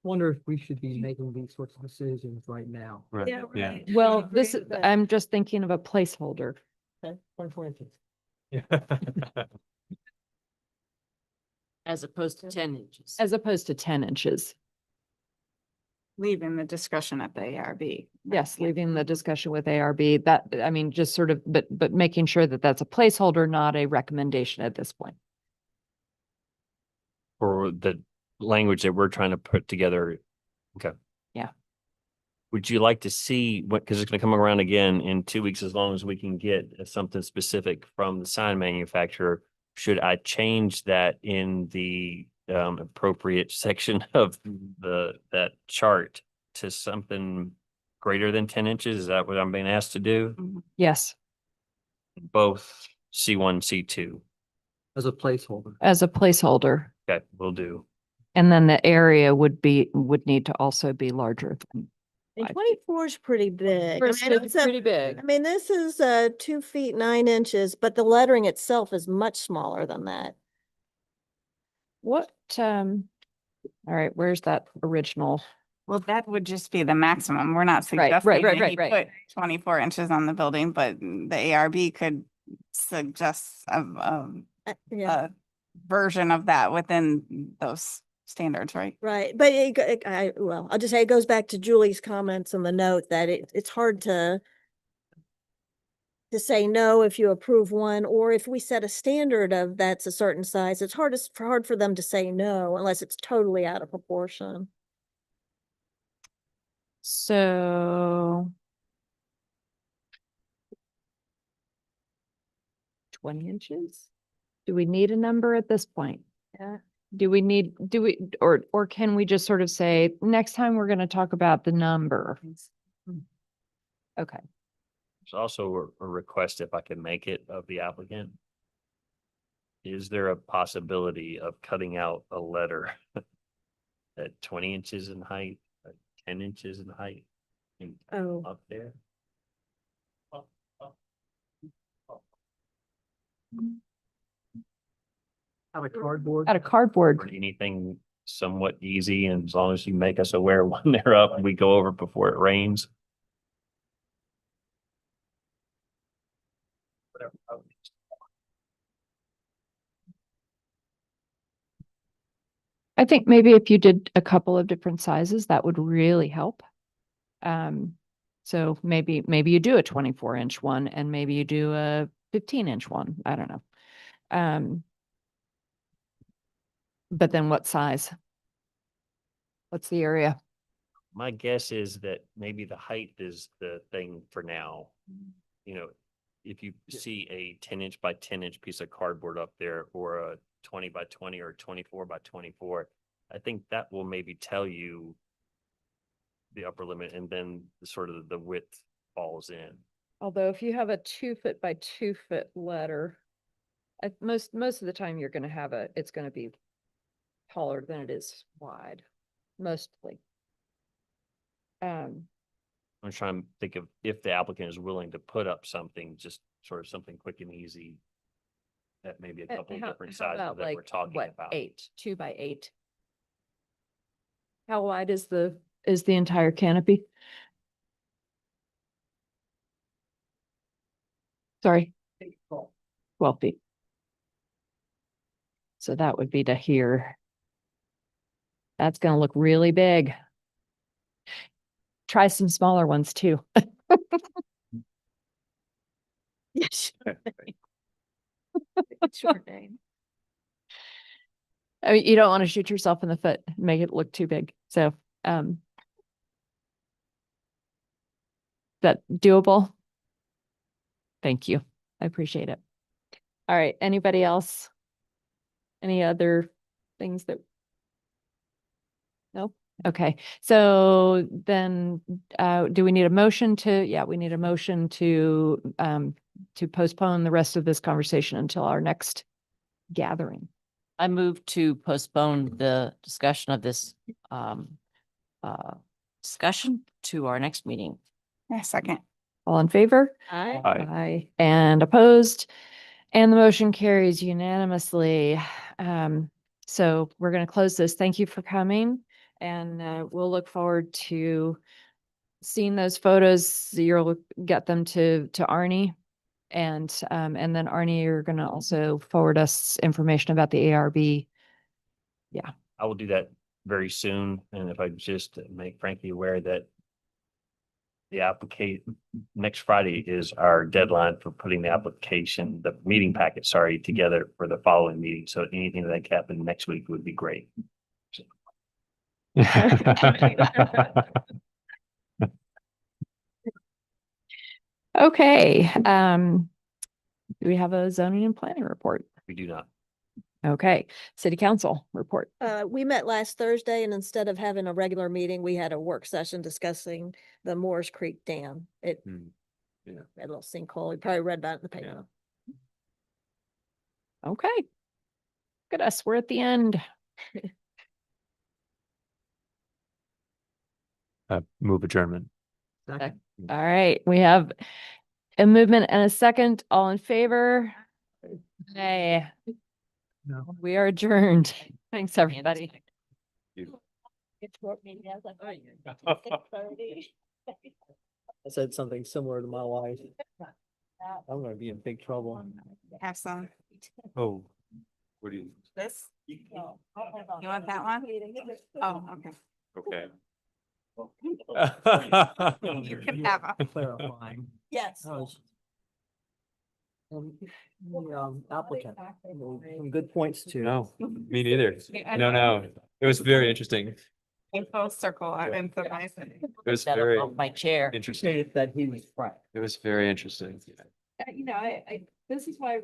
wonder if we should be making these sorts of decisions right now. Right. Yeah, Yeah. right. Well, agree this, with that. I'm just thinking of a placeholder. Okay, 24 inches. As opposed to 10 inches. As opposed to 10 inches. Leaving the discussion at the ARB. Yes, leaving the discussion with ARB, that, I mean, just sort of, but making sure that that's a placeholder, not a recommendation at this point. For the language that we're trying to put together. Okay. Yeah. Would you like to see what, because it's going to come around again in 2 weeks, as long as we can get something specific from the sign manufacturer? Should I change that in the appropriate section of that chart to something greater than 10 inches? Is that what I'm being asked to do? Yes, Both C1, C2. As a placeholder. as a placeholder. Okay, will do. And then the area would need to also be larger. And I- 24 is pretty big. I It's mean, it's a- pretty big. I mean, this is 2 feet 9 inches, but the lettering itself is much smaller than that. What, all right, where's that original? Well, that would just be the maximum. We're not Right, right, suggesting right, that he right. put 24 inches on the building, but the ARB could suggest Yeah, a version of that within those standards, right? right. But I'll just say it goes back to Julie's comments on the note that it's hard to say no if you approve one, or if we set a standard of that's a certain size, it's hard for them to say no unless it's totally out of proportion. So 20 inches? Do we need a number at this point? Yeah. Or can we just sort of say, next time we're going to talk about the number? Okay. There's also a request, if I can make it, of the applicant. Is there a possibility of cutting out a letter at 20 inches in height, 10 inches in height? And Oh. up there? Out of cardboard. Out of cardboard. Or anything somewhat easy, and as long as you make us aware when they're up, we go over before it rains. Whatever. I think maybe if you did a couple of different sizes, that would really help. So maybe you do a 24-inch one and maybe you do a 15-inch one. I don't know. But then what size? What's the area? My guess is that maybe the height is the thing for now. You know, if you see a 10-inch by 10-inch piece of cardboard up there, or a 20 by 20 or 24 by 24, I think that will maybe tell you the upper limit, and then sort of the width falls in. Although if you have a 2 foot by 2 foot letter, most of the time you're going to have it's going to be taller than it is wide, mostly. I'm trying to think of if the applicant is willing to put up something, just sort of something quick and easy. That maybe a couple of different sizes that we're talking about. 2 by 8. How wide is the entire canopy? Sorry. 12 feet. So that would be to here. That's gonna look really big. Try some smaller ones too. Yes. name. I mean, you don't want to shoot yourself in the foot, and make it look too big. So, that doable? Thank you. I appreciate it. All right. Anybody else? Any other things that? No? Okay. So then, do we need a motion we need a motion to postpone the rest of this conversation until our next gathering. I move to postpone the discussion of this discussion to our next meeting. Yeah, second. All in favor? Aye. Aye. And opposed? And the motion carries unanimously. So we're going to close this. Thank you for coming. And we'll look forward to seeing those photos. You'll get them to Arnie. And then Arnie, you're gonna also forward us information about the ARB. I will do that very soon. And if I just make Frankie aware that the next Friday is our deadline for putting the meeting packet, sorry, together for the following meeting. So anything that can happen next week would be great. Okay, do we have a zoning and planning report? We do not. Okay, city council report. We met last Thursday and instead of having a regular meeting, we had a work session discussing the Moores Creek Dam. It Yeah. had a little sinkhole. You probably read about it in the paper. Okay. Look at us, we're at the end. Move adjournment. Second. All right, we have a movement and a second. All in favor? Hey. No. We are adjourned. Thanks, everybody. I said something similar to my wife. I'm gonna be in big trouble. Have some. Oh. What do you? This? You want that one? Oh, okay. Okay. You can have a. Clarifying. Yes. The applicant, some good points too. No, me neither. No, it was very interesting. In full circle, I'm so nice. It was very My chair. interesting. That he was right. It was very interesting. You know, this is why